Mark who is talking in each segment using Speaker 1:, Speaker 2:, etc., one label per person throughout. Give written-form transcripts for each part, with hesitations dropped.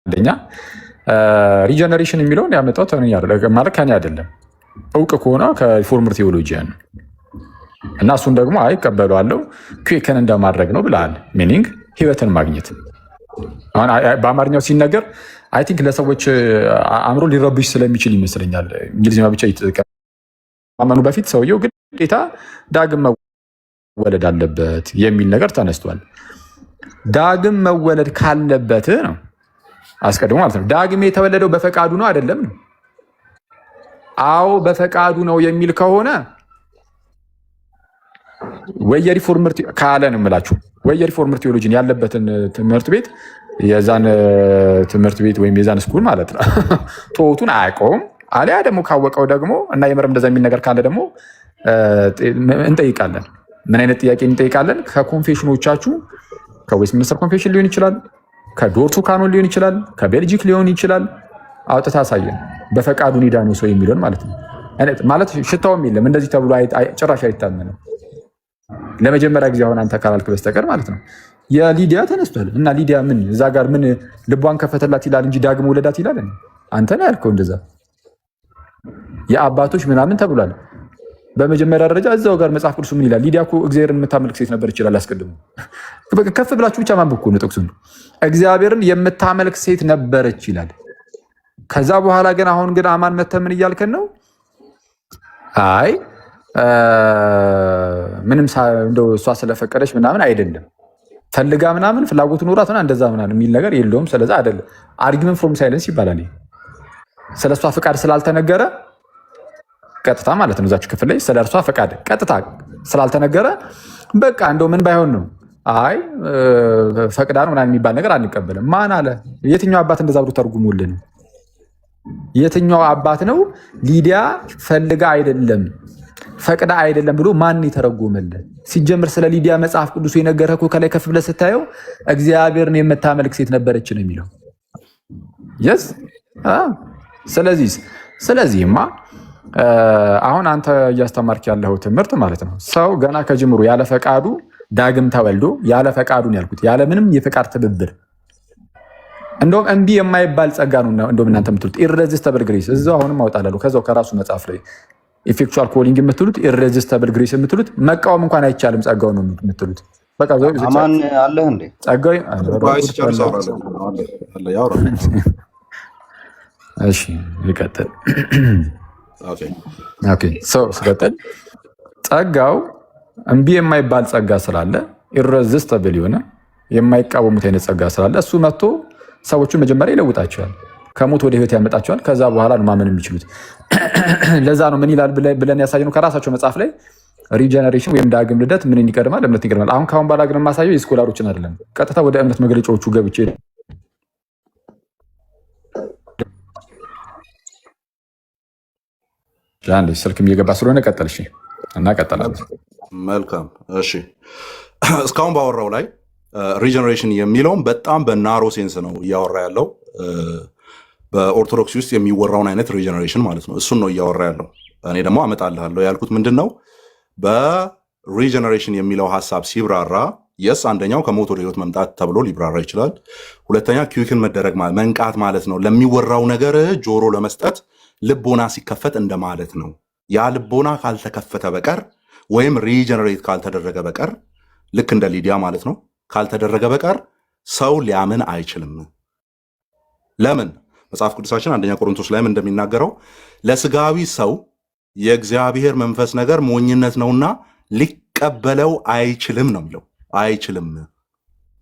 Speaker 1: አንደኛ ሪጀነሬሽን የሚለውን ያመጣው ማለት ከኔ አይደለም፣ እውቅ ከሆነ ከሪፎርመር ቴዎሎጂያን ነው። እና እሱን ደግሞ አይቀበለዋለሁ ኩዌክን እንደማድረግ ነው ብለሃል። ሚኒንግ ህይወትን ማግኘት። አሁን በአማርኛው ሲነገር አይ ቲንክ ለሰዎች አእምሮ ሊረብሽ ስለሚችል ይመስለኛል እንግሊዝኛ ብቻ ይተቀመኑ በፊት ሰውየው ግዴታ ዳግም መወለድ አለበት የሚል ነገር ተነስቷል። ዳግም መወለድ ካለበት ነው አስቀድሞ ማለት ነው። ዳግም የተወለደው በፈቃዱ ነው አይደለም ነው? አዎ በፈቃዱ ነው የሚል ከሆነ ወይ የሪፎርመር ካለ ነው የምላችሁ፣ ወይ የሪፎርመር ቴዎሎጂን ያለበትን ትምህርት ቤት የዛን ትምህርት ቤት ወይም የዛን ስኩል ማለት ነው ቶቱን አያውቀውም። አሊያ ደግሞ ካወቀው ደግሞ እና የምርም እንደዛ የሚል ነገር ካለ ደግሞ እንጠይቃለን። ምን አይነት ጥያቄ እንጠይቃለን? ከኮንፌሽኖቻችሁ ከዌስትሚኒስተር ኮንፌሽን ሊሆን ይችላል፣ ከዶርቱ ካኖን ሊሆን ይችላል፣ ከቤልጂክ ሊሆን ይችላል። አውጥታ አሳየን በፈቃዱ ኒዳኑ ሰው የሚለውን ማለት ነው። ማለት ሽታውም የለም እንደዚህ ተብሎ ጭራሽ አይታመንም። ለመጀመሪያ ጊዜ አሁን አንተ ካላልክ በስተቀር ማለት ነው። የሊዲያ ተነስቷል እና ሊዲያ ምን እዛ ጋር ምን ልቧን ከፈተላት ይላል እንጂ ዳግም ወለዳት ይላል። አንተ ነው ያልከው እንደዛ። የአባቶች ምናምን ተብሏል። በመጀመሪያ ደረጃ እዛው ጋር መጽሐፍ ቅዱስ ምን ይላል? ሊዲያ እኮ እግዚአብሔርን የምታመልክ ሴት ነበር ይችላል። አስቀድሞ ከፍ ብላችሁ ብቻ ማንበብ እኮ ነው ጥቅሱ። እግዚአብሔርን የምታመልክ ሴት ነበረች ይላል። ከዛ በኋላ ግን አሁን ግን አማን መተህ ምን እያልከን ነው? አይ ምንም እንደው እሷ ስለፈቀደች ምናምን አይደለም ፈልጋ ምናምን ፍላጎቱ ኖራት እንደዛ ምናምን የሚል ነገር የለውም። ስለዛ አይደለም አርጊመንት ፍሮም ሳይለንስ ይባላል። ስለሷ ፍቃድ ስላልተነገረ ቀጥታ ማለት ነው እዛች ክፍል ላይ ስለ እርሷ ፈቃድ ቀጥታ ስላልተነገረ በቃ እንደው ምን ባይሆን ነው አይ ፈቅዳ ነው ምናምን የሚባል ነገር አንቀበልም። ማን አለ? የትኛው አባት እንደዛ ብሎ ተርጉሞልን? የትኛው አባት ነው ሊዲያ ፈልጋ አይደለም ፈቅዳ አይደለም ብሎ ማን የተረጎመልን? ሲጀምር ስለ ሊዲያ መጽሐፍ ቅዱስ የነገረህ እኮ ከላይ ከፍ ብለህ ስታየው እግዚአብሔርን የምታመልክ ሴት ነበረች ነው የሚለው። የስ ስለዚህማ አሁን አንተ እያስተማርክ ያለው ትምህርት ማለት ነው ሰው ገና ከጅምሩ ያለ ፈቃዱ ዳግም ተወልዶ ያለ ፈቃዱን ያልኩት ያለ ምንም የፈቃድ ትብብር እንደውም እምቢ የማይባል ጸጋ ነው። እንደውም እናንተ የምትሉት ኢሬዚስተብል ግሬስ እዛው አሁንም አውጣላለሁ ከዛው ከራሱ መጽሐፍ ላይ ኢፌክቹዋል ኮሊንግ የምትሉት ኢሬዚስተብል ግሬስ የምትሉት መቃወም እንኳን አይቻልም ጸጋው ነው የምትሉት። በቃ
Speaker 2: አማን አለህ እንዴ
Speaker 1: ጸጋው? እሺ ይቀጥል። ኦኬ ሰው ስቀጥል ጸጋው እምቢ የማይባል ጸጋ ስላለ ኢሬዚስተብል የሆነ የማይቃወሙት አይነት ጸጋ ስላለ እሱ መጥቶ ሰዎቹን መጀመሪያ ይለውጣቸዋል፣ ከሞት ወደ ህይወት ያመጣቸዋል። ከዛ በኋላ ነው ማመን የሚችሉት። ለዛ ነው ምን ይላል ብለን ያሳየነው ከራሳቸው መጽሐፍ ላይ ሪጀነሬሽን ወይም ዳግም ልደት ምን ይቀድማል? እምነት ይቀድማል። አሁን ካሁን በኋላ ግን የማሳየው የስኮላሮችን አይደለም፣ ቀጥታ ወደ እምነት መግለጫዎቹ ገብቼ አንዴ ስልክም እየገባ ስለሆነ ቀጠል። እሺ እና ቀጠላለን።
Speaker 3: መልካም እሺ። እስካሁን ባወራው ላይ ሪጀነሬሽን የሚለውን በጣም በናሮ ሴንስ ነው እያወራ ያለው። በኦርቶዶክስ ውስጥ የሚወራውን አይነት ሪጀነሬሽን ማለት ነው። እሱን ነው እያወራ ያለው። እኔ ደግሞ አመጣልሃለሁ ያልኩት ምንድን ነው? በሪጀነሬሽን የሚለው ሀሳብ ሲብራራ የስ አንደኛው ከሞት ወደ ህይወት መምጣት ተብሎ ሊብራራ ይችላል። ሁለተኛ ኪውክን መደረግ መንቃት ማለት ነው። ለሚወራው ነገር ጆሮ ለመስጠት ልቦና ሲከፈት እንደማለት ነው። ያ ልቦና ካልተከፈተ በቀር ወይም ሪጀነሬት ካልተደረገ በቀር ልክ እንደ ሊዲያ ማለት ነው ካልተደረገ በቀር ሰው ሊያምን አይችልም። ለምን? መጽሐፍ ቅዱሳችን አንደኛ ቆሮንቶስ ላይም እንደሚናገረው ለስጋዊ ሰው የእግዚአብሔር መንፈስ ነገር ሞኝነት ነውና ሊቀበለው አይችልም ነው የሚለው። አይችልም።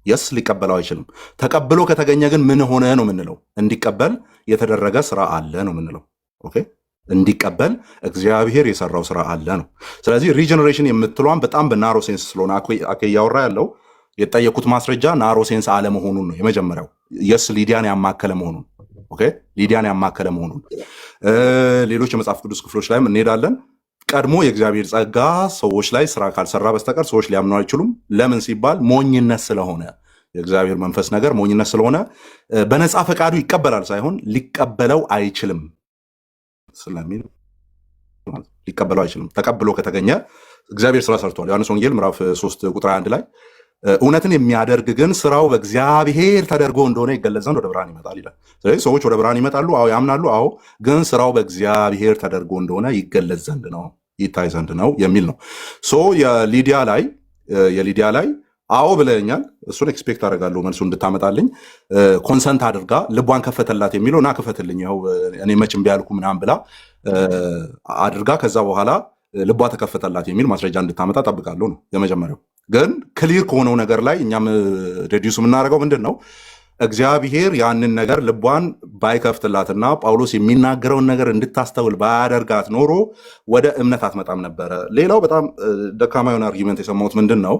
Speaker 3: የስ ሊቀበለው አይችልም። ተቀብሎ ከተገኘ ግን ምን ሆነ ነው የምንለው? እንዲቀበል የተደረገ ስራ አለ ነው የምንለው። ኦኬ እንዲቀበል እግዚአብሔር የሰራው ስራ አለ ነው። ስለዚህ ሪጀነሬሽን የምትሏን በጣም በናሮ ሴንስ ስለሆነ አኬ እያወራ ያለው የጠየቁት ማስረጃ ናሮ ሴንስ አለመሆኑን ነው። የመጀመሪያው የስ ሊዲያን ያማከለ መሆኑን ኦኬ ሊዲያን ያማከለ መሆኑን ሌሎች የመጽሐፍ ቅዱስ ክፍሎች ላይም እንሄዳለን። ቀድሞ የእግዚአብሔር ጸጋ ሰዎች ላይ ስራ ካልሰራ በስተቀር ሰዎች ሊያምኑ አይችሉም። ለምን ሲባል ሞኝነት ስለሆነ የእግዚአብሔር መንፈስ ነገር ሞኝነት ስለሆነ በነፃ ፈቃዱ ይቀበላል ሳይሆን ሊቀበለው አይችልም ስለሚል ሊቀበለው አይችልም። ተቀብሎ ከተገኘ እግዚአብሔር ስራ ሰርቷል። ዮሐንስ ወንጌል ምዕራፍ 3 ቁጥር 1 ላይ እውነትን የሚያደርግ ግን ስራው በእግዚአብሔር ተደርጎ እንደሆነ ይገለጽ ዘንድ ወደ ብርሃን ይመጣል ይላል። ስለዚህ ሰዎች ወደ ብርሃን ይመጣሉ፣ አዎ ያምናሉ፣ አዎ ግን ስራው በእግዚአብሔር ተደርጎ እንደሆነ ይገለጽ ዘንድ ነው፣ ይታይ ዘንድ ነው የሚል ነው። ሶ የሊዲያ ላይ አዎ ብለኛል። እሱን ኤክስፔክት አደርጋለሁ መልሱ እንድታመጣልኝ። ኮንሰንት አድርጋ ልቧን ከፈተላት የሚለው እና ክፈትልኝ ይኸው እኔ መች እምቢ አልኩ ምናምን ብላ አድርጋ ከዛ በኋላ ልቧ ተከፈተላት የሚል ማስረጃ እንድታመጣ ጠብቃለሁ ነው የመጀመሪያው። ግን ክሊር ከሆነው ነገር ላይ እኛም ሬዲዩስ የምናደርገው ምንድን ነው? እግዚአብሔር ያንን ነገር ልቧን ባይከፍትላትና ጳውሎስ የሚናገረውን ነገር እንድታስተውል ባያደርጋት ኖሮ ወደ እምነት አትመጣም ነበረ። ሌላው በጣም ደካማ የሆነ አርጊመንት የሰማሁት ምንድን ነው?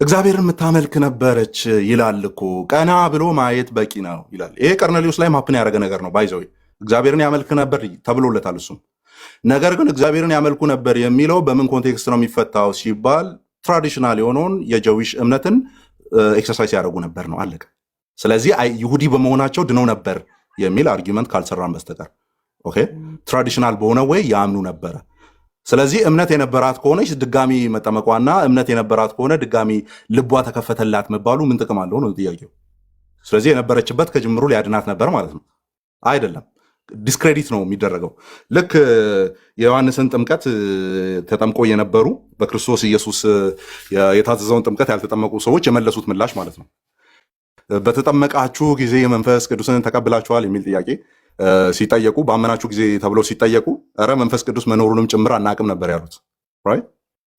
Speaker 3: እግዚአብሔርን የምታመልክ ነበረች ይላል እኮ፣ ቀና ብሎ ማየት በቂ ነው ይላል። ይሄ ቀርኔሊዮስ ላይ ማፕን ያደረገ ነገር ነው። ባይዘው እግዚአብሔርን ያመልክ ነበር ተብሎለታል እሱም። ነገር ግን እግዚአብሔርን ያመልኩ ነበር የሚለው በምን ኮንቴክስት ነው የሚፈታው ሲባል ትራዲሽናል የሆነውን የጀዊሽ እምነትን ኤክሰርሳይዝ ያደረጉ ነበር ነው፣ አለቀ። ስለዚህ ይሁዲ በመሆናቸው ድነው ነበር የሚል አርጊመንት ካልሰራን በስተቀር ኦኬ፣ ትራዲሽናል በሆነ ወይ ያምኑ ነበረ። ስለዚህ እምነት የነበራት ከሆነች ድጋሚ መጠመቋና እምነት የነበራት ከሆነ ድጋሚ ልቧ ተከፈተላት መባሉ ምን ጥቅም አለው ነው ጥያቄው። ስለዚህ የነበረችበት ከጅምሩ ሊያድናት ነበር ማለት ነው አይደለም። ዲስክሬዲት ነው የሚደረገው። ልክ የዮሐንስን ጥምቀት ተጠምቆ የነበሩ በክርስቶስ ኢየሱስ የታዘዘውን ጥምቀት ያልተጠመቁ ሰዎች የመለሱት ምላሽ ማለት ነው። በተጠመቃችሁ ጊዜ መንፈስ ቅዱስን ተቀብላችኋል የሚል ጥያቄ ሲጠየቁ፣ ባመናችሁ ጊዜ ተብለው ሲጠየቁ ኧረ መንፈስ ቅዱስ መኖሩንም ጭምር አናቅም ነበር ያሉት።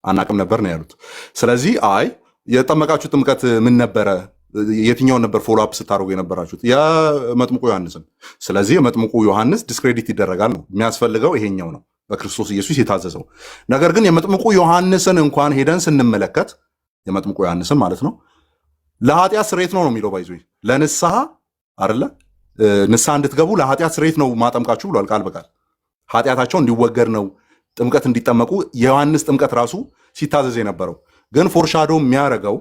Speaker 3: አናቅም ነበር ነው ያሉት። ስለዚህ አይ የጠመቃችሁ ጥምቀት ምን ነበረ? የትኛውን ነበር ፎሎ አፕ ስታደርጉ የነበራችሁት? የመጥምቁ ዮሐንስን። ስለዚህ የመጥምቁ ዮሐንስ ዲስክሬዲት ይደረጋል ነው የሚያስፈልገው። ይሄኛው ነው በክርስቶስ ኢየሱስ የታዘዘው ነገር። ግን የመጥምቁ ዮሐንስን እንኳን ሄደን ስንመለከት የመጥምቁ ዮሐንስን ማለት ነው ለኃጢአት ስርየት ነው የሚለው ባይዞ ለንስሐ አይደለ፣ ንስሐ እንድትገቡ ለኃጢአት ስርየት ነው ማጠምቃችሁ ብሏል ቃል በቃል። ኃጢአታቸው እንዲወገድ ነው ጥምቀት እንዲጠመቁ የዮሐንስ ጥምቀት ራሱ ሲታዘዝ የነበረው። ግን ፎርሻዶ የሚያደርገው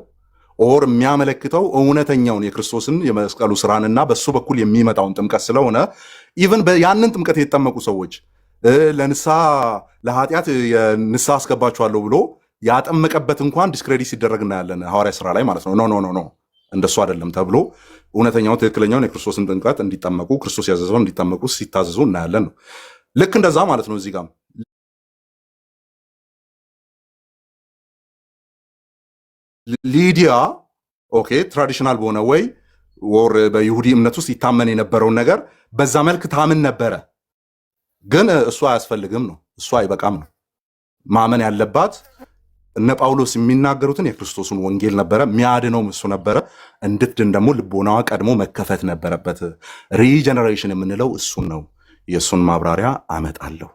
Speaker 3: ኦር የሚያመለክተው እውነተኛውን የክርስቶስን የመስቀሉ ስራንና በሱ በኩል የሚመጣውን ጥምቀት ስለሆነ ኢቨን ያንን ጥምቀት የተጠመቁ ሰዎች ለንስሐ ለኃጢአት የንስሐ አስገባችኋለሁ ብሎ ያጠመቀበት እንኳን ዲስክሬዲት ሲደረግ እናያለን ሐዋርያ ስራ ላይ ማለት ነው። ኖ እንደሱ አይደለም ተብሎ እውነተኛውን ትክክለኛውን የክርስቶስን ጥምቀት እንዲጠመቁ ክርስቶስ ያዘዘውን እንዲጠመቁ ሲታዘዙ እናያለን ነው። ልክ እንደዛ ማለት ነው። እዚህ ጋር ሊዲያ ኦኬ ትራዲሽናል በሆነ ወይ ወር በይሁዲ እምነት ውስጥ ይታመን የነበረውን ነገር በዛ መልክ ታምን ነበረ። ግን እሱ አያስፈልግም ነው፣ እሱ አይበቃም ነው። ማመን ያለባት እነ ጳውሎስ የሚናገሩትን የክርስቶስን ወንጌል ነበረ፣ የሚያድነውም እሱ ነበረ። እንድትድን ደግሞ ልቦናዋ ቀድሞ መከፈት ነበረበት። ሪጀነሬሽን የምንለው እሱን ነው። የእሱን ማብራሪያ አመጣለሁ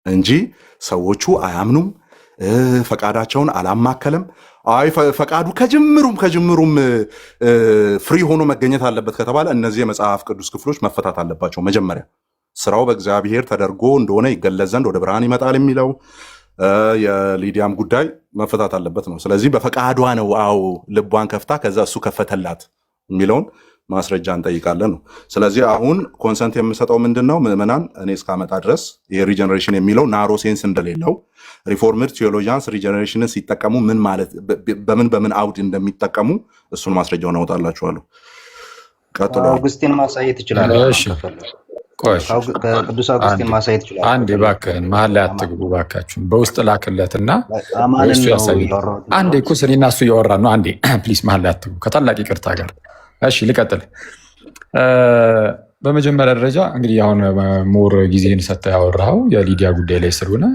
Speaker 3: እንጂ ሰዎቹ አያምኑም፣ ፈቃዳቸውን አላማከለም። አይ ፈቃዱ ከጅምሩም ፍሪ ሆኖ መገኘት አለበት ከተባለ እነዚህ የመጽሐፍ ቅዱስ ክፍሎች መፈታት አለባቸው። መጀመሪያ ስራው በእግዚአብሔር ተደርጎ እንደሆነ ይገለጽ ዘንድ ወደ ብርሃን ይመጣል የሚለው የሊዲያም ጉዳይ መፈታት አለበት ነው። ስለዚህ በፈቃዷ ነው አዎ ልቧን ከፍታ ከዛ እሱ ከፈተላት የሚለውን ማስረጃ እንጠይቃለን ነው። ስለዚህ አሁን ኮንሰንት የምሰጠው ምንድን ነው? ምዕመናን እኔ እስካመጣ ድረስ ይሄ ሪጀነሬሽን የሚለው ናሮ ሴንስ እንደሌለው ሪፎርምድ ቴዎሎጂያንስ ሪጀነሬሽንን ሲጠቀሙ ምን ማለት በምን አውድ እንደሚጠቀሙ እሱን ማስረጃውን አወጣላችኋለሁ። ቀጥሎ
Speaker 2: አውግስቲን ማሳየት ይችላል። ቅዱስ አውግስቲን ማሳየት ይችላል።
Speaker 1: አንዴ እባክህን መሀል ላይ አትግቡ እባካችሁን። በውስጥ ላክለትና እሱ ያሳይ። አንዴ እኮ እኔና እሱ እያወራን ነው። አንዴ ፕሊስ መሀል ላይ አትግቡ ከታላቅ ይቅርታ ጋር። እሺ ልቀጥል። በመጀመሪያ ደረጃ እንግዲህ አሁን ሞር ጊዜህን ሰጥተህ ያወራኸው የሊዲያ ጉዳይ ላይ ስለሆነ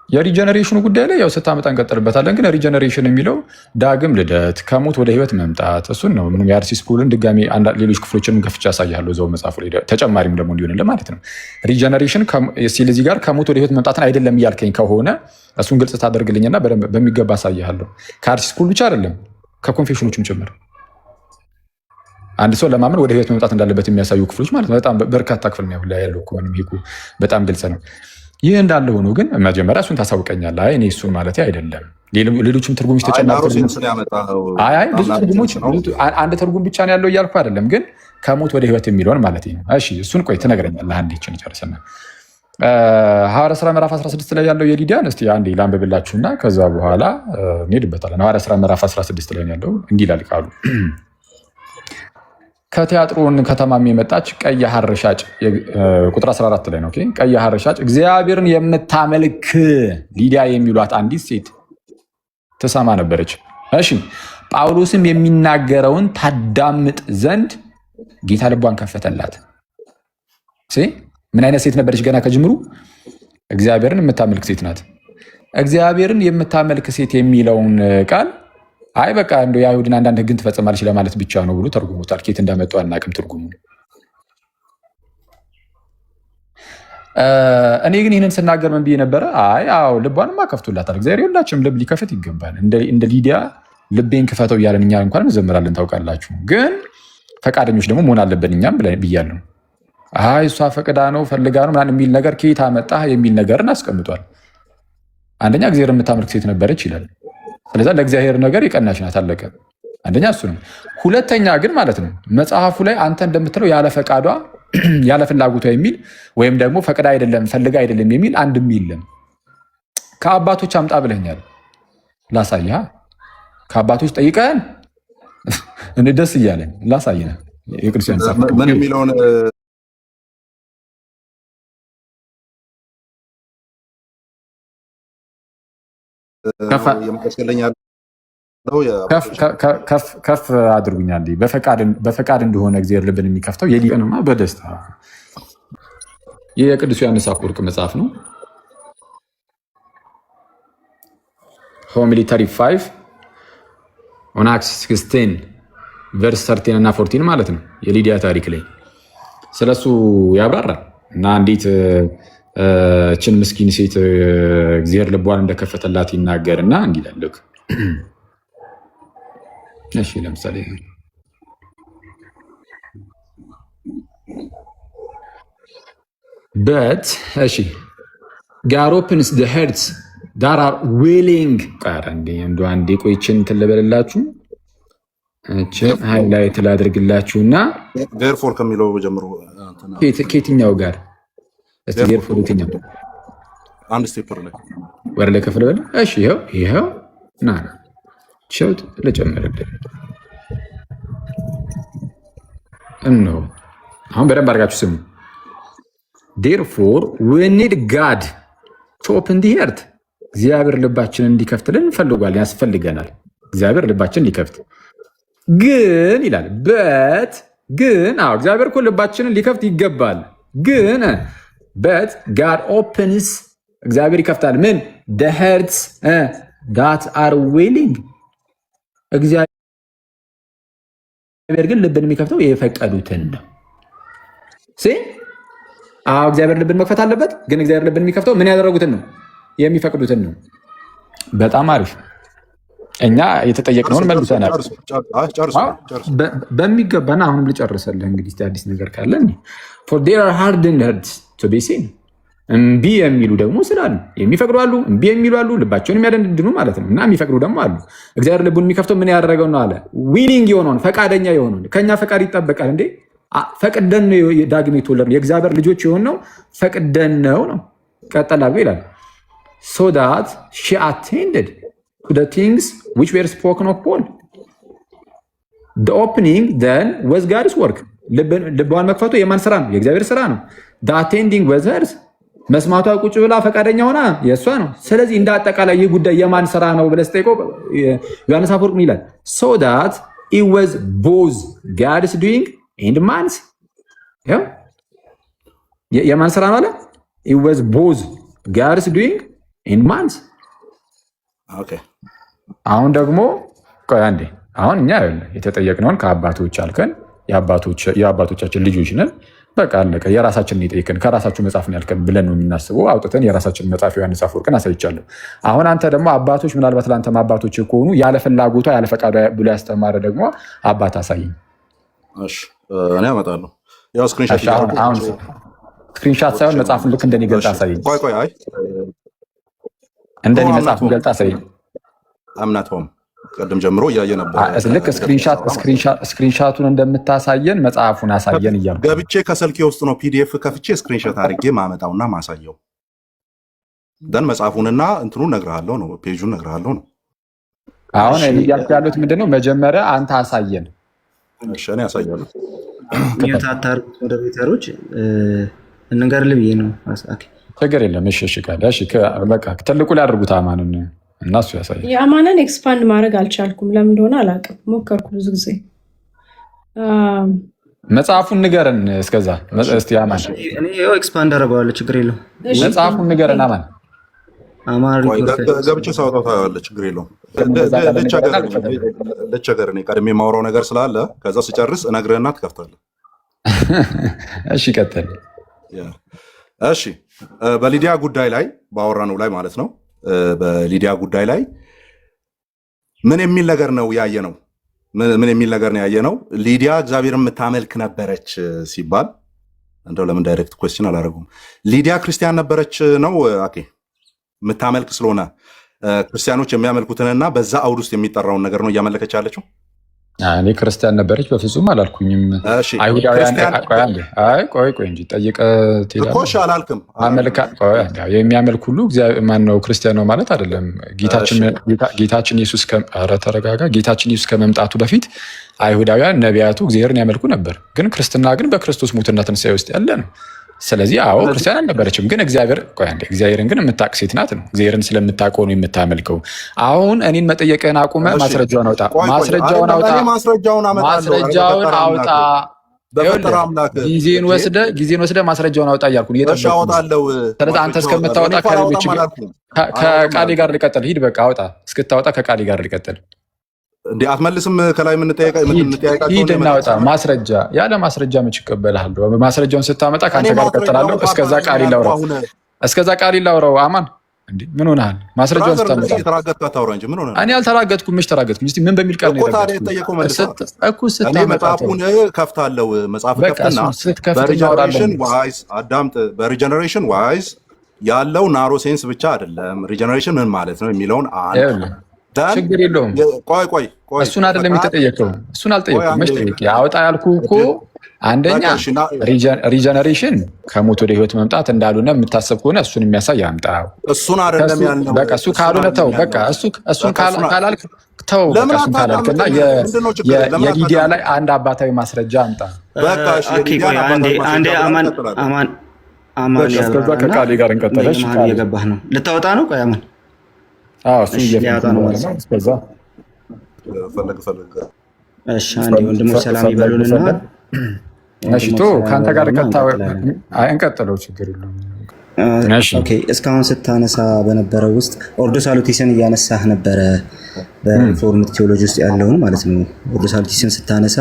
Speaker 1: የሪጀነሬሽኑ ጉዳይ ላይ ያው ስታመጣ እንቀጥልበታለን። ግን ሪጀነሬሽን የሚለው ዳግም ልደት ከሞት ወደ ህይወት መምጣት እሱን ነው። ምንም የአርሲስ ፑልን ድጋሚ ሌሎች ክፍሎችንም ከፍቻ ያሳያለሁ እዛው መጽሐፉ ላይ ተጨማሪም ደግሞ እንዲሆንልህ ማለት ነው። ሪጀነሬሽን እዚህ ጋር ከሞት ወደ ህይወት መምጣትን አይደለም እያልከኝ ከሆነ እሱን ግልጽ ታደርግልኝና በሚገባ አሳያለሁ። ከአርሲስ ፑል ብቻ አይደለም ከኮንፌሽኖችም ጭምር አንድ ሰው ለማመን ወደ ህይወት መምጣት እንዳለበት የሚያሳዩ ክፍሎች ማለት ነው። በጣም በርካታ ክፍል ነው ያለው እኮ ምንም ይሄ በጣም ግልጽ ነው። ይህ እንዳለ ሆኖ ግን መጀመሪያ እሱን ታሳውቀኛለህ። እኔ እሱን ማለት አይደለም ሌሎችም ትርጉሞች ተጨማሪ ብዙ ትርጉሞች አንድ ትርጉም ብቻ ነው ያለው እያልኩ አይደለም፣ ግን ከሞት ወደ ህይወት የሚለውን ማለት ነው። እሺ እሱን ቆይ ትነግረኛለህ። አንዴ ይችን ጨርስና ሐዋርያ ሥራ ምዕራፍ 16 ላይ ያለው የሊዲያን እስቲ አንዴ ላንብብላችሁና ከዛ በኋላ እንሄድበታለን። ሐዋርያ ሥራ ምዕራፍ 16 ላይ ያለው እንዲህ ይላል ቃሉ። ከቲያጥሮን ከተማም የመጣች ቀይ ሐር ሻጭ ቁጥር 14 ላይ ነው። ኦኬ ቀይ ሐር ሻጭ እግዚአብሔርን የምታመልክ ሊዲያ የሚሏት አንዲት ሴት ትሰማ ነበረች። እሺ ጳውሎስም የሚናገረውን ታዳምጥ ዘንድ ጌታ ልቧን ከፈተላት። ምን አይነት ሴት ነበረች? ገና ከጅምሩ እግዚአብሔርን የምታመልክ ሴት ናት። እግዚአብሔርን የምታመልክ ሴት የሚለውን ቃል አይ በቃ እንደ የአይሁድን አንዳንድ ሕግን ትፈጽማለች ለማለት ብቻ ነው ብሎ ተርጉሞታል። ኬት እንዳመጡ አናውቅም ትርጉሙ። እኔ ግን ይህንን ስናገር ምን ብዬ ነበረ? አይ አዎ ልቧንማ ከፍቶላታል። እግዚአብሔር ሁላችንም ልብ ሊከፍት ይገባል። እንደ ሊዲያ ልቤን ክፈተው እያለን እኛ እንኳን እንዘምራለን ታውቃላችሁ። ግን ፈቃደኞች ደግሞ መሆን አለብን እኛም ብያለሁ። አይ እሷ ፈቅዳ ነው ፈልጋ ነው ምናምን የሚል ነገር ከየት አመጣህ የሚል ነገርን አስቀምጧል። አንደኛ እግዚአብሔር የምታመልክ ሴት ነበረች ይላል። ስለዛ ለእግዚአብሔር ነገር የቀናች ናት፣ አለቀ። አንደኛ እሱ ነው። ሁለተኛ ግን ማለት ነው መጽሐፉ ላይ አንተ እንደምትለው ያለ ፈቃዷ ያለ ፍላጎቷ የሚል ወይም ደግሞ ፈቅዳ አይደለም ፈልጋ አይደለም የሚል አንድም የለም። ከአባቶች አምጣ ብለኛል፣ ላሳይሃ። ከአባቶች ጠይቀን እኔ ደስ እያለኝ ላሳይነ የቅዱሳን
Speaker 3: ምን የሚለውን
Speaker 1: ከፍ አድርጉኛል። በፈቃድ እንደሆነ እግዚአብሔር ልብን የሚከፍተው የሊቀንማ በደስታ ይህ የቅዱስ ዮሐንስ አፈወርቅ መጽሐፍ ነው። ሆሚሊ 35 ኦን አክትስ 16 ቨርስ 13 እና 14 ማለት ነው። የሊዲያ ታሪክ ላይ ስለሱ ያብራራል እና እንዴት እችን ምስኪን ሴት እግዚአብሔር ልቧን እንደከፈተላት ይናገርና እንዲላልክ እሺ ለምሳሌ but እሺ God opens the hearts that are willing አንዴ ቆይችን ትለበለላችሁ እቺን ሃይላይት ላድርግላችሁና
Speaker 3: therefore ከሚለው ጀምሮ
Speaker 1: ከየትኛው ጋር እስቲ therefore የትኛው
Speaker 3: አንድ ስቴፕ ላይ
Speaker 1: ወር ላይ ከፍለ በለ እሺ ይሄው ና ሸውት ለጨመረልኝ ነው። አሁን በደንብ አድርጋችሁ ስሙ። therefore we need God to open the heart እግዚአብሔር ልባችንን እንዲከፍትልን እንፈልጋለን፣ ያስፈልገናል። እግዚአብሔር ልባችንን ሊከፍት ግን ይላል ግን እግዚአብሔር እኮ ልባችንን ሊከፍት ይገባል። ግን God opens እግዚአብሔር ይከፍታል ምን the hearts that are willing እግዚአብሔር ግን ልብን የሚከፍተው የፈቀዱትን ነው። እግዚአብሔር ልብን መክፈት አለበት። ግን እግዚአብሔር ልብን የሚከፍተው ምን ያደረጉትን ነው? የሚፈቅዱትን ነው። በጣም አሪፍ። እኛ የተጠየቅነውን መልሰናል በሚገባና አሁንም ልጨርሰልህ እንግዲህ አዲስ ነገር ካለ for there are hardened hearts to be seen እምቢ የሚሉ ደግሞ ስላሉ የሚፈቅዱ አሉ፣ እምቢ የሚሉ አሉ፣ ልባቸውን የሚያደንድኑ ማለት ነው። እና የሚፈቅዱ ደግሞ አሉ። እግዚአብሔር ልቡን የሚከፍተው ምን ያደረገው ነው አለ? ዊሊንግ የሆነውን ፈቃደኛ የሆነውን። ከኛ ፈቃድ ይጠበቃል እንዴ? ፈቅደን ነው ዳግም የተወለድነው የእግዚአብሔር ልጆች የሆነው ፈቅደን ነው። ቀጠል አድርጎ ይላል so that she attended to the things which were spoken of Paul. The opening then was God's work. ልቧን መክፈቱ የማን ስራ ነው? የእግዚአብሔር ስራ ነው። the attending was hers. መስማቷ ቁጭ ብላ ፈቃደኛ ሆና የእሷ ነው። ስለዚህ እንደ አጠቃላይ ይህ ጉዳይ የማን ስራ ነው ብለህ ስጠይቀው ዮሐንስ አፈወርቅ ምን ይላል? so that it was both God's doing and man's. የማን ስራ ነው አለ? it was both God's doing and man's. አሁን ደግሞ ቆይ አንዴ። አሁን እኛ የተጠየቅነውን ከአባቶች አልከን፣ የአባቶቻችን ልጆች ነን። በቃ አለቀ። የራሳችንን የጠየቅን ከራሳችሁ መጽሐፍ ነው ያልከን ብለን ነው የምናስበው። አውጥተን የራሳችንን መጽሐፍ ዮሐንስ አፈወርቅን አሳይቻለሁ። አሁን አንተ ደግሞ አባቶች ምናልባት ለአንተም አባቶች ከሆኑ ያለ ፍላጎቷ ያለ ፈቃዷ ብሎ ያስተማረ ደግሞ አባት አሳይኝ።
Speaker 3: እኔ አመጣለሁ።
Speaker 1: ስክሪንሻት ሳይሆን መጽሐፉን ልክ እንደኔ ገልጣ አሳይኝ። እንደኔ መጽሐፉን ገልጣ አሳይኝ።
Speaker 3: አምናትም ቅድም ጀምሮ እያየ ነበር።
Speaker 1: ልክ ስክሪንሻቱን እንደምታሳየን መጽሐፉን አሳየን እያልኩ
Speaker 3: ገብቼ ከስልኬ ውስጥ ነው ፒዲኤፍ ከፍቼ ስክሪንሾት አድርጌ ማመጣውና ማሳየው። ደን መጽሐፉንና እንትኑን እነግርሃለሁ ነው፣ ፔጁን እነግርሃለሁ ነው።
Speaker 1: አሁን እያልኩ ያሉት ምንድነው? መጀመሪያ አንተ አሳየን።
Speaker 3: እሺ እኔ አሳያለሁ።
Speaker 4: ታታሩት ወደ ቤተሮች እንንገርልህ ብዬ ነው።
Speaker 1: ችግር የለም። እሺ በቃ ትልቁ ላይ አድርጉት አማንን እና እሱ ያሳያል።
Speaker 5: የአማንን ኤክስፓንድ ማድረግ አልቻልኩም። ለምን እንደሆነ አላውቅም። ሞከርኩ ብዙ ጊዜ።
Speaker 1: መጽሐፉን ንገረን። እስከዛ እስቲ አማን
Speaker 4: እኔ ኤክስፓንድ አደርገዋለሁ። ችግር የለውም።
Speaker 1: መጽሐፉን ንገረን አማን።
Speaker 3: ገብቼ ሳወጣው ታያለህ። ችግር የለውም። ልቸገር እኔ ቀድሜ የማወራው ነገር ስላለ ከዛ ስጨርስ እነግርህና ትከፍታለህ።
Speaker 1: እሺ ቀጥል።
Speaker 3: እሺ በሊዲያ ጉዳይ ላይ ባወራነው ላይ ማለት ነው። በሊዲያ ጉዳይ ላይ ምን የሚል ነገር ነው ያየ ነው? ምን የሚል ነገር ነው ያየ ነው? ሊዲያ እግዚአብሔርን የምታመልክ ነበረች ሲባል እንደው ለምን ዳይሬክት ኩዌስችን አላደረጉም? ሊዲያ ክርስቲያን ነበረች ነው ኦኬ። የምታመልክ ስለሆነ ክርስቲያኖች የሚያመልኩትንና በዛ አውድ ውስጥ የሚጠራውን ነገር ነው እያመለከች ያለችው።
Speaker 1: እኔ ክርስቲያን ነበረች በፍጹም አላልኩኝም። አይሁዳውያን ቆይ እንጂ ጠይቀህ
Speaker 3: እኮሽ አላልክም።
Speaker 1: የሚያመልክ ሁሉ ማነው ክርስቲያን ነው ማለት አይደለም። ጌታችን ኢየሱስ ተረጋጋ። ጌታችን ኢየሱስ ከመምጣቱ በፊት አይሁዳውያን ነቢያቱ እግዚአብሔርን ያመልኩ ነበር። ግን ክርስትና ግን በክርስቶስ ሞትና ትንሣኤ ውስጥ ያለ ነው። ስለዚህ አዎ ክርስቲያን አልነበረችም። ግን እግዚአብሔርን ግን የምታውቅ ሴት ናት ነው። እግዚአብሔርን ስለምታውቀው ነው የምታመልከው። አሁን እኔን መጠየቅህን አቁመ ማስረጃውን አውጣ። ማስረጃውን አውጣ። ጊዜን ወስደ ማስረጃውን አውጣ እያልኩ እየጠበኩ። ስለዚህ አንተ እስከምታወጣ ከሌሎች ከቃሌ ጋር ልቀጥል። ሂድ በቃ አውጣ። እስክታወጣ ከቃሌ ጋር ልቀጥል።
Speaker 3: እንዴ አትመልስም? ከላይ የምንጠያቃቸው
Speaker 1: ሂድ እናወጣ ማስረጃ። ያለ ማስረጃ መች እቀበልሃለሁ? ማስረጃውን ስታመጣ ከአንተ ጋር እቀጥላለሁ። እስከዛ ቃል ላውራው። አማን እንዴ ምን ሆነሃል? ማስረጃውን ስታመጣ እኔ አልተራገጥኩም። መች ተራገጥኩም? እስኪ ምን በሚል ቃል ነው
Speaker 3: መጽሐፉን ከፍታለሁ። መጽሐፍ ከፍትና በሪጀነሬሽን ዋይዝ ያለው ናሮ ሴንስ ብቻ አይደለም። ሪጀነሬሽን ምን ማለት ነው የሚለውን
Speaker 1: ችግር የለውም።
Speaker 3: ቆይ
Speaker 1: እሱን አይደለም የተጠየቀው። እሱን አልጠየቅኩም። መች ጠየቅ? ያወጣ ያልኩ እኮ አንደኛ ሪጀነሬሽን ከሞት ወደ ህይወት መምጣት እንዳልሆነ የምታሰብ ከሆነ እሱን የሚያሳይ ያምጣው።
Speaker 3: እሱን አይደለም ያልነው።
Speaker 1: በቃ እሱ ካልሆነ ተው። በቃ እሱን ካላልክ ተው። በቃ እሱን ካላልክና የሊዲያ ላይ አንድ አባታዊ ማስረጃ አምጣ።
Speaker 3: በቃ
Speaker 4: አንዴ አማን
Speaker 1: እስከዛ ከቃሌ ጋር እንቀጥለሽ።
Speaker 4: እየገባህ ነው። ልታወጣ ነው? ቆይ አማን
Speaker 1: እሱ እየፈለገ ነው። እስከዛ
Speaker 4: እሺ አንዴ ወንድሞች ሰላም ይበሉልና
Speaker 1: ነሽቶ ከአንተ ጋር እንቀጥለው። ችግር የለውም።
Speaker 4: ኦኬ እስካሁን ስታነሳ በነበረው ውስጥ ኦርዶስ ሳሉቲስን እያነሳህ ነበረ። በሪፎርምድ ቴዎሎጂ ውስጥ ያለውን ማለት ነው። ኦርዶስ ሳሉቲስን ስታነሳ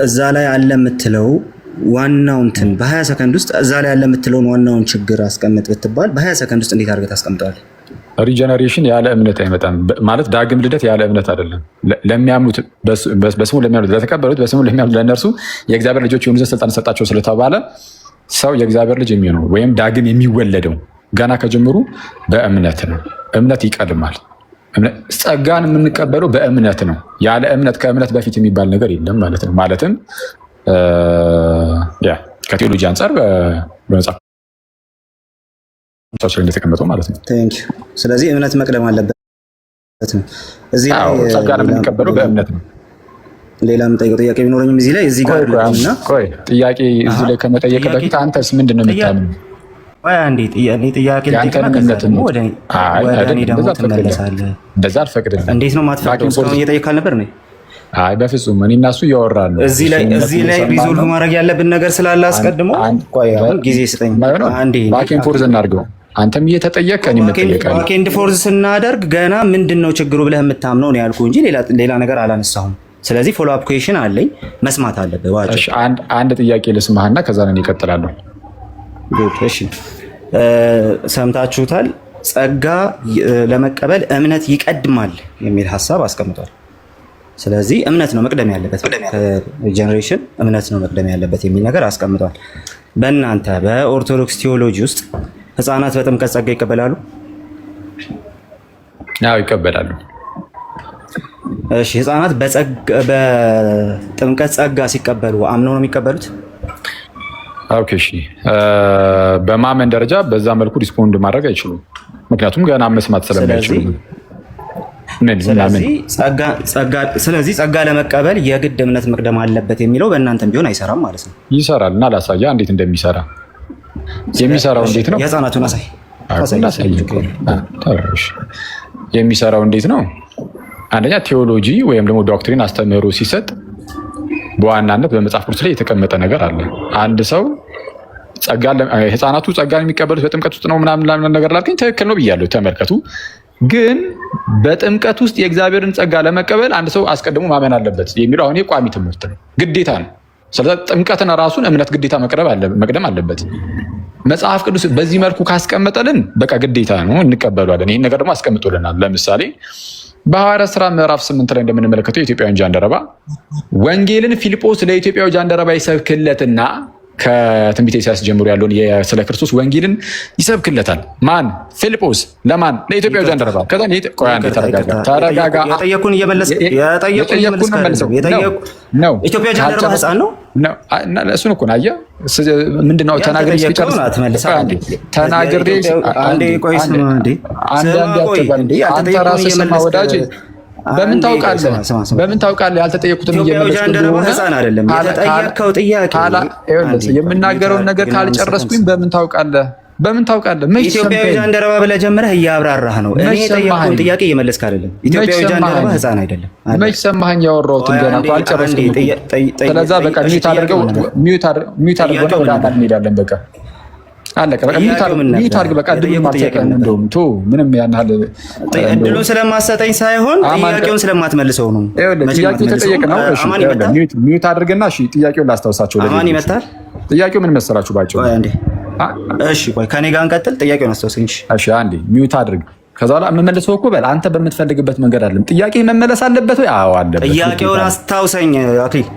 Speaker 4: እዛ ላይ አለ የምትለው ዋናው እንትን በ20 ሰከንድ ውስጥ እዛ ላይ ያለ የምትለውን ዋናውን ችግር አስቀምጥ ብትባል በ20 ሰከንድ ውስጥ እንዴት አድርገህ ታስቀምጠዋለህ?
Speaker 1: ሪጀነሬሽን ያለ እምነት አይመጣም ማለት ዳግም ልደት ያለ እምነት አይደለም። ለሚያምኑት በስሙ ለሚያምኑት ለተቀበሉት በስሙ ለሚያምኑት ለእነርሱ የእግዚአብሔር ልጆች የሆኑ ዘንድ ስልጣን ሰጣቸው ስለተባለ ሰው የእግዚአብሔር ልጅ የሚሆነው ወይም ዳግም የሚወለደው ገና ከጀምሩ በእምነት ነው። እምነት ይቀድማል። ጸጋን የምንቀበለው በእምነት ነው። ያለ እምነት ከእምነት በፊት የሚባል ነገር የለም ማለት ነው። ማለትም ከቴዎሎጂ አንጻር በመጽሐፍ እንደተቀመጠው ማለት ነው።
Speaker 4: ስለዚህ እምነት መቅደም አለበት ነው። እዚህ ላይ
Speaker 1: ጸጋን የምንቀበለው በእምነት ነው።
Speaker 4: ሌላ የምጠይቀው ጥያቄ ቢኖረኝም እዚህ ላይ እዚህ ጋር እና
Speaker 1: ጥያቄ እዚህ ላይ ከመጠየቅ በፊት አንተስ ምንድን ነው የምታምነው?
Speaker 4: አንዴ ጥያቄ ወደ እኔ ደግሞ ትመለሳለህ።
Speaker 1: እንደዛ አልፈቅድልህም።
Speaker 4: እንዴት ነው የማትፈቅደው? እስካሁን እየጠየቅ አልነበር ነው?
Speaker 1: አይ በፍጹም እኔ እና እሱ እያወራን ነው።
Speaker 4: እዚህ ላይ ሪዞልቭ ማድረግ ያለብን ነገር ስላለ አስቀድሞ ቆይ አሁን ጊዜ ስጠኝ። አንዴ
Speaker 1: ባኬን ፎርዝ እናድርገው። አንተም እየተጠየቅ እኔም እጠየቃለሁ።
Speaker 4: ባኬን ፎርዝ ስናደርግ ገና ምንድን ነው ችግሩ ብለህ የምታምነው ነው ያልኩህ እንጂ ሌላ ነገር አላነሳሁም። ስለዚህ ፎሎ አፕ ኩዌሽን አለኝ መስማት አለብህ።
Speaker 1: እሺ አንድ ጥያቄ ልስማህና ከዛ ነው እቀጥላለሁ።
Speaker 4: እሺ ሰምታችሁታል። ጸጋ ለመቀበል እምነት ይቀድማል የሚል ሀሳብ አስቀምጧል። ስለዚህ እምነት ነው መቅደም ያለበት፣ ከጀነሬሽን እምነት ነው መቅደም ያለበት የሚል ነገር አስቀምጧል። በእናንተ በኦርቶዶክስ ቴዎሎጂ ውስጥ ህፃናት በጥምቀት ጸጋ ይቀበላሉ?
Speaker 1: አዎ ይቀበላሉ።
Speaker 4: እሺ ህፃናት በጥምቀት ጸጋ ሲቀበሉ አምነው ነው የሚቀበሉት?
Speaker 1: ኦኬ እሺ። በማመን ደረጃ በዛ መልኩ ሪስፖንድ ማድረግ አይችሉም፣ ምክንያቱም ገና መስማት ስለማይችሉ። ስለዚህ ጸጋ ለመቀበል የግድ እምነት መቅደም አለበት የሚለው በእናንተም ቢሆን አይሰራም ማለት ነው። ይሰራል እና ላሳያ እንዴት እንደሚሰራ። የሚሰራው እንዴት ነው?
Speaker 4: የህፃናቱን አሳይ።
Speaker 1: የሚሰራው እንዴት ነው? አንደኛ ቴዎሎጂ ወይም ደግሞ ዶክትሪን አስተምህሮ ሲሰጥ በዋናነት በመጽሐፍ ቅዱስ ላይ የተቀመጠ ነገር አለ። አንድ ሰው ህፃናቱ ጸጋን የሚቀበሉት በጥምቀት ውስጥ ነው ምናምን ነገር ላልከኝ ትክክል ነው ብያለሁ። ተመልከቱ። ግን በጥምቀት ውስጥ የእግዚአብሔርን ጸጋ ለመቀበል አንድ ሰው አስቀድሞ ማመን አለበት የሚለው አሁን የቋሚ ትምህርት ነው፣ ግዴታ ነው። ስለዚህ ጥምቀትን ራሱን እምነት ግዴታ መቅደም አለበት። መጽሐፍ ቅዱስ በዚህ መልኩ ካስቀመጠልን በቃ ግዴታ ነው እንቀበሏለን። ይህን ነገር ደግሞ አስቀምጦልናል። ለምሳሌ በሐዋርያት ሥራ ምዕራፍ 8 ላይ እንደምንመለከተው የኢትዮጵያውያን ጃንደረባ ወንጌልን ፊልጶስ ለኢትዮጵያዊ ጃንደረባ ይሰብክለትና ከትንቢተ ኢሳይያስ ጀምሮ ያለውን ስለ ክርስቶስ ወንጌልን ይሰብክለታል። ማን? ፊልጶስ። ለማን? ለኢትዮጵያዊ ጃንደረባ። ከዛ ተረጋጋ።
Speaker 4: የጠየቁን እየመለስክ ነው። ኢትዮጵያ ጃንደረባ ህፃን ነው።
Speaker 1: እሱን እኮ ነው። አየህ ምንድነው? ተናግሬ እስኪጨርስ ተናግሬ አንተ ራስህ ስማ ወዳጅ። በምን ታውቃለህ? ያልተጠየቁትን እየመለስኩ እንደሆነ
Speaker 4: የተጠየቀው ጥያቄ
Speaker 1: የምናገረውን ነገር ካልጨረስኩኝ በምን ታውቃለህ?
Speaker 4: ኢትዮጵያዊ ጃንደረባ ብለህ ጀምረህ እያብራራህ ነው። እኔ የጠየቅኩህን ጥያቄ እየመለስክ አይደለም። ኢትዮጵያዊ ጃንደረባ ህፃን አይደለም።
Speaker 1: መች ሰማኸኝ? ያወራሁትን ገና እኮ አልጨረስኩም። ስለዛ በቃ ሚዩት አድርገው ወደ አካል እንሄዳለን። በቃ አለቀ። በቃ ሚዩት አድርግ። በቃ እድሉን ማትሰጠን እንደውም ቶ ምንም ያን ያህል
Speaker 4: እድሉን ስለማትሰጠኝ ሳይሆን ጥያቄውን ስለማትመልሰው ነው።
Speaker 1: ጥያቄው ተጠየቅ ነው። ሚዩት አድርግና እሺ፣ ጥያቄውን ላስታውሳቸው።
Speaker 4: አማን ይመታል።
Speaker 1: ጥያቄው ምን መሰላችሁ? ባጭሩ
Speaker 4: እሺ፣ ቆይ ከኔ ጋር እንቀጥል። ጥያቄውን አስታውሰኝ።
Speaker 1: እሺ፣ አንዴ ሚዩት አድርግ። ከዛ በኋላ የምመልሰው እኮ በል አንተ በምትፈልግበት መንገድ አይደለም። ጥያቄ መመለስ አለበት ወይ? አዎ አለበት።
Speaker 4: ጥያቄውን አስታውሰኝ። አክሊል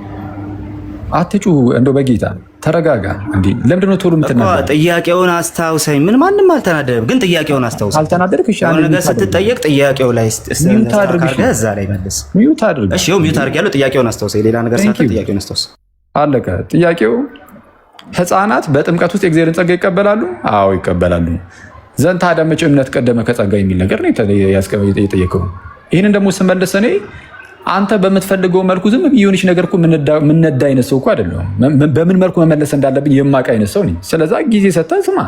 Speaker 1: አትጩ፣ እንደው በጌታ ተረጋጋ። እንዴ ለምንድን ነው ቶሎ የምትናገረው?
Speaker 4: ጥያቄውን አስታውሰኝ። ማንም አልተናደደም፣ ግን ጥያቄውን አስታውሰኝ።
Speaker 1: አልተናደድክ? እሺ፣
Speaker 4: አንድ ነገር ስትጠየቅ ጥያቄው ላይ
Speaker 1: ሚዩት አድርግ።
Speaker 4: እዛ ላይ መልስ።
Speaker 1: ሚዩት አድርግ።
Speaker 4: እሺ፣ ሚዩት አድርግ ያለው ጥያቄውን አስታውሰኝ። ሌላ ነገር ሳትል ጥያቄውን አስታውሰኝ።
Speaker 1: አለቀ። ጥያቄው ህፃናት በጥምቀት ውስጥ የእግዚአብሔርን ጸጋ ይቀበላሉ? አዎ ይቀበላሉ። ዘንድ ታዲያ መቼ እምነት ቀደመ ከጸጋ የሚል ነገር ነው የጠየቀው። ይህንን ደግሞ ስመልስ እኔ አንተ በምትፈልገው መልኩ ዝም የሆነች ነገር እኮ ምነዳ አይነት ሰው እኮ አይደለሁም። በምን መልኩ መመለስ እንዳለብኝ የማውቅ አይነት ሰው ነኝ። ስለዛ ጊዜ ሰጥተህ ስማ።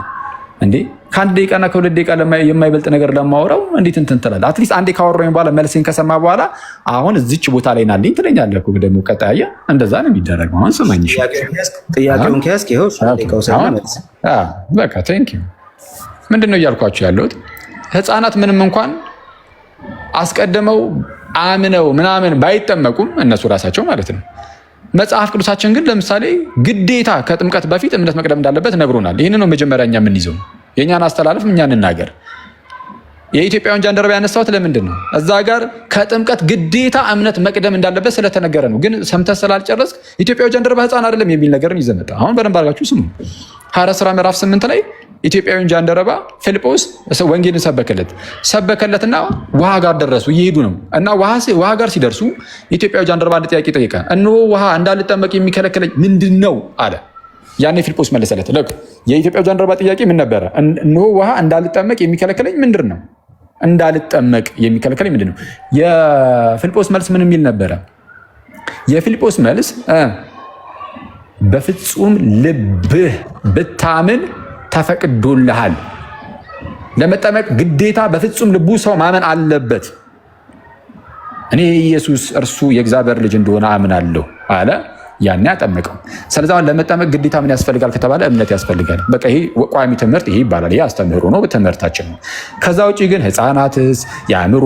Speaker 1: እንዴ ከአንድ ደቂቃና ከሁለት ደቂቃ የማይበልጥ ነገር ለማውራው እንዴት እንትን ትላለህ? አትሊስት አንዴ ካወራሁኝ በኋላ መልሴን ከሰማ በኋላ አሁን እዚች ቦታ ላይ ናለኝ ትለኛለህ እኮ። ደግሞ ቀጣያ እንደዛ ነው የሚደረገው። አሁን ስማኝ።
Speaker 4: ጥያቄውን ከያዝክ ይኸው
Speaker 1: በቃ ቴንክ ዩ። ምንድን ነው እያልኳቸው ያለሁት? ህፃናት ምንም እንኳን አስቀድመው አምነው ምናምን ባይጠመቁም እነሱ ራሳቸው ማለት ነው። መጽሐፍ ቅዱሳችን ግን ለምሳሌ ግዴታ ከጥምቀት በፊት እምነት መቅደም እንዳለበት ነግሮናል። ይህን ነው መጀመሪያ እኛ የምንይዘው። የእኛን አስተላለፍ እኛ እንናገር። የኢትዮጵያውያን ጃንደረባ ያነሳሁት ለምንድን ነው? እዛ ጋር ከጥምቀት ግዴታ እምነት መቅደም እንዳለበት ስለተነገረ ነው። ግን ሰምተህ ስላልጨረስክ ኢትዮጵያዊ ጃንደረባ ህፃን አይደለም የሚል ነገርን ይዘህ መጣህ። አሁን በደንብ አድርጋችሁ ስሙ። ሐዋርያት ሥራ ምዕራፍ 8 ላይ ኢትዮጵያዊን ጃንደረባ ፊልጶስ ወንጌልን ሰበከለትና ውሃ ጋር ደረሱ። እየሄዱ ነው እና ውሃ ጋር ሲደርሱ ኢትዮጵያዊ ጃንደረባ አንድ ጥያቄ ጠየቀ። እነሆ ውሃ እንዳልጠመቅ የሚከለክለኝ ምንድን ነው አለ። ያኔ ፊልጶስ መለሰለት። የኢትዮጵያዊ ጃንደረባ ጥያቄ ምን ነበረ? እነሆ ውሃ እንዳልጠመቅ የሚከለክለኝ ምንድን ነው? እንዳልጠመቅ የሚከለክለኝ ምንድን ነው? የፊልጶስ መልስ ምን የሚል ነበረ? የፊልጶስ መልስ በፍጹም ልብህ ብታምን ተፈቅዶልሃል። ለመጠመቅ ግዴታ በፍጹም ልቡ ሰው ማመን አለበት። እኔ ኢየሱስ እርሱ የእግዚአብሔር ልጅ እንደሆነ አምናለሁ አለ። ያኔ አጠመቀው። ስለዚህ አሁን ለመጠመቅ ግዴታ ምን ያስፈልጋል ከተባለ እምነት ያስፈልጋል። በቃ ይሄ ቋሚ ትምህርት ይሄ ይባላል። ይሄ አስተምህሮ ነው፣ ትምህርታችን ነው። ከዛ ውጭ ግን ህፃናትስ የአእምሮ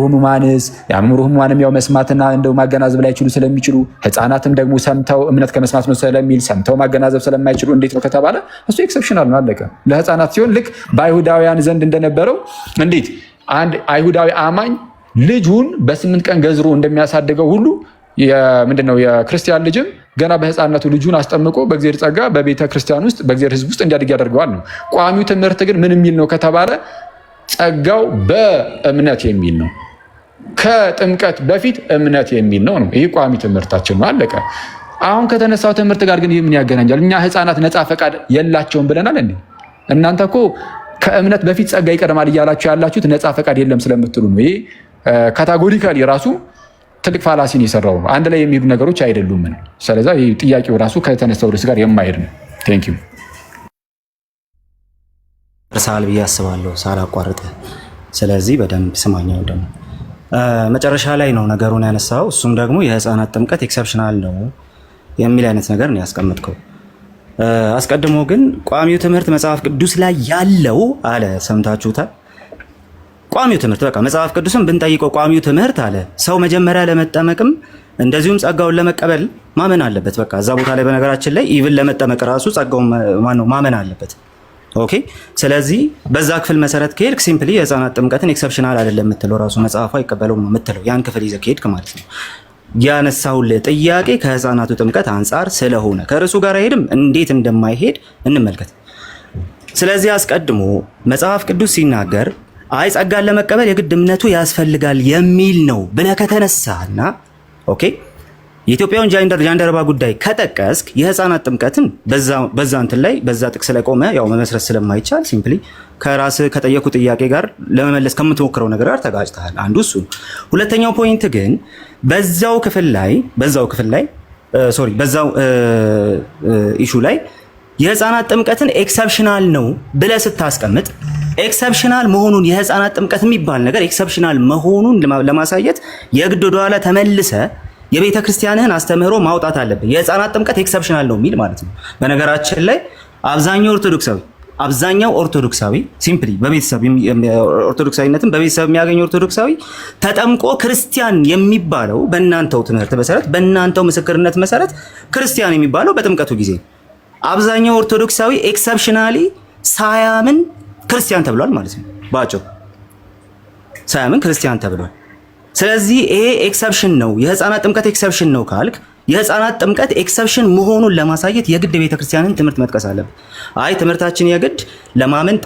Speaker 1: ህሙማንም ያው መስማትና እንደው ማገናዘብ ላይችሉ ስለሚችሉ ህፃናትም ደግሞ ሰምተው እምነት ከመስማት ነው ስለሚል ሰምተው ማገናዘብ ስለማይችሉ እንዴት ነው ከተባለ እሱ ኤክሰፕሽናል ነው። አለቀ። ለህፃናት ሲሆን ልክ በአይሁዳውያን ዘንድ እንደነበረው እንዴት አንድ አይሁዳዊ አማኝ ልጁን በ8 ቀን ገዝሮ እንደሚያሳድገው ሁሉ ምንድነው የክርስቲያን ልጅም ገና በህፃንነቱ ልጁን አስጠምቆ በእግዚአብሔር ጸጋ በቤተ ክርስቲያን ውስጥ በእግዚአብሔር ህዝብ ውስጥ እንዲያድግ ያደርገዋል ነው። ቋሚው ትምህርት ግን ምን የሚል ነው ከተባለ ጸጋው በእምነት የሚል ነው። ከጥምቀት በፊት እምነት የሚል ነው። ይህ ቋሚ ትምህርታችን ነው። አለቀ። አሁን ከተነሳው ትምህርት ጋር ግን ይህ ምን ያገናኛል? እኛ ህፃናት ነፃ ፈቃድ የላቸውም ብለናል እንዴ? እናንተ እኮ ከእምነት በፊት ጸጋ ይቀድማል እያላችሁ ያላችሁት ነፃ ፈቃድ የለም ስለምትሉ ነው። ይህ ካታጎሪካሊ ራሱ ትልቅ ፋላሲን የሰራው ነው። አንድ ላይ የሚሄዱ ነገሮች አይደሉም። ስለዛ ይህ ጥያቄው ራሱ ከተነሳው ርዕስ ጋር የማይሄድ ነው። ቴንክ ዩ
Speaker 4: እርሳል ብዬ አስባለሁ ሳላቋርጥ። ስለዚህ በደንብ ስማኛው ደግሞ መጨረሻ ላይ ነው ነገሩን ያነሳው። እሱም ደግሞ የህፃናት ጥምቀት ኤክሰፕሽናል ነው የሚል አይነት ነገር ነው ያስቀመጥከው። አስቀድሞ ግን ቋሚው ትምህርት መጽሐፍ ቅዱስ ላይ ያለው አለ። ሰምታችሁታል? ቋሚው ትምህርት በቃ መጽሐፍ ቅዱስን ብንጠይቀው ቋሚው ትምህርት አለ ሰው መጀመሪያ ለመጠመቅም እንደዚሁም ጸጋውን ለመቀበል ማመን አለበት። በቃ እዛ ቦታ ላይ በነገራችን ላይ ኢቭን ለመጠመቅ ራሱ ጸጋውን ማመን አለበት። ኦኬ። ስለዚህ በዛ ክፍል መሰረት ከሄድክ ሲምፕሊ የህፃናት ጥምቀትን ኤክሰፕሽናል አይደለም የምትለው ራሱ መጽሐፉ አይቀበለውም ነው የምትለው። ያን ክፍል ይዘህ ከሄድክ ማለት ነው። ያነሳውልህ ጥያቄ ከህፃናቱ ጥምቀት አንጻር ስለሆነ ከርዕሱ ጋር አይሄድም። እንዴት እንደማይሄድ እንመልከት። ስለዚህ አስቀድሞ መጽሐፍ ቅዱስ ሲናገር አይ ጸጋን ለመቀበል የግድ እምነቱ ያስፈልጋል የሚል ነው ብለህ ከተነሳና ኦኬ የኢትዮጵያውን ጃንደረባ ጉዳይ ከጠቀስክ የህፃናት ጥምቀትን በዛ እንትን ላይ በዛ ጥቅስ ላይ ቆመ ያው መመስረት ስለማይቻል ሲምፕሊ ከራስህ ከጠየቁ ጥያቄ ጋር ለመመለስ ከምትሞክረው ነገር ጋር ተጋጭተሃል። አንዱ እሱ። ሁለተኛው ፖይንት ግን በዛው ኢሹ ላይ የህፃናት ጥምቀትን ኤክሰፕሽናል ነው ብለህ ስታስቀምጥ ኤክሰፕሽናል መሆኑን የህፃናት ጥምቀት የሚባል ነገር ኤክሰፕሽናል መሆኑን ለማሳየት የግድ ወደኋላ ተመልሰ የቤተ ክርስቲያንህን አስተምህሮ ማውጣት አለብን። የህፃናት ጥምቀት ኤክሰፕሽናል ነው የሚል ማለት ነው። በነገራችን ላይ አብዛኛው ኦርቶዶክሳዊ ሲምፕሊ በቤተሰብ ኦርቶዶክሳዊነትን በቤተሰብ የሚያገኘው ኦርቶዶክሳዊ ተጠምቆ ክርስቲያን የሚባለው በእናንተው ትምህርት መሰረት በእናንተው ምስክርነት መሰረት ክርስቲያን የሚባለው በጥምቀቱ ጊዜ አብዛኛው ኦርቶዶክሳዊ ኤክሰፕሽናሊ ሳያምን ክርስቲያን ተብሏል ማለት ነው። ባጭሩ ሳያምን ክርስቲያን ተብሏል። ስለዚህ ይሄ ኤክሰፕሽን ነው የህፃናት ጥምቀት ኤክሰፕሽን ነው ካልክ የህፃናት ጥምቀት ኤክሰፕሽን መሆኑን ለማሳየት የግድ ቤተክርስቲያንን ትምህርት መጥቀስ አለብን። አይ ትምህርታችን የግድ ለማመን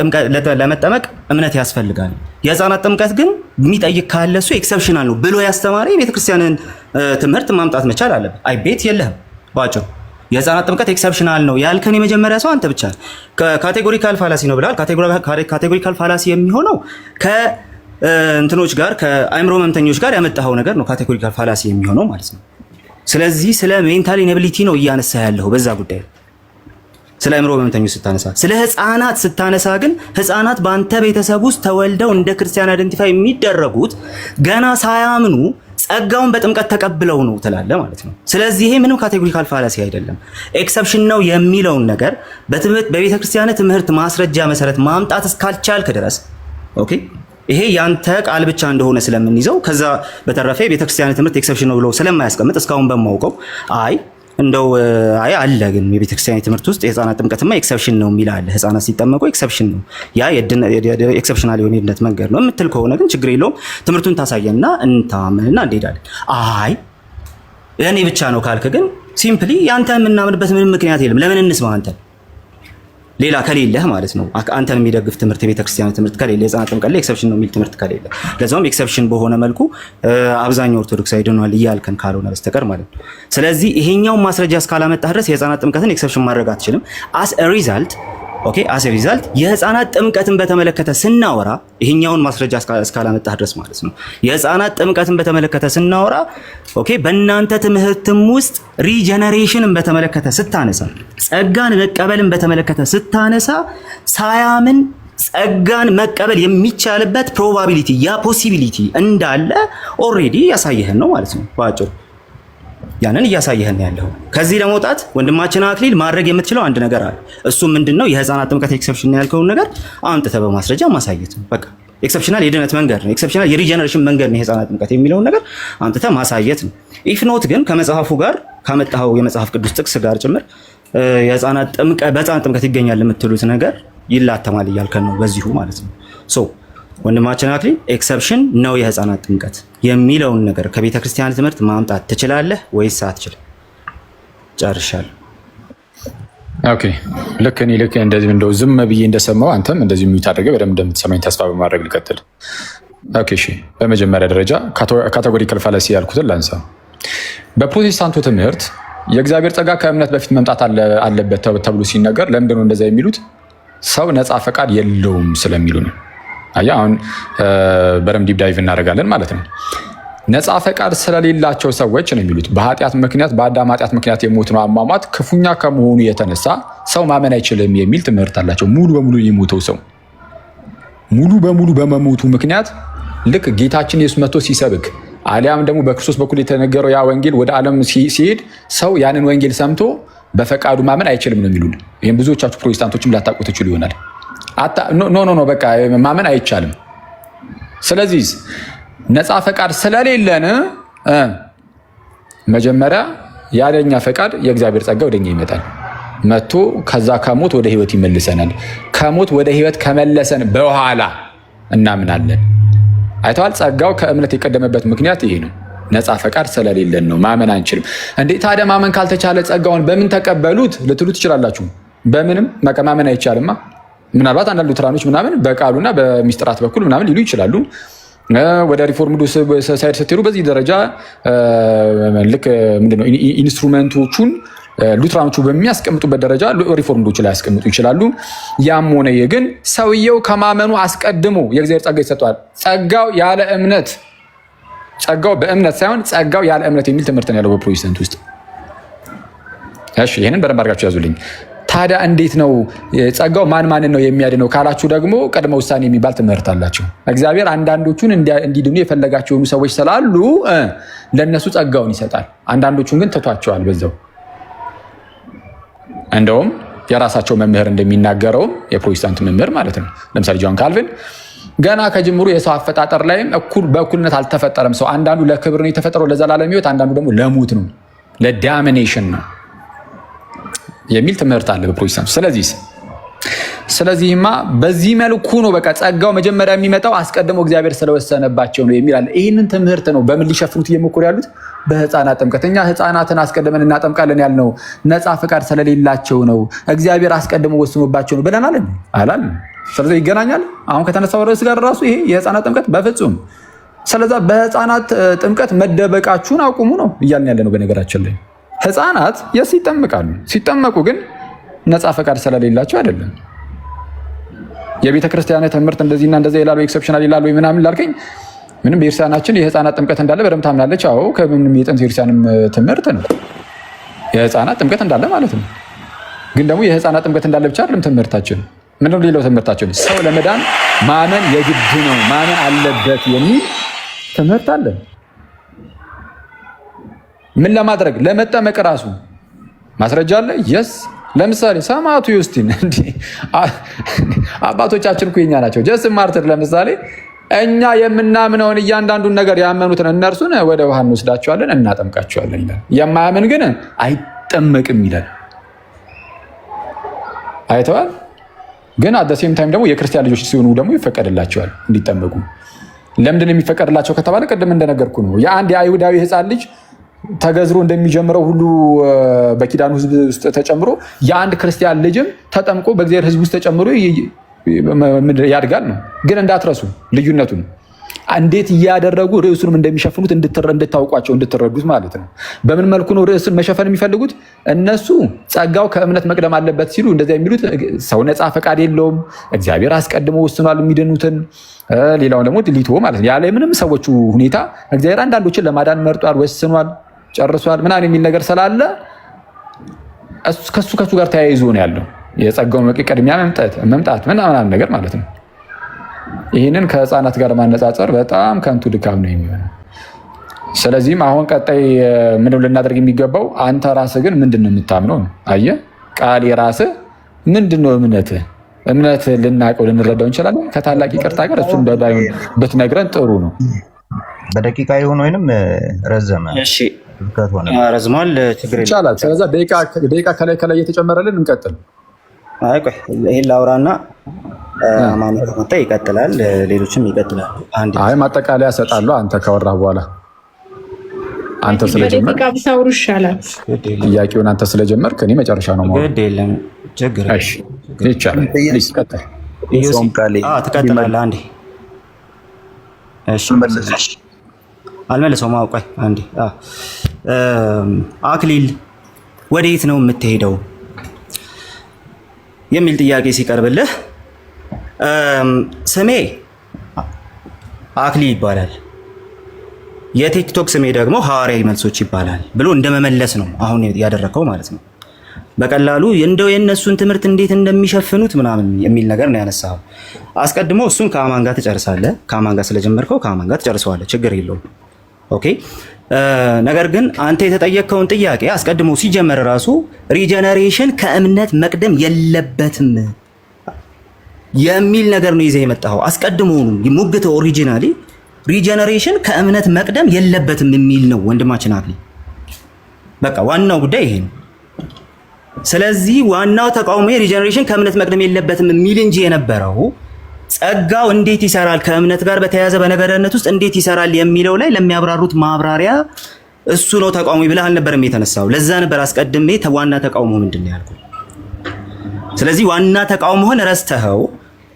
Speaker 4: ለመጠመቅ እምነት ያስፈልጋል፣ የህፃናት ጥምቀት ግን የሚጠይቅ ካለ እሱ ኤክሰፕሽናል ነው ብሎ ያስተማረ የቤተክርስቲያንን ትምህርት ማምጣት መቻል አለብን። አይ ቤት የለህም። ባጭሩ የህፃናት ጥምቀት ኤክሰፕሽናል ነው ያልከን የመጀመሪያ ሰው አንተ ብቻ። ካቴጎሪካል ፋላሲ ነው ብለሃል። ካቴጎሪካል ፋላሲ የሚሆነው እንትኖች ጋር ከአይምሮ መምተኞች ጋር ያመጣኸው ነገር ነው ካቴጎሪካል ፋላሲ የሚሆነው ማለት ነው። ስለዚህ ስለ ሜንታል ኢኔቢሊቲ ነው እያነሳ ያለው በዛ ጉዳይ። ስለ አይምሮ መምተኞች ስታነሳ፣ ስለ ህፃናት ስታነሳ ግን ህፃናት በአንተ ቤተሰብ ውስጥ ተወልደው እንደ ክርስቲያን አይደንቲፋይ የሚደረጉት ገና ሳያምኑ ጸጋውን በጥምቀት ተቀብለው ነው ትላለ ማለት ነው። ስለዚህ ይሄ ምንም ካቴጎሪካል ፋላሲ አይደለም። ኤክሰፕሽን ነው የሚለውን ነገር በቤተክርስቲያን ትምህርት ማስረጃ መሰረት ማምጣት እስካልቻልክ ድረስ ኦኬ ይሄ ያንተ ቃል ብቻ እንደሆነ ስለምንይዘው ከዛ በተረፈ የቤተክርስቲያን ትምህርት ኤክሰፕሽን ነው ብሎ ስለማያስቀምጥ እስካሁን በማውቀው አለ ግን የቤተክርስቲያን ትምህርት ውስጥ የህፃናት ጥምቀትማ ኤክሰፕሽን ነው የሚል አለ። ህፃናት ሲጠመቁ ኤክሰፕሽን ነው ያ ኤክሰፕሽናል የሆነ የድነት መንገድ ነው የምትል ከሆነ ግን ችግር የለውም። ትምህርቱን ታሳየና እንታመንና እንሄዳለን። አይ እኔ ብቻ ነው ካልክ ግን ሲምፕሊ ያንተ የምናምንበት ምንም ምክንያት የለም። ለምን እንስማ አንተ ሌላ ከሌለህ ማለት ነው። አንተን የሚደግፍ ትምህርት የቤተክርስቲያን ትምህርት ከሌለ የህፃናት ጥምቀት ላይ ኤክሰፕሽን ነው የሚል ትምህርት ከሌለ ለዛውም ኤክሰፕሽን በሆነ መልኩ አብዛኛው ኦርቶዶክሳዊ ድኗል እያልከን ካልሆነ በስተቀር ማለት ነው። ስለዚህ ይሄኛውን ማስረጃ እስካላመጣህ ድረስ የህፃናት ጥምቀትን ኤክሰፕሽን ማድረግ አትችልም። አስ ሪዛልት የህፃናት ጥምቀትን በተመለከተ ስናወራ ይሄኛውን ማስረጃ እስካላመጣህ ድረስ ማለት ነው የህፃናት ጥምቀትን በተመለከተ ስናወራ በእናንተ ትምህርትም ውስጥ ሪጀነሬሽንን በተመለከተ ስታነሳ ጸጋን መቀበልን በተመለከተ ስታነሳ ሳያምን ጸጋን መቀበል የሚቻልበት ፕሮባቢሊቲ ያ ፖሲቢሊቲ እንዳለ ኦልሬዲ ያሳየህን ነው ማለት ነው ባጭሩ። ያንን እያሳየህን ያለው ከዚህ ለመውጣት ወንድማችን አክሊል ማድረግ የምትችለው አንድ ነገር አለ። እሱ ምንድነው? የህፃናት ጥምቀት ኤክሰፕሽን ያልከውን ነገር አምጥተህ በማስረጃ ማሳየት ነው። በቃ ኤክሰፕሽናል የድነት መንገድ ነው፣ ኤክሰፕሽናል የሪጀነሬሽን መንገድ ነው የህፃናት ጥምቀት የሚለውን ነገር አምጥተህ ማሳየት ነው። ኢፍ ኖት ግን ከመጽሐፉ ጋር ካመጣኸው የመጽሐፍ ቅዱስ ጥቅስ ጋር ጭምር የህፃናት ጥምቀት ይገኛል የምትሉት ነገር ይላተማል እያልከን ነው በዚሁ ማለት ነው። ወንድማችን አክሊል ኤክሰፕሽን ነው የህፃናት ጥምቀት የሚለውን ነገር ከቤተ ክርስቲያን ትምህርት ማምጣት ትችላለህ ወይስ አትችልም? ጨርሻለሁ።
Speaker 1: ኦኬ ልክ እንደዚህ እንደው ዝም ብዬ እንደሰማው አንተም እንደዚህ ሚዩት አድርገህ በደንብ እንደምትሰማኝ ተስፋ በማድረግ ልቀጥል። ኦኬ እሺ፣ በመጀመሪያ ደረጃ ካቴጎሪካል ፋላሲ ያልኩትን ላንሳ። በፕሮቴስታንቱ ትምህርት የእግዚአብሔር ጸጋ ከእምነት በፊት መምጣት አለበት ተብሎ ሲነገር ለምንድነው እንደዛ የሚሉት? ሰው ነፃ ፈቃድ የለውም ስለሚሉ ነው። አያ አሁን በደምብ ዲፕ ዳይቭ እናደርጋለን ማለት ነው። ነፃ ፈቃድ ስለሌላቸው ሰዎች ነው የሚሉት በኃጢአት ምክንያት በአዳም ኃጢአት ምክንያት የሞት ነው አሟሟት ክፉኛ ከመሆኑ የተነሳ ሰው ማመን አይችልም የሚል ትምህርት አላቸው። ሙሉ በሙሉ የሞተው ሰው ሙሉ በሙሉ በመሞቱ ምክንያት ልክ ጌታችን ኢየሱስ መጥቶ ሲሰብክ አሊያም ደግሞ በክርስቶስ በኩል የተነገረው ያ ወንጌል ወደ ዓለም ሲሄድ ሰው ያንን ወንጌል ሰምቶ በፈቃዱ ማመን አይችልም ነው የሚሉን። ይህም ብዙዎቻችሁ ፕሮቴስታንቶችም ላታውቁ ትችሉ ይሆናል። ኖ በቃ ማመን አይቻልም። ስለዚህ ነፃ ፈቃድ ስለሌለን መጀመሪያ ያለኛ ፈቃድ የእግዚአብሔር ጸጋ ወደኛ ይመጣል መጥቶ ከዛ ከሞት ወደ ህይወት ይመልሰናል። ከሞት ወደ ህይወት ከመለሰን በኋላ እናምናለን። አይተዋል። ጸጋው ከእምነት የቀደመበት ምክንያት ይሄ ነው። ነፃ ፈቃድ ስለሌለን ነው ማመን አንችልም። እንዴ ታዲያ ማመን ካልተቻለ ጸጋውን በምን ተቀበሉት ልትሉ ትችላላችሁ። በምንም ማመን አይቻልማ። ምናልባት አንዳንድ ሉትራኖች ምናምን በቃሉና በሚስጥራት በኩል ምናምን ሊሉ ይችላሉ። ወደ ሪፎርምዱ ሳይድ ስትሄዱ በዚህ ደረጃ ልክ ምንድነው ኢንስትሩመንቶቹን ሉትራኖቹ በሚያስቀምጡበት ደረጃ ሪፎርምዶቹ ላይ ያስቀምጡ ይችላሉ። ያም ሆነ ግን ሰውየው ከማመኑ አስቀድሞ የእግዚአብሔር ጸጋ ይሰጠዋል። ጸጋው ያለ እምነት ጸጋው በእምነት ሳይሆን ጸጋው ያለ እምነት የሚል ትምህርት ነው ያለው በፕሮቴስታንት ውስጥ። እሺ ይሄንን በደንብ አድርጋችሁ ያዙልኝ። ታዲያ እንዴት ነው ጸጋው ማንን ነው የሚያድነው ካላችሁ ደግሞ ቅድመ ውሳኔ የሚባል ትምህርት አላቸው። እግዚአብሔር አንዳንዶቹን እንዲድኑ የፈለጋቸው የሆኑ ሰዎች ስላሉ ለነሱ ጸጋውን ይሰጣል። አንዳንዶቹን ግን ትቷቸዋል በዛው። እንደውም የራሳቸው መምህር እንደሚናገረውም የፕሮቴስታንት መምህር ማለት ነው። ለምሳሌ ጆን ካልቪን ገና ከጅምሩ የሰው አፈጣጠር ላይም በእኩልነት አልተፈጠረም ሰው። አንዳንዱ ለክብር ነው የተፈጠረው ለዘላለም ሕይወት፣ አንዳንዱ ደግሞ ለሞት ነው ለዳሚኔሽን ነው የሚል ትምህርት አለ በፕሮቴስታንት። ስለዚህማ በዚህ መልኩ ነው በቃ ጸጋው መጀመሪያ የሚመጣው አስቀድሞ እግዚአብሔር ስለወሰነባቸው ነው የሚል አለ። ይህንን ትምህርት ነው በምን ሊሸፍኑት እየሞከሩ ያሉት? በህፃናት ጥምቀት። እኛ ህፃናትን አስቀድመን እናጠምቃለን ያልነው ነፃ ፈቃድ ስለሌላቸው ነው፣ እግዚአብሔር አስቀድሞ ወስኖባቸው ነው ብለናል አላልን? ስለዚህ ይገናኛል አሁን ከተነሳው ርዕስ ጋር ራሱ ይሄ የህፃናት ጥምቀት በፍጹም። ስለዛ በህፃናት ጥምቀት መደበቃችሁን አቁሙ ነው እያልን ያለ ነው። በነገራችን ላይ ህፃናት የስ ይጠምቃሉ። ሲጠመቁ ግን ነፃ ፈቃድ ስለሌላቸው አይደለም። የቤተ ክርስቲያን ትምህርት እንደዚህና እንደዛ ይላሉ፣ ኤክሰፕሽናል ይላሉ ወይ ምናምን ላልከኝ ምንም ቤተክርስቲያናችን የህፃናት ጥምቀት እንዳለ በደምብ ታምናለች። አዎ ከምንም የጥንት ቤተክርስቲያንም ትምህርት ነው የህፃናት ጥምቀት እንዳለ ማለት ነው። ግን ደግሞ የህፃናት ጥምቀት እንዳለ ብቻ አይደለም ትምህርታችን። ምንድነው ሌላው ትምህርታችን? ሰው ለመዳን ማመን የግድ ነው ማመን አለበት የሚል ትምህርት አለ። ምን ለማድረግ ለመጠመቅ ራሱ ማስረጃ አለ። የስ ለምሳሌ ሰማዕቱ ዮስቲን አባቶቻችን እኮ የኛ ናቸው። ጀስ ማርትር ለምሳሌ እኛ የምናምነውን እያንዳንዱን ነገር ያመኑትን እነርሱን ወደ ውሃ እንወስዳቸዋለን እናጠምቃቸዋለን ይላል። የማያምን ግን አይጠመቅም ይላል። አይተዋል። ግን አደሴም ታይም ደግሞ የክርስቲያን ልጆች ሲሆኑ ደግሞ ይፈቀድላቸዋል እንዲጠመቁ። ለምንድን ነው የሚፈቀድላቸው ከተባለ ቅድም እንደነገርኩ ነው። የአንድ የአይሁዳዊ ህፃን ልጅ ተገዝሮ እንደሚጀምረው ሁሉ በኪዳኑ ህዝብ ውስጥ ተጨምሮ የአንድ ክርስቲያን ልጅም ተጠምቆ በእግዚአብሔር ህዝብ ውስጥ ተጨምሮ ያድጋል ነው። ግን እንዳትረሱ ልዩነቱን እንዴት እያደረጉ ርዕሱንም እንደሚሸፍኑት እንድታውቋቸው እንድትረዱት ማለት ነው። በምን መልኩ ነው ርዕሱን መሸፈን የሚፈልጉት? እነሱ ጸጋው ከእምነት መቅደም አለበት ሲሉ እንደዚያ የሚሉት ሰው ነፃ ፈቃድ የለውም፣ እግዚአብሔር አስቀድሞ ወስኗል የሚድኑትን፣ ሌላውን ደግሞ ሊቶ ማለት ነው። ያለ ምንም ሰዎቹ ሁኔታ እግዚአብሔር አንዳንዶችን ለማዳን መርጧል፣ ወስኗል፣ ጨርሷል ምናምን የሚል ነገር ስላለ ከሱ ጋር ተያይዞ ነው ያለው የጸጋውን ቅድሚያ መምጣት ምናምን ነገር ማለት ነው። ይህንን ከህፃናት ጋር ማነጻጸር በጣም ከንቱ ድካም ነው የሚሆነው። ስለዚህም አሁን ቀጣይ ምንም ልናደርግ የሚገባው አንተ ራስህ ግን ምንድን ነው የምታምነው? አየህ ቃል የራስህ ምንድን ነው እምነትህ? እምነት ልናውቀው ልንረዳው እንችላለን። ከታላቅ ይቅርታ ጋር እሱን በባይሆን ብትነግረን ጥሩ ነው።
Speaker 2: በደቂቃ ይሁን ወይንም ረዘመ
Speaker 4: ረዝሟል፣ ችግር
Speaker 1: ይቻላል። ስለዛ ደቂቃ ከላይ እየተጨመረልን እንቀጥል።
Speaker 4: ይሄን ላውራና አማኑኤል መጣ ይቀጥላል፣ ሌሎችም ይቀጥላል።
Speaker 1: አይ ማጠቃለያ እሰጣለሁ አንተ ካወራህ በኋላ። አንተ ስለጀመርክ
Speaker 5: ብታወሩ ይሻላል።
Speaker 1: ጥያቄውን አንተ ስለጀመርክ እኔ መጨረሻ ነው ማለት
Speaker 4: ግድ የለም ችግር
Speaker 1: ይቻላል። ይቀጥል።
Speaker 4: ትቀጥላለህ አንዴ እሺ አልመለሰውም። አውቃይ አንዴ አክሊል ወዴት ነው የምትሄደው የሚል ጥያቄ ሲቀርብልህ ስሜ አክሊል ይባላል፣ የቲክቶክ ስሜ ደግሞ ሐዋርያዊ መልሶች ይባላል ብሎ እንደመመለስ ነው አሁን ያደረከው ማለት ነው። በቀላሉ እንደው የነሱን ትምህርት እንዴት እንደሚሸፍኑት ምናምን የሚል ነገር ነው ያነሳው። አስቀድሞ እሱን ከአማን ጋር ትጨርሳለህ። ከአማን ጋር ስለጀመርከው ከአማን ጋር ትጨርሰዋለህ፣ ችግር የለውም። ኦኬ። ነገር ግን አንተ የተጠየቀውን ጥያቄ አስቀድሞ ሲጀመር ራሱ ሪጀነሬሽን ከእምነት መቅደም የለበትም የሚል ነገር ነው ይዘህ የመጣኸው። አስቀድሞ ሙግተ ኦሪጂናሊ ሪጀነሬሽን ከእምነት መቅደም የለበትም የሚል ነው ወንድማችን አክሊል። በቃ ዋናው ጉዳይ ይሄ ነው። ስለዚህ ዋናው ተቃውሞ ሪጀነሬሽን ከእምነት መቅደም የለበትም የሚል እንጂ የነበረው ጸጋው እንዴት ይሰራል ከእምነት ጋር በተያያዘ በነገርነት ውስጥ እንዴት ይሰራል የሚለው ላይ ለሚያብራሩት ማብራሪያ እሱ ነው ተቃውሞ ብለህ አልነበረም የተነሳው። ለዛ ነበር አስቀድሜ ዋና ተቃውሞ ምንድን ነው ያልኩት። ስለዚህ ዋና ተቃውሞህን ረስተኸው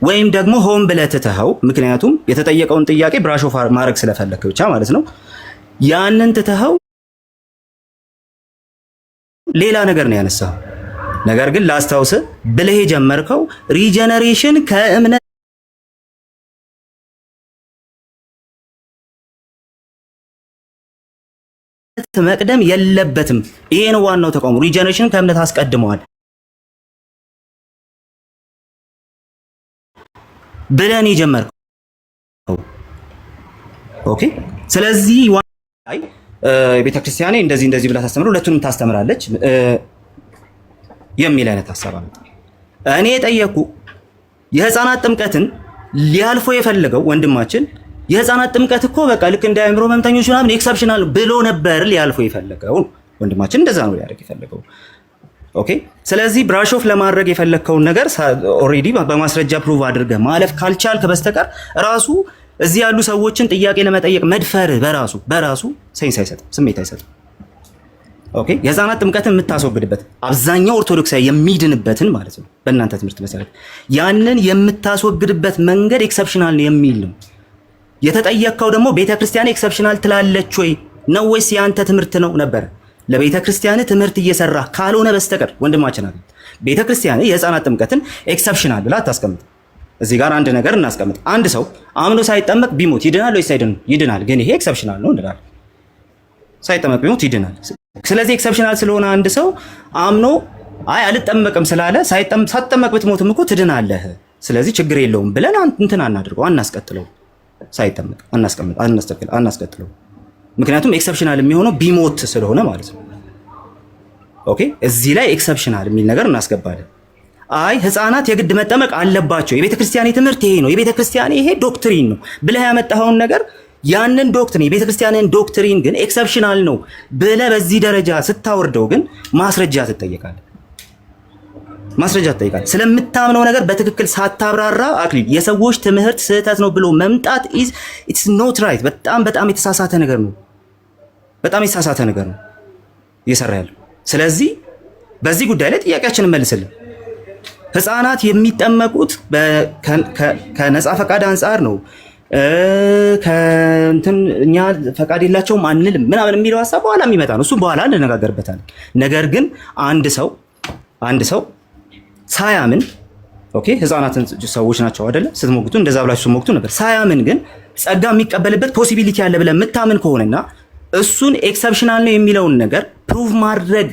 Speaker 4: ወይም ደግሞ ሆን ብለህ ትተኸው፣ ምክንያቱም የተጠየቀውን ጥያቄ ብራሽ ኦፍ ማድረግ ስለፈለክ ብቻ ማለት ነው፣ ያንን ትተኸው ሌላ ነገር ነው ያነሳው። ነገር ግን ላስታውስ ብለህ የጀመርከው ሪጀነሬሽን ከእምነት መቅደም የለበትም። ይሄ ነው ዋናው ተቃውሞ። ሪጀነሬሽን ከእምነት አስቀድመዋል ብለን የጀመርከው ኦኬ። ስለዚህ የቤተ ክርስቲያኔ እንደዚህ ብላ ታስተምር፣ ሁለቱንም ታስተምራለች የሚል አይነት ሐሳብ አለ። እኔ የጠየኩ የህፃናት ጥምቀትን ሊያልፎ የፈለገው ወንድማችን የህፃናት ጥምቀት እኮ በቃ ልክ እንደ አእምሮ መምተኞች ምናምን ኤክሰፕሽናል ብሎ ነበር ሊያልፎ የፈለገው ወንድማችን፣ እንደዛ ነው ሊያደርግ የፈለገው ኦኬ። ስለዚህ ብራሽ ኦፍ ለማድረግ የፈለከውን ነገር ኦልሬዲ በማስረጃ ፕሩቭ አድርገህ ማለፍ ካልቻልክ በስተቀር ራሱ እዚህ ያሉ ሰዎችን ጥያቄ ለመጠየቅ መድፈር በራሱ ሴንስ አይሰጥም፣ ስሜት አይሰጥም። ኦኬ። የህፃናት ጥምቀትን የምታስወግድበት አብዛኛው ኦርቶዶክሳዊ የሚድንበትን ማለት ነው በእናንተ ትምህርት መሰረት ያንን የምታስወግድበት መንገድ ኤክሰፕሽናል ነው የሚል ነው የተጠየቀው። ደግሞ ቤተክርስቲያን ኤክሰፕሽናል ትላለች ወይ ነው ወይስ ያንተ ትምህርት ነው ነበር? ለቤተክርስቲያን ትምህርት እየሰራ ካልሆነ በስተቀር ወንድማችን አለ ቤተክርስቲያን የህፃናት ጥምቀትን ኤክሰፕሽናል ብላ አታስቀምጥ። እዚህ ጋር አንድ ነገር እናስቀምጥ። አንድ ሰው አምኖ ሳይጠመቅ ቢሞት ይድናል ወይስ አይድንም? ይድናል። ግን ይሄ ኤክሰፕሽናል ነው እንላለን። ሳይጠመቅ ቢሞት ይድናል። ስለዚህ ኤክሰፕሽናል ስለሆነ አንድ ሰው አምኖ አይ አልጠመቅም ስላለ ሳትጠመቅ ብትሞትም እኮ ትድናለህ፣ ስለዚህ ችግር የለውም ብለን እንትን አናድርገው፣ አናስቀጥለው። ሳይጠመቅ አናስቀጥለው። ምክንያቱም ኤክሰፕሽናል የሚሆነው ቢሞት ስለሆነ ማለት ነው። ኦኬ። እዚህ ላይ ኤክሰፕሽናል የሚል ነገር እናስገባለን። አይ ህፃናት የግድ መጠመቅ አለባቸው፣ የቤተ ክርስቲያን ትምህርት ይሄ ነው፣ የቤተ ክርስቲያን ይሄ ዶክትሪን ነው ብለህ ያመጣኸውን ነገር ያንን ዶክትሪን የቤተ ክርስቲያንን ዶክትሪን ግን ኤክሰፕሽናል ነው ብለህ በዚህ ደረጃ ስታወርደው ግን ማስረጃ ትጠየቃለህ። ስለምታምነው ነገር በትክክል ሳታብራራ አክሊል የሰዎች ትምህርት ስህተት ነው ብሎ መምጣት ኢትስ ኖት ራይት። በጣም የተሳሳተ ነገር ነው። እየሰራ ያለው። ስለዚህ በዚህ ጉዳይ ላይ ጥያቄያችንን መልስልን። ህፃናት የሚጠመቁት ከነፃ ፈቃድ አንጻር ነው፣ እኛ ፈቃድ የላቸውም አንልም ምናምን የሚለው ሀሳብ በኋላ የሚመጣ ነው። እሱ በኋላ እንነጋገርበታለን። ነገር ግን አንድ ሰው ሳያምን ኦኬ፣ ህፃናትን ሰዎች ናቸው አይደለ? ስትሞግቱ እንደዛ ብላችሁ ስትሞግቱ ነበር። ሳያምን ግን ጸጋ የሚቀበልበት ፖሲቢሊቲ አለ ብለህ የምታምን ከሆነና እሱን ኤክሰፕሽናል ነው የሚለውን ነገር ፕሩቭ ማድረግ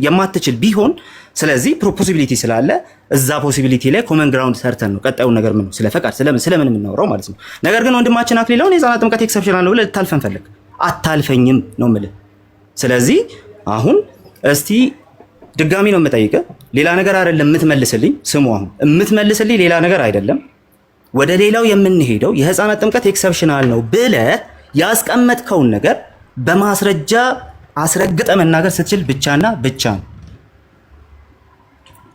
Speaker 4: የማትችል ቢሆን ስለዚህ ፖሲቢሊቲ ስላለ እዛ ፖሲቢሊቲ ላይ ኮመን ግራውንድ ሰርተን ነው ቀጣዩን ነገር ምን ስለ ፈቃድ ስለምን የምናወራው ማለት ነው። ነገር ግን ወንድማችን አክሊላውን የህፃናት ጥምቀት ኤክሰፕሽናል ነው ብለህ ልታልፈን ፈለግ፣ አታልፈኝም ነው የምልህ። ስለዚህ አሁን እስቲ ድጋሚ ነው የምጠይቅህ፣ ሌላ ነገር አይደለም የምትመልስልኝ። ስሙ፣ አሁን የምትመልስልኝ ሌላ ነገር አይደለም። ወደ ሌላው የምንሄደው የህፃናት ጥምቀት ኤክሰፕሽናል ነው ብለህ ያስቀመጥከውን ነገር በማስረጃ አስረግጠ መናገር ስትችል ብቻና ብቻ ነው።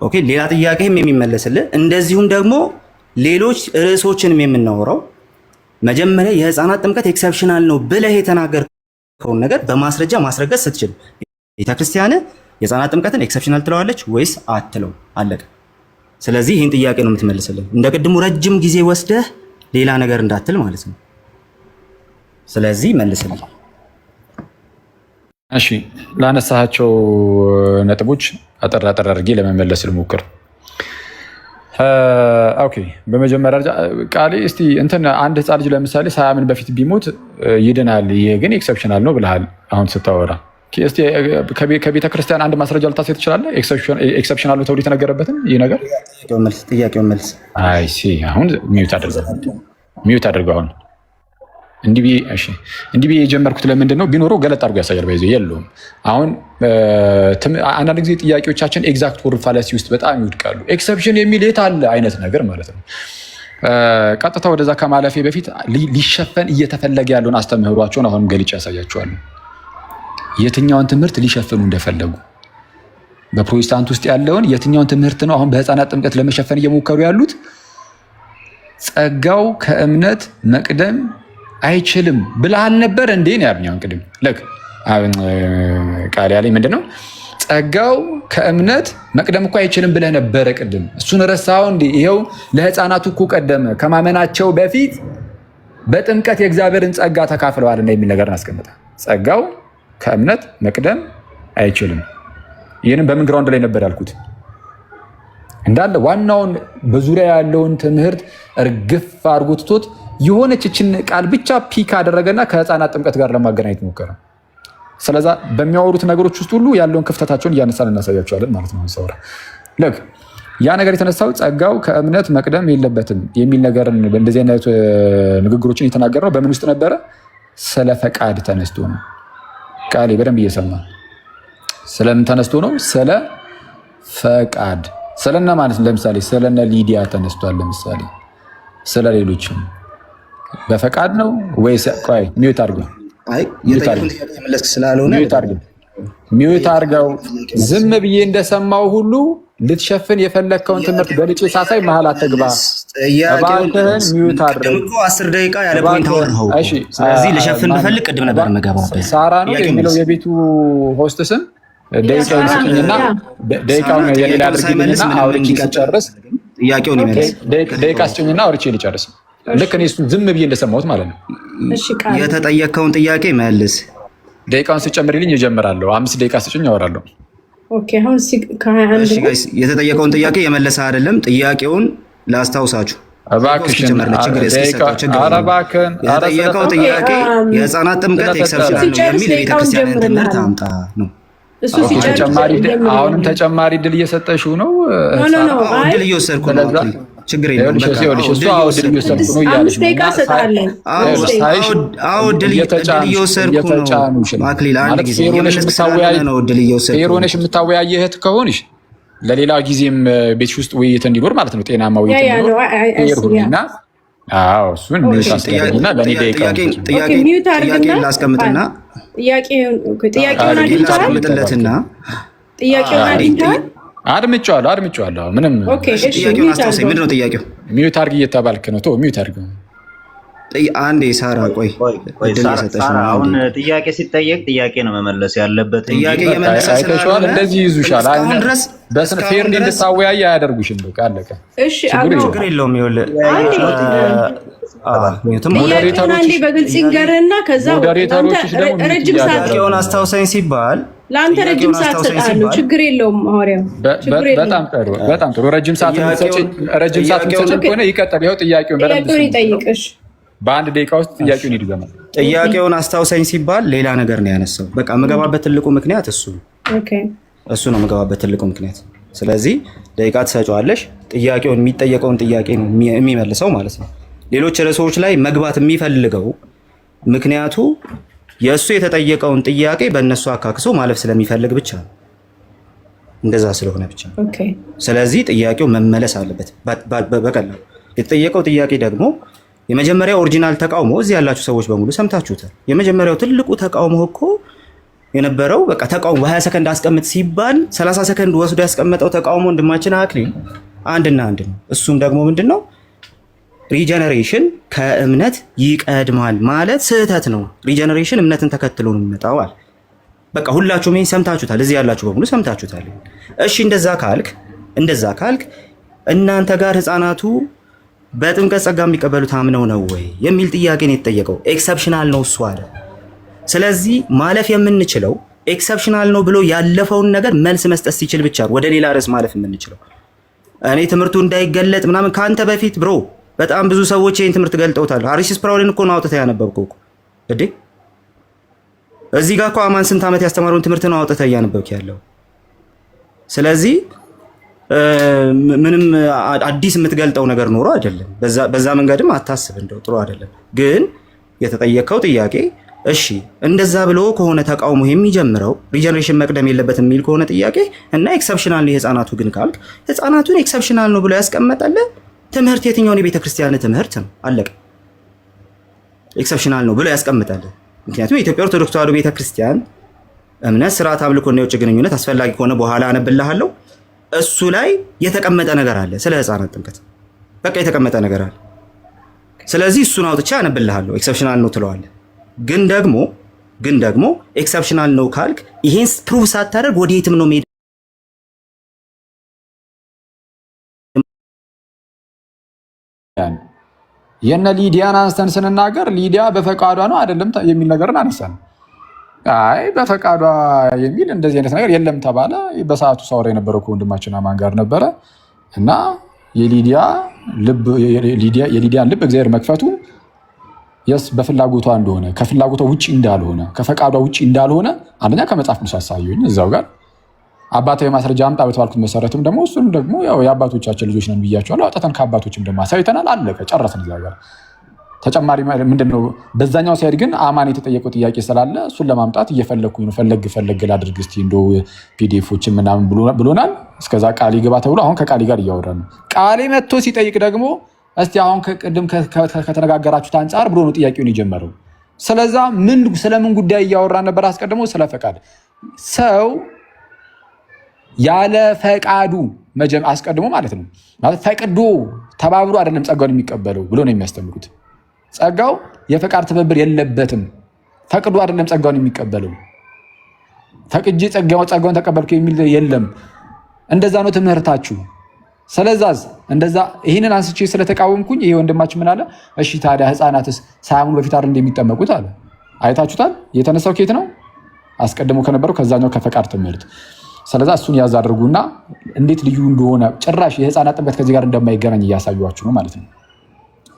Speaker 4: ኦኬ። ሌላ ጥያቄም የሚመለስልህ እንደዚሁም ደግሞ ሌሎች ርዕሶችንም የምናወራው መጀመሪያ የህፃናት ጥምቀት ኤክሰፕሽናል ነው ብለህ የተናገርከውን ነገር በማስረጃ ማስረገጥ ስትችል ቤተክርስቲያን የህፃናት ጥምቀትን ኤክሰፕሽናል ትለዋለች ወይስ አትለው? አለቀ። ስለዚህ ይህን ጥያቄ ነው የምትመልስልን። እንደ ቅድሙ ረጅም ጊዜ ወስደህ ሌላ ነገር እንዳትል ማለት ነው። ስለዚህ መልስልኝ።
Speaker 1: እሺ ላነሳቸው ነጥቦች አጠር አጠር አድርጌ ለመመለስ ልሞክር። ኦኬ በመጀመሪያ ደረጃ ቃሌ እስቲ እንትን አንድ ህፃን ልጅ ለምሳሌ ሳያምን በፊት ቢሞት ይድናል፣ ይሄ ግን ኤክሰፕሽናል ነው ብለሃል አሁን ስታወራ። እስቲ ከቤተ ክርስቲያን አንድ ማስረጃ ልታሳይ ትችላለህ? ኤክሰፕሽናል ነው ተብሎ የተነገረበትን ይህ ነገር
Speaker 4: ጥያቄውን መልስ።
Speaker 1: አይ ሲ አሁን ሚዩት አድርገው አሁን እንዲህ ብዬ የጀመርኩት ለምንድን ነው? ቢኖረው ገለጥ አድርጎ ያሳያል። ባይዘ የለውም። አሁን አንዳንድ ጊዜ ጥያቄዎቻችን ኤግዛክት ወርድ ፋላሲ ውስጥ በጣም ይወድቃሉ። ኤክሰፕሽን የሚል የት አለ አይነት ነገር ማለት ነው። ቀጥታ ወደዛ ከማለፌ በፊት ሊሸፈን እየተፈለገ ያለውን አስተምህሯቸውን አሁንም ገልጬ ያሳያቸዋለሁ። የትኛውን ትምህርት ሊሸፍኑ እንደፈለጉ በፕሮቴስታንት ውስጥ ያለውን የትኛውን ትምህርት ነው አሁን በህፃናት ጥምቀት ለመሸፈን እየሞከሩ ያሉት? ጸጋው ከእምነት መቅደም አይችልም ብለሃል ነበር እንዴ ነው ያልኝ። ቅድም ለክ ቃል ያለኝ ምንድነው? ጸጋው ከእምነት መቅደም እኮ አይችልም ብለህ ነበረ ቅድም። እሱን ረሳኸው እንዴ? ይኸው ለህፃናቱ እኮ ቀደመ ከማመናቸው በፊት በጥምቀት የእግዚአብሔርን ጸጋ ተካፍለዋል እና የሚል ነገር አስቀምጠ። ጸጋው ከእምነት መቅደም አይችልም። ይህንም በምን ግራውንድ ላይ ነበር ያልኩት? እንዳለ ዋናውን በዙሪያ ያለውን ትምህርት እርግፍ አድርጎ ትቶት የሆነች እችን ቃል ብቻ ፒክ አደረገና ከህፃናት ጥምቀት ጋር ለማገናኘት ሞከረ። ስለዛ በሚያወሩት ነገሮች ውስጥ ሁሉ ያለውን ክፍተታቸውን እያነሳን እናሳያቸዋለን ማለት ነው። ሰውራ ልክ ያ ነገር የተነሳው ጸጋው ከእምነት መቅደም የለበትም የሚል ነገርን እንደዚህ አይነት ንግግሮችን የተናገረው በምን ውስጥ ነበረ? ስለ ፈቃድ ተነስቶ ነው። ቃሌ በደንብ እየሰማ ስለምን ተነስቶ ነው? ስለ ፈቃድ። ስለና ማለት ለምሳሌ ስለነ ሊዲያ ተነስቷል። ለምሳሌ ስለ ሌሎችም በፈቃድ ነው ወይስ? ቆይ ሚዩት አድርገው።
Speaker 4: አይ የመለስክ ስላልሆነ
Speaker 1: ሚዩት አድርገው። ዝም ብዬ እንደሰማው ሁሉ ልትሸፍን የፈለግከውን ትምህርት በልጬ ሳሳይ መሀል አትግባ። እባክህን ሚዩት አድርገው። 10 ደቂቃ ያለ ፖይንት አወራሁ።
Speaker 4: ስለዚህ ልሸፍን ብፈልግ ቅድም ነበር መገባበት።
Speaker 1: ሳራ ነው የሚለው የቤቱ ሆስት ስም። ደቂቃውን ስጭኝና ደቂቃውን የሌላ አድርጊልኝና አውርቼ ስጨርስ
Speaker 4: ጥያቄውን ይመልስ።
Speaker 1: ደቂቃ ስጭኝና አውርቼ ልጨርስ። ልክ እኔ እሱን ዝም ብዬ እንደሰማሁት ማለት ነው።
Speaker 4: የተጠየቀውን ጥያቄ መልስ።
Speaker 1: ደቂቃውን ስጨምርልኝ እጀምራለሁ። 5 ደቂቃ ስጭኝ አወራለሁ።
Speaker 5: ኦኬ አሁን
Speaker 4: የተጠየቀውን ጥያቄ የመለሰ አይደለም። ጥያቄውን ላስታውሳችሁ
Speaker 1: እባክሽን።
Speaker 4: የተጠየቀው ጥያቄ የህፃናት ጥምቀት ኤክሰፕሽናል ነው የሚል የቤተክርስቲያንን ትምህርት አምጣ ነው።
Speaker 1: አሁንም ተጨማሪ ድል እየሰጠሽው ነው።
Speaker 4: ድል እየወሰድኩ ነው። ችግር የለም።
Speaker 1: ሆነሽ የምታወያየ እህት ከሆንሽ ለሌላ ጊዜም ቤትሽ ውስጥ ውይይት እንዲኖር ማለት ነው። ጤናማ ውይይት እንዲኖርና እሱን ሚዩታስገኝና ለእኔ
Speaker 4: ጥያቄ ላስቀምጥና
Speaker 5: ጥያቄውን
Speaker 1: አድምጬዋለሁ። ምንም
Speaker 4: ጥያቄውን አስታውሰኝ። ምንድን ነው ጥያቄው?
Speaker 1: ሚዩት አድርግ እየተባልክ ነው። ሚዩት አድርገው
Speaker 2: አንዴ ሳራ ቆይ አሁን ጥያቄ ሲጠየቅ ጥያቄ ነው መመለስ ያለበት።
Speaker 4: ጥያቄ የመለሰ
Speaker 1: አይተሽዋል። እንደዚህ ይዙሻል። በስነ ፌር እንድታወያይ አያደርጉሽም። በቃ አለቀ።
Speaker 5: እሺ
Speaker 4: ችግር የለውም። ይኸውልህ
Speaker 5: ሞዴሬተሮች በግልጽ ይንገርና ከዛ ረጅም ሰዓት
Speaker 4: ጥያቄውን አስታውሰኝ ሲባል
Speaker 5: ለአንተ ረጅም ሰዓት ሰጣለሁ። ችግር የለውም። ሐዋርያው
Speaker 1: በጣም ጥሩ። ረጅም ሰዓት የምትሰጪኝ ከሆነ ይቀጥል። ይኸው ጥያቄውን
Speaker 5: ይጠይቅሽ።
Speaker 1: በአንድ ደቂቃ ውስጥ ጥያቄውን ይድገማል።
Speaker 4: ጥያቄውን አስታውሰኝ ሲባል ሌላ ነገር ነው ያነሳው። በቃ የምገባበት ትልቁ ምክንያት እሱ ነው የምገባበት ትልቁ ምክንያት። ስለዚህ ደቂቃ ትሰጪዋለሽ። ጥያቄውን የሚጠየቀውን ጥያቄ ነው የሚመልሰው ማለት ነው። ሌሎች ርዕሶች ላይ መግባት የሚፈልገው ምክንያቱ የእሱ የተጠየቀውን ጥያቄ በእነሱ አካክሶ ማለፍ ስለሚፈልግ ብቻ ነው። እንደዛ ስለሆነ ብቻ ነው። ስለዚህ ጥያቄው መመለስ አለበት በቀላሉ። የተጠየቀው ጥያቄ ደግሞ የመጀመሪያው ኦሪጂናል ተቃውሞ እዚህ ያላችሁ ሰዎች በሙሉ ሰምታችሁታል። የመጀመሪያው ትልቁ ተቃውሞ እኮ የነበረው በቃ ተቃውሞ በ20 ሰከንድ አስቀምጥ ሲባል 30 ሰከንድ ወስዶ ያስቀመጠው ተቃውሞ ወንድማችን አክሊል አንድና አንድ ነው። እሱም ደግሞ ምንድን ነው? ሪጀነሬሽን ከእምነት ይቀድማል ማለት ስህተት ነው። ሪጀነሬሽን እምነትን ተከትሎ ነው የሚመጣው አለ። በቃ ሁላችሁም ይሄን ሰምታችሁታል። እዚህ ያላችሁ በሙሉ ሰምታችሁታል። እሺ እንደዛ ካልክ እናንተ ጋር ህፃናቱ በጥምቀት ጸጋ የሚቀበሉት አምነው ነው ወይ የሚል ጥያቄ ነው የተጠየቀው። ኤክሰፕሽናል ነው እሱ አለ። ስለዚህ ማለፍ የምንችለው ኤክሰፕሽናል ነው ብሎ ያለፈውን ነገር መልስ መስጠት ሲችል ብቻ ነው ወደ ሌላ ርዕስ ማለፍ የምንችለው። እኔ ትምህርቱ እንዳይገለጥ ምናምን ከአንተ በፊት ብሮ በጣም ብዙ ሰዎች ይህን ትምህርት ገልጠውታል። አሪስ ስፕራውልን እኮ ነው አውጥተህ ያነበብከው እኮ እንዴ። እዚህ ጋር እኮ አማን ስንት ዓመት ያስተማረውን ትምህርት ነው አውጥተህ እያነበብክ ያለው። ስለዚህ ምንም አዲስ የምትገልጠው ነገር ኖሮ አይደለም። በዛ መንገድም አታስብ፣ እንደው ጥሩ አይደለም። ግን የተጠየቀው ጥያቄ እሺ እንደዛ ብሎ ከሆነ ተቃውሞ የሚጀምረው ሪጀነሬሽን መቅደም የለበትም የሚል ከሆነ ጥያቄ እና ኤክሰፕሽናል ነው የህፃናቱ ግን ካልክ ህፃናቱን ኤክሰፕሽናል ነው ብሎ ያስቀመጠለ ትምህርት የትኛውን የቤተ ክርስቲያን ትምህርት ነው? አለቀ። ኤክሰፕሽናል ነው ብሎ ያስቀምጣል። ምክንያቱም የኢትዮጵያ ኦርቶዶክስ ተዋሕዶ ቤተ ክርስቲያን እምነት፣ ስርዓት፣ አምልኮና የውጭ ግንኙነት አስፈላጊ ከሆነ በኋላ አነብልሃለሁ። እሱ ላይ የተቀመጠ ነገር አለ። ስለ ህፃናት ጥምቀት በቃ የተቀመጠ ነገር አለ። ስለዚህ እሱን አውጥቼ አነብልሃለሁ። ኤክሰፕሽናል ነው ትለዋለህ። ግን ደግሞ ኤክሰፕሽናል ነው ካልክ ይሄን ፕሩቭ ሳታደርግ ወዴትም ነው መሄድ።
Speaker 1: የነ ሊዲያን አንስተን ስንናገር ሊዲያ በፈቃዷ ነው አይደለም የሚል ነገርን አነሳን። አይ በፈቃዷ የሚል እንደዚህ አይነት ነገር የለም ተባለ። በሰዓቱ ሳወራ የነበረው ከወንድማችን አማን ጋር ነበረ እና የሊዲያን ልብ እግዚአብሔር መክፈቱ የስ በፍላጎቷ እንደሆነ ከፍላጎቷ ውጪ እንዳልሆነ ከፈቃዷ ውጪ እንዳልሆነ አንደኛ ከመጽሐፍ ቅዱስ አሳየኝ። እዛው ጋር አባታዊ ማስረጃ አምጣ በተባልኩት መሰረትም ደግሞ እሱንም ደግሞ ያው የአባቶቻችን ልጆች ነን ብያቸዋለሁ። አውጥተን ከአባቶችም ደግሞ አሳይተናል። አለቀ፣ ጨረስን። እዛው ጋር ተጨማሪ ምንድነው? በዛኛው ሳይድ ግን አማን የተጠየቀው ጥያቄ ስላለ እሱን ለማምጣት እየፈለግኩኝ ነው። ፈለግ ላድርግ እስቲ እንደው ፒዲኤፎችን ምናምን ብሎናል። እስከዛ ቃሌ ግባ ተብሎ አሁን ከቃሌ ጋር እያወራን ነው። ቃሌ መጥቶ ሲጠይቅ ደግሞ እስቲ አሁን ቅድም ከተነጋገራችሁት አንጻር ብሎ ነው ጥያቄውን የጀመረው። ስለዛ ስለምን ጉዳይ እያወራን ነበር? አስቀድሞ ስለ ፈቃድ። ሰው ያለ ፈቃዱ አስቀድሞ ማለት ነው ማለት ፈቅዶ ተባብሮ አይደለም ጸጋውን የሚቀበለው ብሎ ነው የሚያስተምሩት። ጸጋው የፈቃድ ትብብር የለበትም። ፈቅዶ አይደለም ጸጋውን የሚቀበለው። ፈቅጄ ጸጋውን ተቀበልኩ የሚል የለም። እንደዛ ነው ትምህርታችሁ። ስለዛዝ እንደዛ ይህንን አንስቼ ስለተቃወምኩኝ ይሄ ወንድማችን ምን አለ? እሺ ታዲያ ህፃናትስ ሳያምኑ በፊት አይደል እንደሚጠመቁት አለ። አይታችሁታል። የተነሳው ኬት ነው? አስቀድሞ ከነበረው ከዛኛው ከፈቃድ ትምህርት። ስለዛ እሱን ያዝ አድርጉና እንዴት ልዩ እንደሆነ ጭራሽ የህፃናት ጥምቀት ከዚህ ጋር እንደማይገናኝ እያሳዩአችሁ ነው ማለት ነው።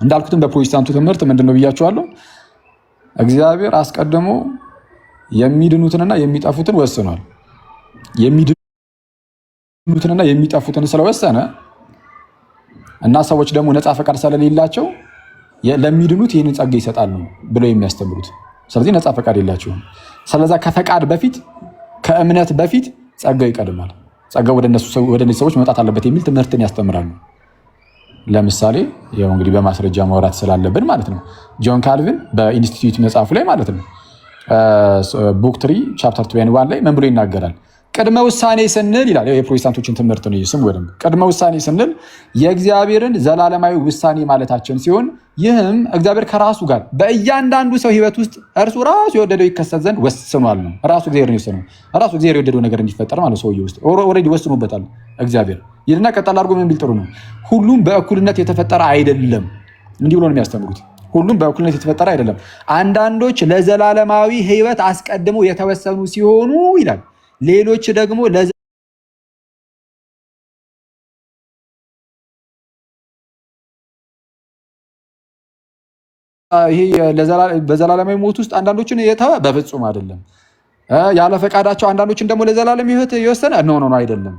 Speaker 1: እንዳልኩትም በፕሮቴስታንቱ ትምህርት ምንድነው ብያችኋለሁ። እግዚአብሔር አስቀድሞ የሚድኑትንና የሚጠፉትን ወስኗል። የሚድኑትንና የሚጠፉትን ስለወሰነ እና ሰዎች ደግሞ ነፃ ፈቃድ ስለሌላቸው ለሚድኑት ይህንን ጸጋ ይሰጣል ነው ብለው የሚያስተምሩት። ስለዚህ ነፃ ፈቃድ የላቸውም። ስለዛ ከፈቃድ በፊት ከእምነት በፊት ጸጋው ይቀድማል። ጸጋው ወደ እነዚህ ሰዎች መምጣት አለበት የሚል ትምህርትን ያስተምራሉ። ለምሳሌ ያው እንግዲህ በማስረጃ ማውራት ስላለብን ማለት ነው። ጆን ካልቪን በኢንስቲትዩት መጽሐፉ ላይ ማለት ነው ቡክ 3 ቻፕተር 21 ላይ ምን ብሎ ይናገራል? ቅድመ ውሳኔ ስንል ይላል። የፕሮቴስታንቶችን ትምህርት ነው ስም ወደም ቅድመ ውሳኔ ስንል የእግዚአብሔርን ዘላለማዊ ውሳኔ ማለታችን ሲሆን ይህም እግዚአብሔር ከራሱ ጋር በእያንዳንዱ ሰው ሕይወት ውስጥ እርሱ ራሱ የወደደው ይከሰት ዘንድ ወስኗል ነው። ራሱ እግዚአብሔር ነው የወሰነው። ራሱ እግዚአብሔር የወደደው ነገር እንዲፈጠር ማለት ሰውዬው ውስጥ ኦልሬዲ ወስኖበታል እግዚአብሔር። ይልና ቀጠል አድርጎ ምን ቢል ጥሩ ነው? ሁሉም በእኩልነት የተፈጠረ አይደለም። እንዲህ ብሎ ነው የሚያስተምሩት። ሁሉም በእኩልነት የተፈጠረ አይደለም። አንዳንዶች ለዘላለማዊ ሕይወት አስቀድሞ የተወሰኑ ሲሆኑ ይላል። ሌሎች ደግሞ ይሄ በዘላለማዊ ሞት ውስጥ አንዳንዶችን የተወ በፍጹም አይደለም። ያለ ፈቃዳቸው አንዳንዶችን ደግሞ ለዘላለም ሕይወት የወሰነ ነው አይደለም።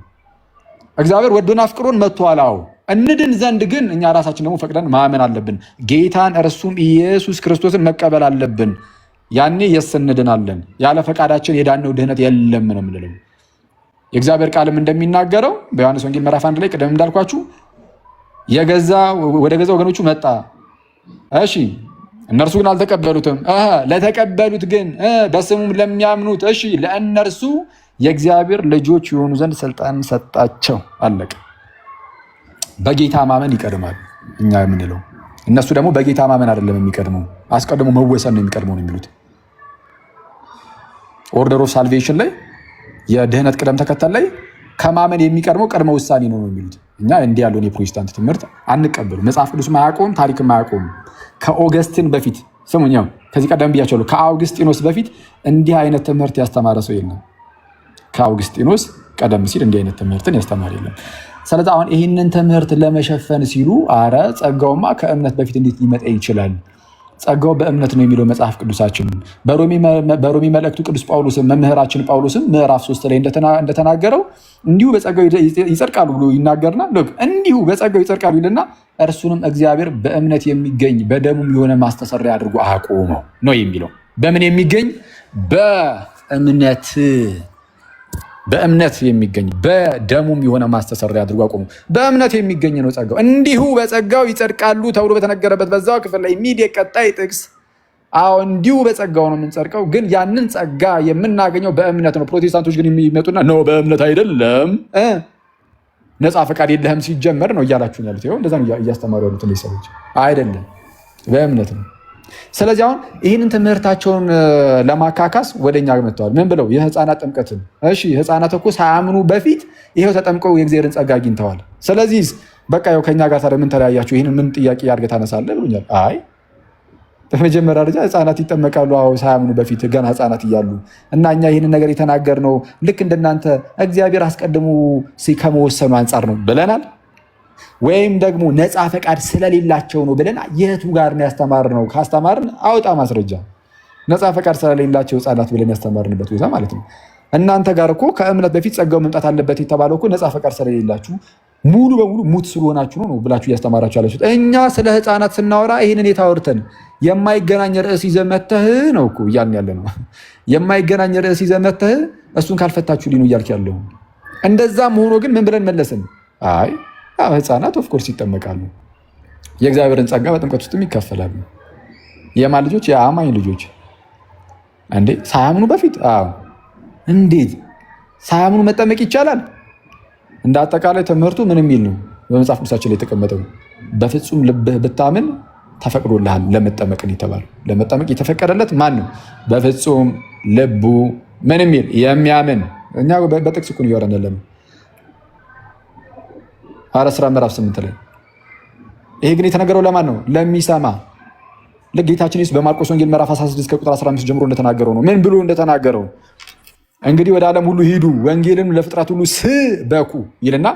Speaker 1: እግዚአብሔር ወዶን አፍቅሮን መጥቷል። አዎ እንድን ዘንድ ግን እኛ ራሳችን ደግሞ ፈቅደን ማመን አለብን። ጌታን እርሱም ኢየሱስ ክርስቶስን መቀበል አለብን። ያኔ የስንድናለን። ያለ ፈቃዳችን የዳነው ድህነት የለም ነው የምንለው። የእግዚአብሔር ቃልም እንደሚናገረው በዮሐንስ ወንጌል ምዕራፍ 1 ላይ ቅድም እንዳልኳችሁ ወደ ገዛ ወገኖቹ መጣ። እሺ እነርሱ ግን አልተቀበሉትም። ለተቀበሉት ግን በስሙም ለሚያምኑት እሺ ለእነርሱ የእግዚአብሔር ልጆች የሆኑ ዘንድ ስልጣን ሰጣቸው። አለቀ። በጌታ ማመን ይቀድማል እኛ የምንለው። እነሱ ደግሞ በጌታ ማመን አይደለም የሚቀድመው፣ አስቀድሞ መወሰን ነው የሚቀድመው ነው የሚሉት። ኦርደር ኦፍ ሳልቬሽን ላይ የድህነት ቅደም ተከተል ላይ ከማመን የሚቀድመው ቅድመ ውሳኔ ነው የሚሉት። እኛ እንዲህ ያለውን የፕሮቴስታንት ትምህርት አንቀበሉ። መጽሐፍ ቅዱስ ማያቆም ታሪክም ማያቆም። ከኦገስትን በፊት ስሙኛው ከዚህ ቀደም ብያቸዋለሁ። ከአውግስጢኖስ በፊት እንዲህ አይነት ትምህርት ያስተማረ ሰው የለም። ከአውግስጢኖስ ቀደም ሲል እንዲህ አይነት ትምህርትን ያስተማረ የለም። ስለዚህ አሁን ይህንን ትምህርት ለመሸፈን ሲሉ አረ ጸጋውማ ከእምነት በፊት እንዴት ሊመጣ ይችላል? ጸጋው በእምነት ነው የሚለው መጽሐፍ ቅዱሳችን። በሮሜ መልእክቱ ቅዱስ ጳውሎስም መምህራችን ጳውሎስም ምዕራፍ 3 ላይ እንደተናገረው እንዲሁ በጸጋው ይጸድቃሉ ብሎ ይናገርና እንዲሁ በጸጋው ይጸድቃሉ ይልና እርሱንም እግዚአብሔር በእምነት የሚገኝ በደሙም የሆነ ማስተሰሪያ አድርጎ አቆመው ነው የሚለው። በምን የሚገኝ? በእምነት የሚገኝ በደሙም የሆነ ማስተሰሪያ አድርጎ አቆሙ። በእምነት የሚገኝ ነው ጸጋው። እንዲሁ በጸጋው ይጸድቃሉ ተብሎ በተነገረበት በዛው ክፍል ላይ ቀጣይ ጥቅስ እንዲሁ በጸጋው ነው የምንጸድቀው፣ ግን ያንን ጸጋ የምናገኘው በእምነት ነው። ፕሮቴስታንቶች ግን የሚመጡና ነው በእምነት አይደለም ነፃ ፈቃድ የለህም ሲጀመር ነው እያላችሁ ያሉት። ይኸው እንደዛ ነው እያስተማሩ ያሉት ሰዎች። አይደለም በእምነት ነው። ስለዚህ አሁን ይህንን ትምህርታቸውን ለማካካስ ወደኛ መጥተዋል። ምን ብለው? የህፃናት ጥምቀትን። እሺ ህፃናት እኮ ሳያምኑ በፊት ይሄው ተጠምቀው የእግዚአብሔርን ጸጋ አግኝተዋል። ስለዚህ በቃ ያው ከኛ ጋር ታዲያ ምን ተለያያችሁ? ይህንን ምን ጥያቄ አድርገህ ታነሳለህ ብሎኛል። አይ በመጀመሪያ ደረጃ ህፃናት ይጠመቃሉ ሳያምኑ በፊት ገና ህፃናት እያሉ እና እኛ ይህንን ነገር የተናገርነው ልክ እንደናንተ እግዚአብሔር አስቀድሞ ከመወሰኑ አንጻር ነው ብለናል ወይም ደግሞ ነፃ ፈቃድ ስለሌላቸው ነው ብለን የቱ ጋር ነው ያስተማርነው? ካስተማርን አውጣ ማስረጃ። ነፃ ፈቃድ ስለሌላቸው ህፃናት ብለን ያስተማርንበት ቦታ ማለት ነው። እናንተ ጋር እኮ ከእምነት በፊት ጸጋው መምጣት አለበት የተባለው እኮ ነፃ ፈቃድ ስለሌላችሁ ሙሉ በሙሉ ሙት ስለሆናችሁ ነው ብላችሁ እያስተማራችሁ ያላችሁት። እኛ ስለ ህፃናት ስናወራ ይህንን የታወርተን የማይገናኝ ርዕስ ይዘህ መተህ ነው እኮ እያልን ያለ ነው። የማይገናኝ ርዕስ ይዘህ መተህ እሱን ካልፈታችሁ ሊኑ እያልክ ያለው። እንደዛም ሆኖ ግን ምን ብለን መለስን? አይ ህፃናት ኦፍኮርስ ይጠመቃሉ፣ የእግዚአብሔርን ጸጋ በጥምቀት ውስጥም ይካፈላሉ። የማን ልጆች? የአማኝ ልጆች። እንዴ ሳያምኑ በፊት? አዎ። እንዴት ሳያምኑ መጠመቅ ይቻላል? እንደ አጠቃላይ ትምህርቱ ምን የሚል ነው? በመጽሐፍ ቅዱሳችን ላይ የተቀመጠው በፍጹም ልብህ ብታምን ተፈቅዶልሃል ለመጠመቅ የተባለው። ለመጠመቅ የተፈቀደለት ማን ነው? በፍጹም ልቡ ምን የሚል የሚያምን። እኛ በጥቅስ እኮ እያወራን ያለነው ሐዋርያት ሥራ ምዕራፍ 8 ላይ። ይሄ ግን የተነገረው ለማን ነው? ለሚሰማ። ለጌታችን ኢየሱስ በማርቆስ ወንጌል ምዕራፍ 16 ከቁጥር 15 ጀምሮ እንደተናገረው ነው። ምን ብሎ እንደተናገረው እንግዲህ ወደ ዓለም ሁሉ ሂዱ ወንጌልን ለፍጥረት ሁሉ ስበኩ ይልና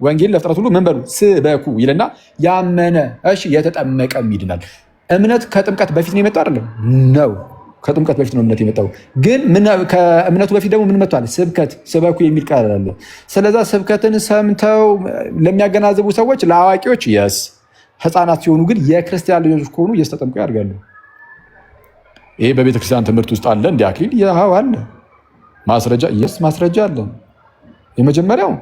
Speaker 1: ወንጌል ለፍጥረት ሁሉ ምን በሉ? ስበኩ ይልና ያመነ የተጠመቀም ይድናል። እምነት ከጥምቀት በፊት ነው የመጣው አይደለም ነው። ከጥምቀት በፊት ነው እምነት የመጣው። ግን ከእምነቱ በፊት ደግሞ ምን መጥቷል? ስብከት። ስበኩ የሚል ቃል አለ። ስለዛ ስብከትን ሰምተው ለሚያገናዝቡ ሰዎች፣ ለአዋቂዎች የስ ህፃናት ሲሆኑ ግን የክርስቲያን ልጆች ከሆኑ እየተጠምቀው ያድርጋሉ። ይሄ በቤተክርስቲያን ትምህርት ውስጥ አለ። እንዲ አክሊል ያው አለ ማስረጃ ማስረጃ አለ። የመጀመሪያው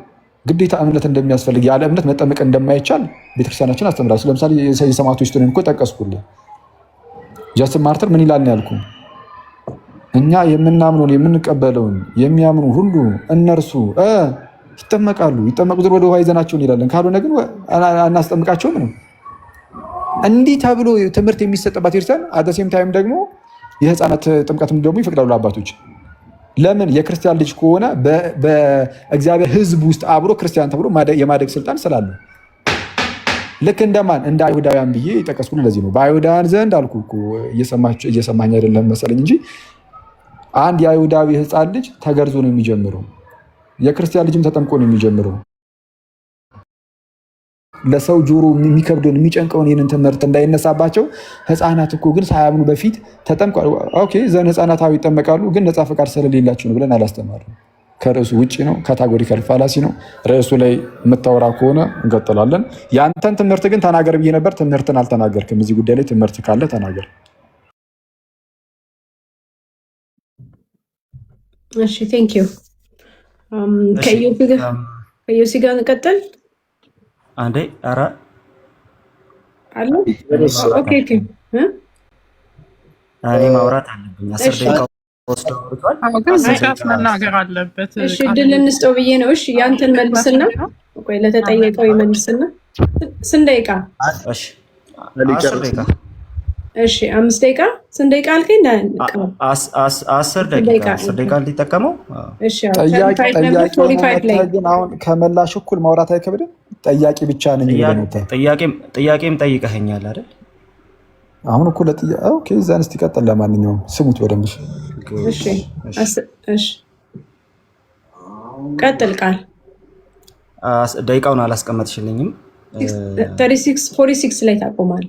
Speaker 1: ግዴታ እምነት እንደሚያስፈልግ ያለ እምነት መጠመቅ እንደማይቻል ቤተክርስቲያናችን አስተምራለች። ለምሳሌ የሰማዕቶች ሂስቶሪን እኮ ጠቀስኩልህ። ጃስትን ማርተር ምን ይላል ያልኩ? እኛ የምናምነውን የምንቀበለውን የሚያምኑ ሁሉ እነርሱ ይጠመቃሉ። ይጠመቁ ዘንድ ወደ ውሃ ይዘናቸውን ይላለን። ካልሆነ ግን አናስጠምቃቸውም ነው። እንዲህ ተብሎ ትምህርት የሚሰጥባት ቤተክርስቲያን አደሴም ታይም ደግሞ የህፃናት ጥምቀትም ደግሞ ይፈቅዳሉ አባቶች። ለምን? የክርስቲያን ልጅ ከሆነ በእግዚአብሔር ሕዝብ ውስጥ አብሮ ክርስቲያን ተብሎ የማደግ ስልጣን ስላለ ልክ እንደማን እንደ አይሁዳውያን ብዬ የጠቀስኩት ለዚህ ነው። በአይሁዳውያን ዘንድ አልኩ እኮ እየሰማኝ አይደለም መሰለኝ እንጂ አንድ የአይሁዳዊ ህፃን ልጅ ተገርዞ ነው የሚጀምረው። የክርስቲያን ልጅም ተጠምቆ ነው የሚጀምረው። ለሰው ጆሮ የሚከብደውን የሚጨንቀውን ይህንን ትምህርት እንዳይነሳባቸው ህፃናት እኮ ግን ሳያምኑ በፊት ተጠምቀው ኦኬ ዘን ህፃናታዊ ይጠመቃሉ፣ ግን ነፃ ፈቃድ ስለሌላቸው ነው ብለን አላስተማርም። ከርዕሱ ውጭ ነው። ካታጎሪካል ፋላሲ ነው። ርዕሱ ላይ የምታወራ ከሆነ እንቀጥላለን። ያንተን ትምህርት ግን ተናገር ብዬ ነበር። ትምህርትን አልተናገርክም። እዚህ ጉዳይ ላይ ትምህርት ካለ ተናገር።
Speaker 5: እሺ ቴንክ ዩ። ከዮሲ ጋር እንቀጥል።
Speaker 4: አንዴ ኧረ
Speaker 5: አለ ኦኬ ኦኬ
Speaker 4: እኔ ማውራት አለብኝ። 10 ደቂቃ ወስዶ አውርቷል።
Speaker 6: መናገር አለበት።
Speaker 5: እሺ ድል እንስጠው ብዬ ነው። እሺ ያንተን መልስና ቆይ ለተጠየቀው ይመልስና ስንት ደቂቃ?
Speaker 4: እሺ 10 ደቂቃ
Speaker 5: እሺ 5 ደቂቃ ስንት ደቂቃ አልከኝ?
Speaker 4: 10 ደቂቃ እንዲጠቀመው።
Speaker 5: እሺ
Speaker 1: ግን አሁን ከመላሽ እኩል ማውራት አይከብድም? ጠያቂ ብቻ ነኝ
Speaker 4: ጥያቄም ጠይቀኸኛል አይደል?
Speaker 1: አሁን እኮ ኦኬ እዛን እስቲ ቀጥል። ለማንኛውም ስሙት በደንብ
Speaker 5: እሺ። እሺ ቀጥል። ቃል
Speaker 4: ደቂቃውን አላስቀመጥሽልኝም።
Speaker 5: 46 ላይ ታቆማል።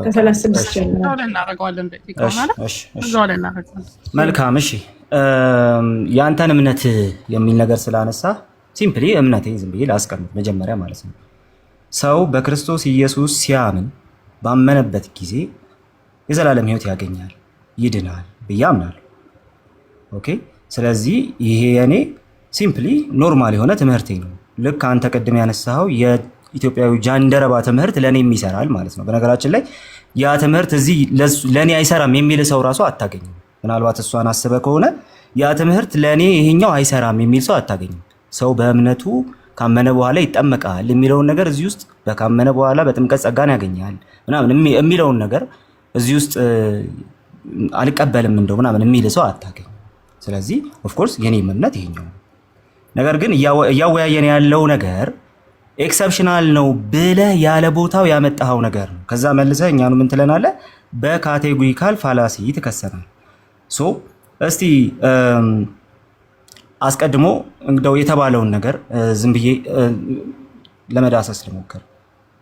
Speaker 5: ከ36 ጀምሮ
Speaker 4: መልካም። እሺ የአንተን እምነት የሚል ነገር ስላነሳ ሲምፕሊ እምነቴ ዝም ብዬ ላስቀምጥ መጀመሪያ ማለት ነው። ሰው በክርስቶስ ኢየሱስ ሲያምን ባመነበት ጊዜ የዘላለም ሕይወት ያገኛል፣ ይድናል ብዬ አምናለሁ። ኦኬ። ስለዚህ ይሄ የኔ ሲምፕሊ ኖርማል የሆነ ትምህርቴ ነው። ልክ አንተ ቅድም ያነሳኸው የኢትዮጵያዊ ጃንደረባ ትምህርት ለእኔም ይሰራል ማለት ነው። በነገራችን ላይ ያ ትምህርት እዚህ ለእኔ አይሰራም የሚል ሰው ራሱ አታገኝም። ምናልባት እሷን አስበ ከሆነ ያ ትምህርት ለእኔ ይሄኛው አይሰራም የሚል ሰው አታገኝም። ሰው በእምነቱ ካመነ በኋላ ይጠመቃል የሚለውን ነገር እዚህ ውስጥ በካመነ በኋላ በጥምቀት ጸጋን ያገኛል ምናምን የሚለውን ነገር እዚህ ውስጥ አልቀበልም እንደው ምናምን የሚል ሰው አታገኝም። ስለዚህ ኦፍኮርስ የኔም እምነት ይሄኛው ነው። ነገር ግን እያወያየን ያለው ነገር ኤክሰፕሽናል ነው ብለህ ያለ ቦታው ያመጣኸው ነገር ነው። ከዛ መልሰህ እኛኑ ምን ትለናለህ? በካቴጎሪካል ፋላሲ ትከሰናል። ሶ እስቲ አስቀድሞ እንደው የተባለውን ነገር ዝም ብዬ ለመዳሰስ ልሞክር።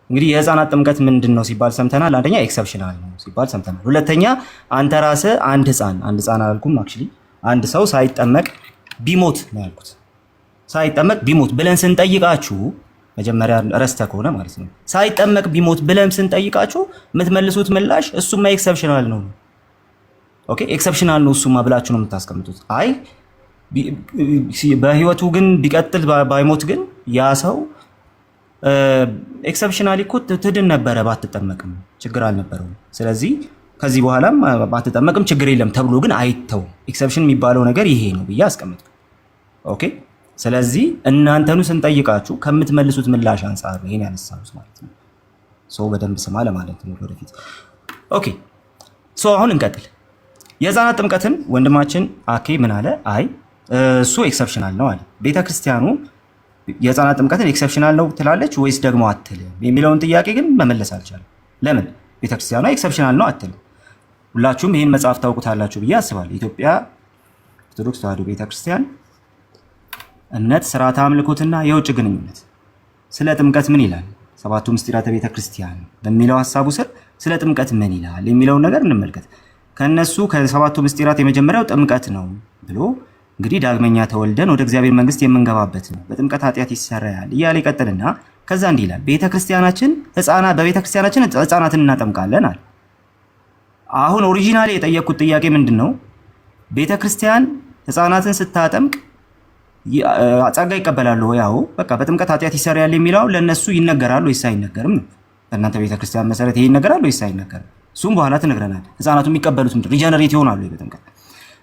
Speaker 4: እንግዲህ የህፃናት ጥምቀት ምንድን ነው ሲባል ሰምተናል። አንደኛ ኤክሰፕሽናል ነው ሲባል ሰምተናል። ሁለተኛ አንተ ራስህ አንድ ህፃን አላልኩም፣ አክቹሊ አንድ ሰው ሳይጠመቅ ቢሞት ነው ያልኩት። ሳይጠመቅ ቢሞት ብለን ስንጠይቃችሁ መጀመሪያ ረስተ ከሆነ ማለት ነው። ሳይጠመቅ ቢሞት ብለን ስንጠይቃችሁ የምትመልሱት ምላሽ እሱማ ኤክሰፕሽናል ነው። ኦኬ ኤክሰፕሽናል ነው እሱማ ብላችሁ ነው የምታስቀምጡት። አይ በህይወቱ ግን ቢቀጥል ባይሞት ግን ያ ሰው ኤክሰፕሽናሊ እኮ ትድን ነበረ ባትጠመቅም ችግር አልነበረውም። ስለዚህ ከዚህ በኋላም ባትጠመቅም ችግር የለም ተብሎ ግን አይተው። ኤክሰፕሽን የሚባለው ነገር ይሄ ነው ብዬ አስቀምጡ። ኦኬ ስለዚህ እናንተኑ ስንጠይቃችሁ ከምትመልሱት ምላሽ አንጻር ይሄን ያነሳሁት ማለት ነው። ሰው በደንብ ስማ ለማለት ነው ወደፊት። ኦኬ አሁን እንቀጥል። የህፃናት ጥምቀትን ወንድማችን አኬ ምን አለ? አይ እሱ ኤክሰፕሽናል ነው አለ። ቤተክርስቲያኑ የህፃናት ጥምቀትን ኤክሰፕሽናል ነው ትላለች ወይስ ደግሞ አትልም የሚለውን ጥያቄ ግን መመለስ አልቻለም። ለምን? ቤተክርስቲያኗ ኤክሰፕሽናል ነው አትልም። ሁላችሁም ይህን መጽሐፍ ታውቁታላችሁ ብዬ አስባለሁ። ኢትዮጵያ ኦርቶዶክስ ተዋሕዶ ቤተክርስቲያን እምነት፣ ስርዓተ አምልኮትና የውጭ ግንኙነት ስለ ጥምቀት ምን ይላል፣ ሰባቱ ምስጢራተ ቤተክርስቲያን በሚለው ሀሳቡ ስር ስለ ጥምቀት ምን ይላል የሚለውን ነገር እንመልከት። ከነሱ ከሰባቱ ምስጢራት የመጀመሪያው ጥምቀት ነው ብሎ እንግዲህ ዳግመኛ ተወልደን ወደ እግዚአብሔር መንግስት የምንገባበት ነው፣ በጥምቀት ኃጢአት ይሰረያል እያለ ይቀጥልና ከዛ እንዲህ ይላል፣ በቤተክርስቲያናችን ህፃናትን እናጠምቃለን አለ። አሁን ኦሪጂናሊ የጠየቅኩት ጥያቄ ምንድን ነው? ቤተክርስቲያን ህፃናትን ስታጠምቅ ጸጋ ይቀበላሉ? ያው በቃ በጥምቀት ኃጢአት ይሰረያል የሚለው ለነሱ ይነገራል ወይስ አይነገርም ነው። በእናንተ ቤተክርስቲያን መሰረት ይሄ ይነገራል ወይስ አይነገርም? እሱም በኋላ ትነግረናል። ህፃናቱ የሚቀበሉት ምንድን ሪጀነሬት ይሆናሉ በጥምቀት።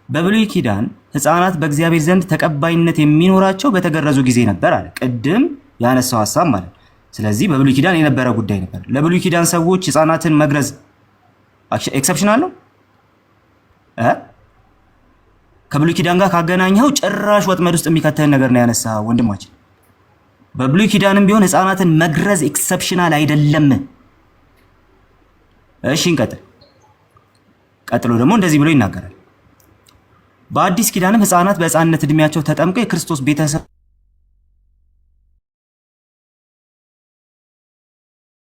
Speaker 4: በብሉይ ኪዳን ህፃናት በእግዚአብሔር ዘንድ ተቀባይነት የሚኖራቸው በተገረዙ ጊዜ ነበር አለ። ቅድም ያነሳው ሀሳብ ማለት። ስለዚህ በብሉይ ኪዳን የነበረ ጉዳይ ነበር። ለብሉይ ኪዳን ሰዎች ህፃናትን መግረዝ ኤክሰፕሽናል ነው? ከብሉይ ኪዳን ጋር ካገናኘው ጭራሽ ወጥመድ ውስጥ የሚከተል ነገር ነው ያነሳ ወንድማችን። በብሉይ ኪዳንም ቢሆን ህፃናትን መግረዝ ኤክሰፕሽናል አይደለም። እሺ እንቀጥል። ቀጥሎ ደግሞ እንደዚህ ብሎ ይናገራል። በአዲስ ኪዳንም ህፃናት በህፃንነት እድሜያቸው ተጠምቀው የክርስቶስ ቤተሰቦች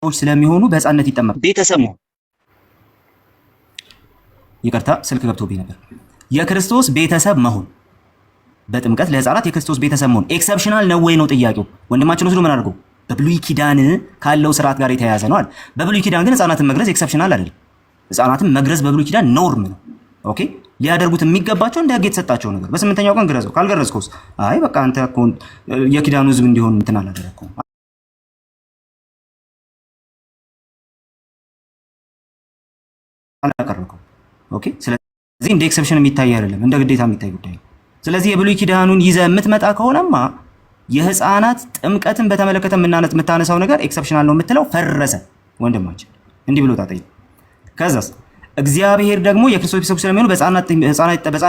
Speaker 4: ስለሚሆኑ በህፃንነት ይጠመቃሉ። ቤተሰብ ነው። ይቅርታ ስልክ ገብቶብኝ ነበር። የክርስቶስ ቤተሰብ መሆን በጥምቀት ለህፃናት የክርስቶስ ቤተሰብ መሆን ኤክሰፕሽናል ነው ወይ ነው ጥያቄው። ወንድማችን ወስዶ ምን አድርገው በብሉይ ኪዳን ካለው ስርዓት ጋር የተያያዘ ነው አለ። በብሉይ ኪዳን ግን ህፃናትን መግረዝ ኤክሰፕሽናል አይደለም። ህፃናትን መግረዝ በብሉይ ኪዳን ኖርም ነው። ኦኬ ሊያደርጉት የሚገባቸው እንደ ህግ የተሰጣቸው ነገር። በስምንተኛው ቀን ግረዘው፣ ካልገረዝከውስ አይ በቃ አንተ እኮ የኪዳኑ ህዝብ እንዲሆን እንትን አላደረግከውም አላቀረብከውም። ኦኬ ስለዚህ እንደ ኤክሰፕሽን የሚታይ አይደለም፣ እንደ ግዴታ የሚታይ ጉዳይ ነው። ስለዚህ የብሉይ ኪዳኑን ይዘህ የምትመጣ ከሆነማ የህፃናት ጥምቀትን በተመለከተ የምታነሳው ነገር ኤክሰፕሽናል ነው የምትለው ፈረሰ። ወንድማችን እንዲህ ብሎ ታጠይ ከዛስ እግዚአብሔር ደግሞ የክርስቶስ ቤተሰቦች ስለሚሆኑ በሕፃናት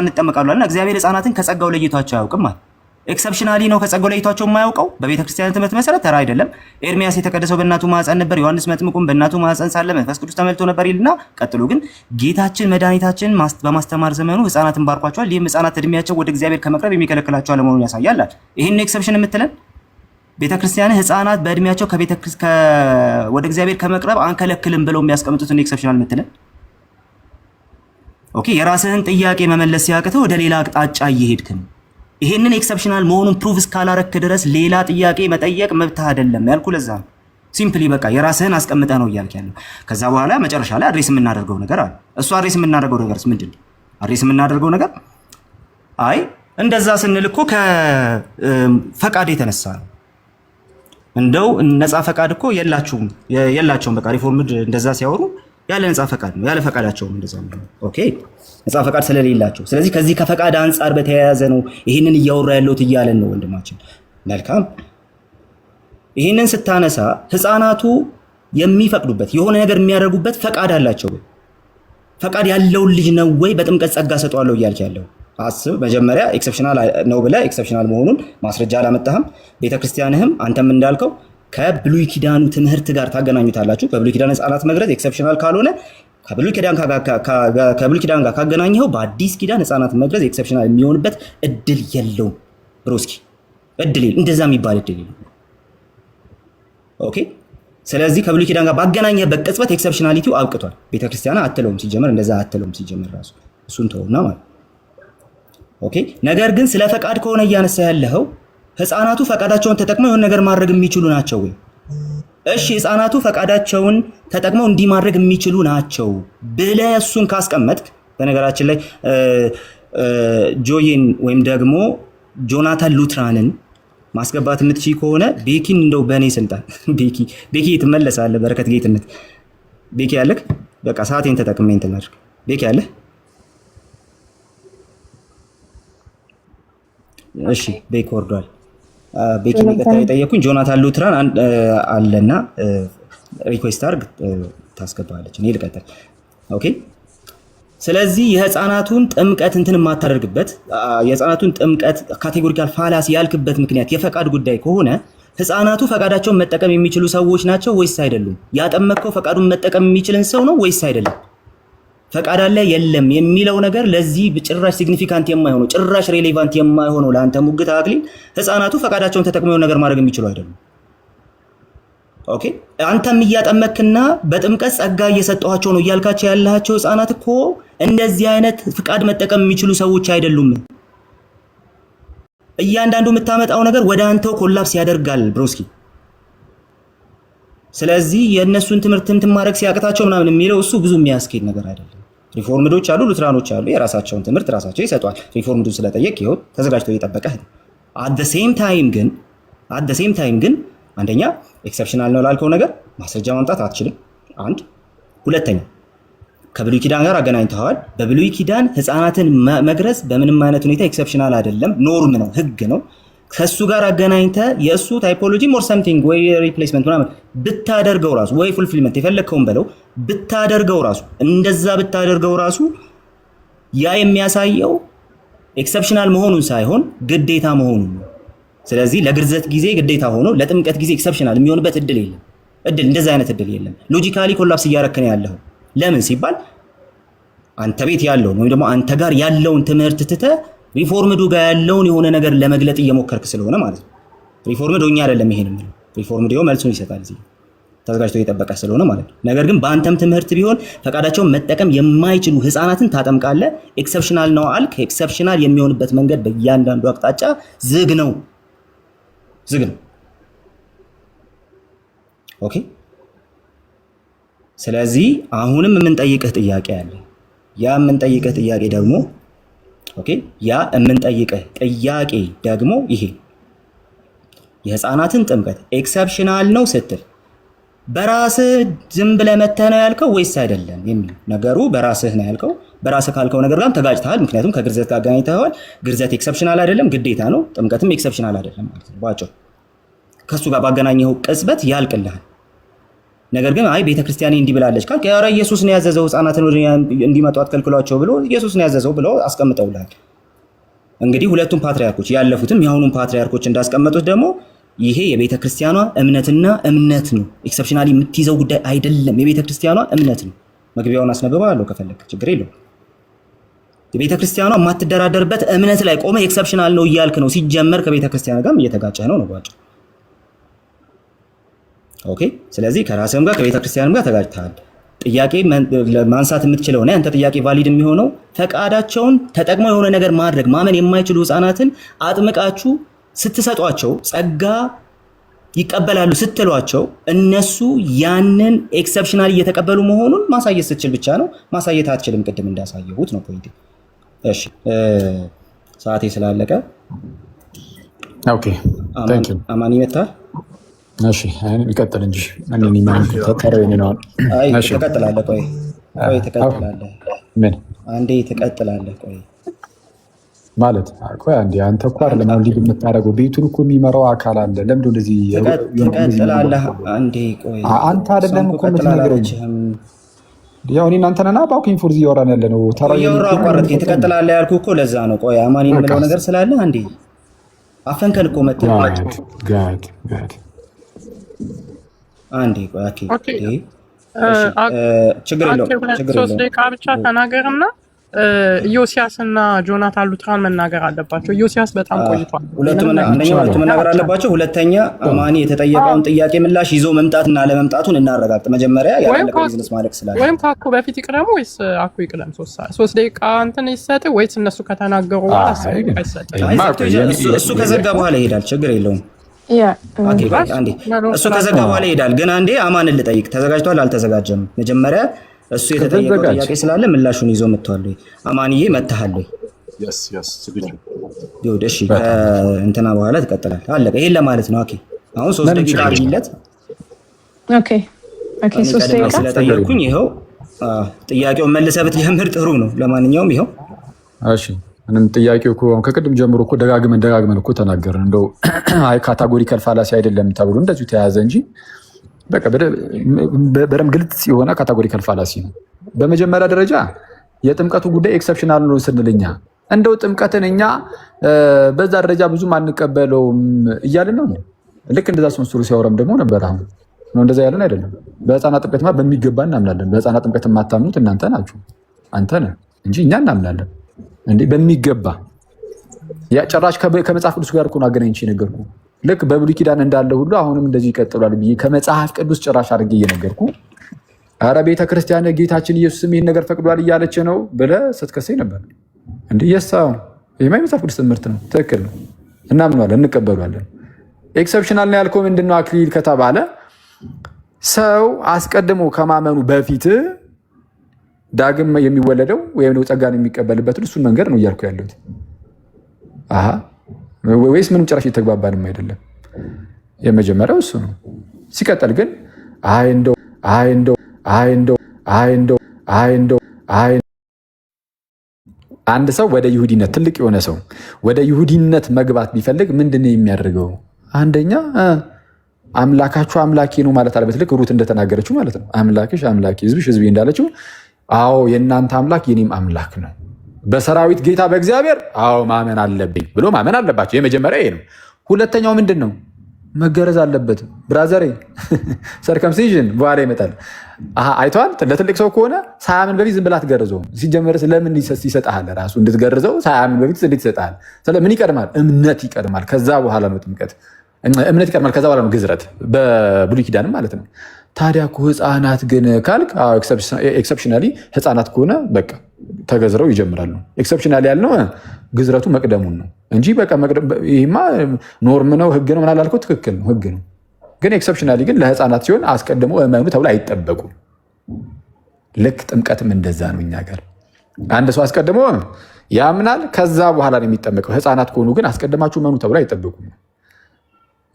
Speaker 4: ይጠመቃሉ አለና እግዚአብሔር ሕፃናትን ከጸጋው ለይቷቸው አያውቅም ማለት ኤክሰፕሽናሊ ነው ከጸጋው ለይቷቸው የማያውቀው በቤተ ክርስቲያን ትምህርት መሰረት ተራ አይደለም። ኤርሚያስ የተቀደሰው በእናቱ ማህፀን ነበር፣ ዮሐንስ መጥምቁም በእናቱ ማህፀን ሳለ መንፈስ ቅዱስ ተመልቶ ነበር ይልና ቀጥሎ ግን ጌታችን መድኃኒታችን በማስተማር ዘመኑ ሕፃናትን ባርኳቸዋል። ይህም ሕፃናት እድሜያቸው ወደ እግዚአብሔር ከመቅረብ የሚከለክላቸው አለመሆኑን ያሳያል። ይህን ኤክሰፕሽን የምትለን ቤተ ክርስቲያን ሕፃናት በእድሜያቸው ወደ እግዚአብሔር ከመቅረብ አንከለክልም ብለው የሚያስቀምጡትን ኤክሰፕሽናል የምትለን ኦኬ፣ የራስህን ጥያቄ መመለስ ሲያቅተው ወደ ሌላ አቅጣጫ እየሄድክ ነው። ይሄንን ኤክሰፕሽናል መሆኑን ፕሩቭ እስካላረክ ድረስ ሌላ ጥያቄ መጠየቅ መብትህ አይደለም ያልኩ ለዛ ነው። ሲምፕሊ በቃ የራስህን አስቀምጠህ ነው እያልክ ያለው። ከዛ በኋላ መጨረሻ ላይ አድሬስ የምናደርገው ነገር አለ። እሱ አድሬስ የምናደርገው ነገርስ ምንድን ነው? አድሬስ የምናደርገው ነገር አይ እንደዛ ስንል እኮ ከፈቃድ የተነሳ ነው። እንደው ነፃ ፈቃድ እኮ የላቸውም። በቃ ሪፎርምድ እንደዛ ሲያወሩ ያለ ነፃ ፈቃድ ነው፣ ያለ ፈቃዳቸውም እንደዛ ነው። ኦኬ ነፃ ፈቃድ ስለሌላቸው፣ ስለዚህ ከዚህ ከፈቃድ አንጻር በተያያዘ ነው ይህንን እያወራ ያለሁት እያለን ነው ወንድማችን። መልካም ይህንን ስታነሳ ሕፃናቱ የሚፈቅዱበት የሆነ ነገር የሚያደርጉበት ፈቃድ አላቸው። ፈቃድ ያለውን ልጅ ነው ወይ በጥምቀት ጸጋ ሰጠዋለሁ እያልክ ያለው? አስብ መጀመሪያ ኤክሰፕሽናል ነው ብለህ ኤክሰፕሽናል መሆኑን ማስረጃ አላመጣህም። ቤተክርስቲያንህም አንተም እንዳልከው ከብሉይ ኪዳኑ ትምህርት ጋር ታገናኙታላችሁ። ከብሉይ ኪዳን ሕፃናት መግረዝ ኤክሰፕሽናል ካልሆነ ከብሉይ ኪዳን ጋር ካገናኘኸው በአዲስ ኪዳን ሕፃናት መግረዝ ኤክሰፕሽናል የሚሆንበት እድል የለውም። ብሮስኪ እድል የለም፣ እንደዛ የሚባል እድል የለም። ኦኬ ስለዚህ ከብሉይ ኪዳን ጋር ባገናኘህበት ቅጽበት ኤክሰፕሽናሊቲው አብቅቷል። ቤተክርስቲያን አትለውም ሲጀመር፣ እንደዛ አትለውም ሲጀመር ራሱ እሱን ተውና ማለት ኦኬ። ነገር ግን ስለ ፈቃድ ከሆነ እያነሳ ያለኸው ሕፃናቱ ፈቃዳቸውን ተጠቅመው የሆነ ነገር ማድረግ የሚችሉ ናቸው ወይ? እሺ ሕፃናቱ ፈቃዳቸውን ተጠቅመው እንዲህ ማድረግ የሚችሉ ናቸው ብለህ እሱን ካስቀመጥክ፣ በነገራችን ላይ ጆይን ወይም ደግሞ ጆናታን ሉትራንን ማስገባት የምትችይ ከሆነ ቤኪን እንደው በእኔ ስልጣን ቤኪ ትመለሳለህ። በረከት ጌትነት ቤኪ ያለክ በቃ ሰዓቴን ተጠቅሜ እንትን ላድርግ። ቤኪ ያለህ እሺ ቤክ ወርዷል። ቤኪ ቀጥታ የጠየኩኝ ጆናታን ሉትራን አለና ሪኩዌስት አድርግ ታስገባለች። እኔ ልቀጥል። ኦኬ ስለዚህ የሕፃናቱን ጥምቀት እንትን የማታደርግበት የሕፃናቱን ጥምቀት ካቴጎሪካል ፋላሲ ያልክበት ምክንያት የፈቃድ ጉዳይ ከሆነ ሕፃናቱ ፈቃዳቸውን መጠቀም የሚችሉ ሰዎች ናቸው ወይስ አይደሉም? ያጠመቅከው ፈቃዱን መጠቀም የሚችልን ሰው ነው ወይስ አይደለም? ፈቃድ አለ የለም የሚለው ነገር ለዚህ ጭራሽ ሲግኒፊካንት የማይሆነው ጭራሽ ሬሌቫንት የማይሆነው ለአንተ ሙግት አክሊል ሕፃናቱ ፈቃዳቸውን ተጠቅመው ነገር ማድረግ የሚችሉ አይደሉም። ኦኬ አንተም እያጠመክና በጥምቀት ጸጋ እየሰጠኋቸው ነው እያልካቸው ያላቸው ሕፃናት እኮ እንደዚህ አይነት ፍቃድ መጠቀም የሚችሉ ሰዎች አይደሉም። እያንዳንዱ የምታመጣው ነገር ወደ አንተው ኮላፕስ ያደርጋል ብሮስኪ። ስለዚህ የእነሱን ትምህርት እንትን ማድረግ ሲያቅታቸው ምናምን የሚለው እሱ ብዙ የሚያስኬድ ነገር አይደለም። ሪፎርምዶች አሉ፣ ሉትራኖች አሉ፣ የራሳቸውን ትምህርት ራሳቸው ይሰጧል። ሪፎርምዱ ስለጠየቅ ይኸው ተዘጋጅቶ እየጠበቀህ ነው። አት ዘ ሴም ታይም ግን አንደኛ ኤክሰፕሽናል ነው ላልከው ነገር ማስረጃ ማምጣት አትችልም። አንድ ሁለተኛ ከብሉይ ኪዳን ጋር አገናኝተዋል። በብሉይ ኪዳን ሕፃናትን መግረዝ በምንም አይነት ሁኔታ ኤክሰፕሽናል አይደለም፣ ኖርም ነው፣ ህግ ነው። ከሱ ጋር አገናኝተ የእሱ ታይፖሎጂ ሞር ሰምቲንግ ወይ ሪፕሌስመንት ምናምን ብታደርገው ራሱ ወይ ፉልፊልመንት የፈለግከውን በለው ብታደርገው ራሱ እንደዛ ብታደርገው ራሱ ያ የሚያሳየው ኤክሰፕሽናል መሆኑን ሳይሆን ግዴታ መሆኑን ነው። ስለዚህ ለግርዘት ጊዜ ግዴታ ሆኖ ለጥምቀት ጊዜ ኤክሰፕሽናል የሚሆንበት እድል የለም። እንደዛ አይነት እድል የለም። ሎጂካሊ ኮላፕስ እያረክን ያለው ለምን ሲባል አንተ ቤት ያለውን ወይም ደግሞ አንተ ጋር ያለውን ትምህርት ትተህ ሪፎርምዱ ጋር ያለውን የሆነ ነገር ለመግለጥ እየሞከርክ ስለሆነ ማለት ነው። ሪፎርምድ ሆኛ አይደለም ይሄን የሚለው ሪፎርምድ ይኸው መልሱን ይሰጣል እዚህ ተዘጋጅቶ እየጠበቀ ስለሆነ ማለት ነው። ነገር ግን በአንተም ትምህርት ቢሆን ፈቃዳቸውን መጠቀም የማይችሉ ሕፃናትን ታጠምቃለህ። ኤክሰፕሽናል ነው አልክ። ኤክሰፕሽናል የሚሆንበት መንገድ በእያንዳንዱ አቅጣጫ ዝግ ነው። ኦኬ ስለዚህ አሁንም የምንጠይቅህ ጥያቄ አለ። ያ የምንጠይቅህ ጥያቄ ደግሞ ይሄ የሕፃናትን ጥምቀት ኤክሰፕሽናል ነው ስትል በራስህ ዝም ብለህ መተህ ነው ያልከው ወይስ አይደለም የሚል ነገሩ በራስህ ነው ያልከው። በራስህ ካልከው ነገር ጋር ተጋጭተሃል። ምክንያቱም ከግርዘት ጋር አገናኝተኸዋል። ግርዘት ኤክሰፕሽናል አይደለም፣ ግዴታ ነው። ጥምቀትም ኤክሰፕሽናል አይደለም ማለት ነው። ባጭሩ ከሱ ጋር ባገናኘኸው ቅጽበት ያልቅልሃል። ነገር ግን አይ ቤተክርስቲያኔ እንዲህ ብላለች ካልክ ኧረ ኢየሱስ ነው ያዘዘው ህፃናትን እንዲመጡ አትከልክሏቸው ብሎ ኢየሱስ ነው ያዘዘው ብለው አስቀምጠውላል። እንግዲህ ሁለቱም ፓትሪያርኮች ያለፉትም የአሁኑም ፓትሪያርኮች እንዳስቀመጡት ደግሞ ይሄ የቤተክርስቲያኗ እምነትና እምነት ነው። ኤክሰፕሽናሊ የምትይዘው ጉዳይ አይደለም። የቤተክርስቲያኗ እምነት ነው። መግቢያውን አስነብባለሁ ከፈለክ ችግር የለውም። የቤተክርስቲያኗ የማትደራደርበት እምነት ላይ ቆመ ኤክሰፕሽናል ነው እያልክ ነው። ሲጀመር ከቤተክርስቲያን ጋርም እየተጋጨህ ነው ጓጭ። ኦኬ። ስለዚህ ከራስህም ጋር ከቤተክርስቲያንም ጋር ተጋጭተሃል። ጥያቄ ማንሳት የምትችለው እና ያንተ ጥያቄ ቫሊድ የሚሆነው ፈቃዳቸውን ተጠቅመው የሆነ ነገር ማድረግ ማመን የማይችሉ ህፃናትን አጥምቃችሁ ስትሰጧቸው ጸጋ ይቀበላሉ ስትሏቸው እነሱ ያንን ኤክሰፕሽናል እየተቀበሉ መሆኑን ማሳየት ስትችል ብቻ ነው። ማሳየት አትችልም። ቅድም እንዳሳየሁት ነው ፖይንት። እሺ ሰዓቴ ስላለቀ
Speaker 1: ኦኬ ታንክ ዩ
Speaker 4: አማን ይመጣል።
Speaker 1: እሺ ይቀጥል እንጂ ማንንም ማን ተጠራው ነው።
Speaker 4: እሺ ተቀጥላለህ። ቆይ ተቀጥላለህ።
Speaker 1: ምን
Speaker 4: አንዴ ተቀጥላለህ። ቆይ
Speaker 1: ማለት ቆይ አንዴ አንተ እኮ አይደለም አሁን ሊግ የምታደርገው ቤቱን እኮ የሚመራው አካል አለ። ለምን እንደዚህ
Speaker 4: ተቀጥላለህ? አንዴ ቆይ
Speaker 1: አንተ አይደለም እኮ የምትነግረኝ። ያው እኔ እናንተ ነና ባኩኝ ፎርዚ እያወራን ያለ ነው።
Speaker 4: ተራው አቋረጥከኝ። ተቀጥላለህ ያልኩህ እኮ ለዛ ነው። ቆይ አማን የምለው ነገር ስላለ አንዴ አፈንከን እኮ መጥተህ
Speaker 1: ጋድ
Speaker 4: አንዴ ቆይ ኦኬ ችግር የለውም።
Speaker 6: 3 ደቂቃ ብቻ ተናገርና ኢዮስያስ እና ጆናታን ሉትራን መናገር አለባቸው። ኢዮስያስ በጣም ቆይቷል።
Speaker 4: አንደኛው ሁለቱ መናገር አለባቸው። ሁለተኛ አማኒ የተጠየቀውን ጥያቄ ምላሽ ይዞ መምጣትና ለመምጣቱን እናረጋግጥ። መጀመሪያ ያለቀ ቢዝነስ ማለት ስላለ
Speaker 6: ወይም ካኩ በፊት ይቅደሙ ወይስ አኩ ይቅደም? 3 ደቂቃ እንትን ይሰጥ ወይስ እነሱ ከተናገሩ በኋላ ይሰጥ?
Speaker 4: እሱ ከዘጋ በኋላ ይሄዳል። ችግር የለውም። አንዴ እሱ ከዘጋ በኋላ ይሄዳል። ግን አንዴ አማንን ልጠይቅ። ተዘጋጅቷል አልተዘጋጀም? መጀመሪያ እሱ የተጠየቀው ጥያቄ ስላለ ምላሹን ይዞ መጥቷል። አማንዬ መጥተሃል ወይ? እሺ እንትና በኋላ ትቀጥላለህ። አለቀ። ይሄን ለማለት ነው። ኦኬ አሁን 3 ደቂቃ አድርጊለት።
Speaker 5: ኦኬ 3 ደቂቃ
Speaker 4: ስለጠየቅኩኝ ይኸው ጥያቄውን መልሰህ ብትጀምር ጥሩ ነው። ለማንኛውም ይኸው
Speaker 1: እሺ ምንም ጥያቄው እኮ ከቅድም ጀምሮ እኮ ደጋግመን እኮ ተናገርን። እንደው አይ ካታጎሪካል ፋላሲ አይደለም ተብሎ እንደዚሁ ተያዘ እንጂ በቃ በደምብ ግልጽ የሆነ ካታጎሪካል ፋላሲ ነው። በመጀመሪያ ደረጃ የጥምቀቱ ጉዳይ ኤክሰፕሽናል ነው ስንልኛ እንደው ጥምቀትን እኛ በዛ ደረጃ ብዙም አንቀበለውም እያልን ነው። ልክ እንደዛ ስመስሉ ሲያወራም ደግሞ ነበር። አሁን ነው እንደዛ ያለን አይደለም። በህፃናት ጥምቀትማ በሚገባ እናምናለን። በህፃናት ጥምቀት የማታምኑት እናንተ ናችሁ። አንተ ነህ እንጂ እኛ እናምናለን እንዴ በሚገባ። ያ ጭራሽ ከመጽሐፍ ቅዱስ ጋር እኮ ነው አገናኝቼ ነገርኩ። ልክ በብሉይ ኪዳን እንዳለ ሁሉ አሁንም እንደዚህ ይቀጥላል ብዬ ከመጽሐፍ ቅዱስ ጭራሽ አድርጌ እየነገርኩ ኧረ ቤተክርስቲያን ጌታችን ኢየሱስም ይህን ነገር ፈቅዷል እያለች ነው ብለህ ስትከሰኝ ነበር። እንዴ የሳው ይሄማ የመጽሐፍ ቅዱስ ትምህርት ነው። ትክክል ነው። እናምናለን፣ እንቀበሏለን። ኤክሰፕሽናል ነው ያልከው ምንድን ነው አክሊል ከተባለ ሰው አስቀድሞ ከማመኑ በፊት ዳግም የሚወለደው ወይም ነው ጸጋን የሚቀበልበት እሱን መንገድ ነው እያልኩ ያለሁት። አሃ ወይስ ምንም ጭራሽ የተግባባንም አይደለም። የመጀመሪያው እሱ ነው። ሲቀጥል ግን አንድ ሰው ወደ ይሁዲነት ትልቅ የሆነ ሰው ወደ ይሁዲነት መግባት ቢፈልግ ምንድነው የሚያደርገው? አንደኛ አምላካችሁ አምላኬ ነው ማለት አለበት። ልክ ሩት እንደተናገረችው ማለት ነው። አምላክሽ አምላኬ፣ ህዝብሽ ህዝቤ እንዳለችው አዎ የእናንተ አምላክ የኔም አምላክ ነው። በሰራዊት ጌታ በእግዚአብሔር አዎ ማመን አለብኝ ብሎ ማመን አለባቸው። የመጀመሪያ ይሄ ነው። ሁለተኛው ምንድን ነው? መገረዝ አለበት። ብራዘሬ ሰርከምሲዥን በኋላ ይመጣል። አይተዋል። ለትልቅ ሰው ከሆነ ሳያምን በፊት ዝም ብላ አትገርዘውም። ሲጀመርስ ለምን ይሰጥሃል? ራሱ እንድትገርዘው ሳያምን በፊት እንዴት ይሰጥሃል? ምን ይቀድማል? እምነት ይቀድማል። ከዛ በኋላ ነው ጥምቀት። እምነት ይቀድማል። ከዛ በኋላ ነው ግዝረት፣ በብሉይ ኪዳንም ማለት ነው። ታዲያ እኮ ህፃናት ግን ካልክ ኤክሰፕሽናሊ ህፃናት ከሆነ በቃ ተገዝረው ይጀምራሉ። ኤክሰፕሽናሊ ያልነው ግዝረቱ መቅደሙን ነው እንጂ በቃ ይሄማ ኖርም ነው ህግ ነው ምናምን አላልከው። ትክክል ነው፣ ህግ ነው። ግን ኤክሰፕሽናሊ ግን ለህፃናት ሲሆን አስቀድሞ እመኑ ተብሎ አይጠበቁም። ልክ ጥምቀትም እንደዛ ነው። እኛ ጋር አንድ ሰው አስቀድሞ ያምናል፣ ከዛ በኋላ ነው የሚጠመቀው። ህፃናት ከሆኑ ግን አስቀድማችሁ እመኑ ተብሎ አይጠበቁም።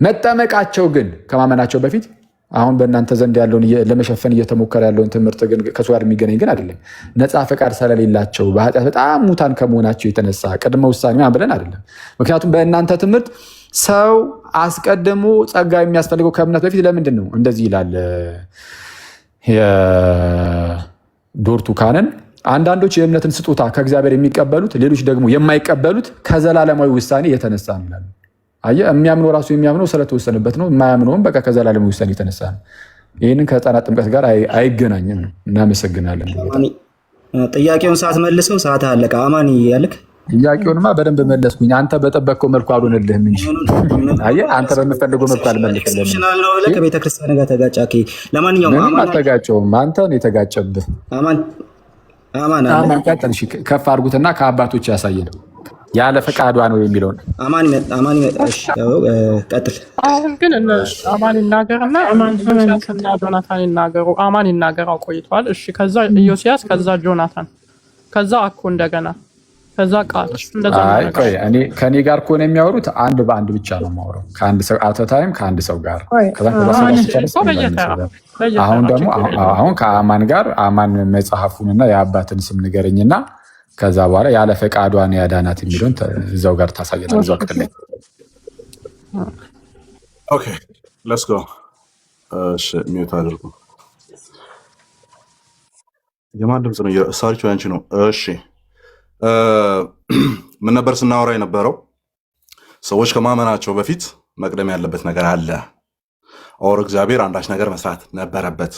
Speaker 1: መጠመቃቸው ግን ከማመናቸው በፊት አሁን በእናንተ ዘንድ ያለውን ለመሸፈን እየተሞከረ ያለውን ትምህርት ግን ከእሱ ጋር የሚገናኝ ግን አይደለም። ነፃ ፈቃድ ስለሌላቸው በኃጢአት በጣም ሙታን ከመሆናቸው የተነሳ ቅድመ ውሳኔ ብለን አይደለም። ምክንያቱም በእናንተ ትምህርት ሰው አስቀድሞ ጸጋ የሚያስፈልገው ከእምነት በፊት ለምንድን ነው እንደዚህ ይላል ዶርቱ ካነን። አንዳንዶች የእምነትን ስጦታ ከእግዚአብሔር የሚቀበሉት፣ ሌሎች ደግሞ የማይቀበሉት ከዘላለማዊ ውሳኔ የተነሳ ነው ይላሉ። አየህ፣ የሚያምነው ራሱ የሚያምነው ስለተወሰነበት ነው። የማያምነውም በቃ ከዘላለማዊ ውሳኔ የተነሳ ነው። ይህንን ከህፃናት ጥምቀት ጋር አይገናኝም። እናመሰግናለን።
Speaker 4: ጥያቄውን ሰዓት መልሰው ሰዓት አለቀ። አማን ያልክ
Speaker 1: ጥያቄውንማ በደንብ መለስኩኝ። አንተ በጠበቅከው መልኩ አልሆነልህም እንጂ አየህ፣ አንተ በምፈልገው መልኩ አልመለስልህም።
Speaker 4: ከቤተክርስቲያን ጋር ተጋጫ። ለማንኛውም
Speaker 1: ምንም አልተጋጨውም። አንተ ነው የተጋጨብህ። አማን ቀጥል። ከፍ አድርጉትና ከአባቶች ያሳየን ያለ ፈቃዷ ነው የሚለውን
Speaker 4: አማን ቀጥል።
Speaker 6: አሁን ግን አማን ይናገርና ኢዮስያስና ጆናታን ይናገሩ። አማን ይናገር ቆይቷል። እሺ፣ ከዛ ኢዮስያስ፣ ከዛ ጆናታን፣ ከዛ አኮ እንደገና ከዛ ቃል እንደዛ ነው።
Speaker 1: እኔ ከኔ ጋር ከሆነ የሚያወሩት አንድ በአንድ ብቻ ነው የማወራው፣ ከአንድ ሰው አተታይም ከአንድ ሰው ጋር። አሁን ደግሞ አሁን ከአማን ጋር አማን መጽሐፉንና የአባትን ስም ንገረኝና ከዛ በኋላ ያለ ፈቃዷን ያዳናት የሚለውን እዛው ጋር ታሳየናል። እዛው ክፍል ላይ
Speaker 3: ኦኬ ሌትስ ጎ። እሺ ሚውት አድርጉ። የማን ድምፅ ነው? ሳሪቹ ያንቺ ነው። እሺ ምን ነበር ስናወራ የነበረው? ሰዎች ከማመናቸው በፊት መቅደም ያለበት ነገር አለ። ኦር እግዚአብሔር አንዳች ነገር መስራት ነበረበት።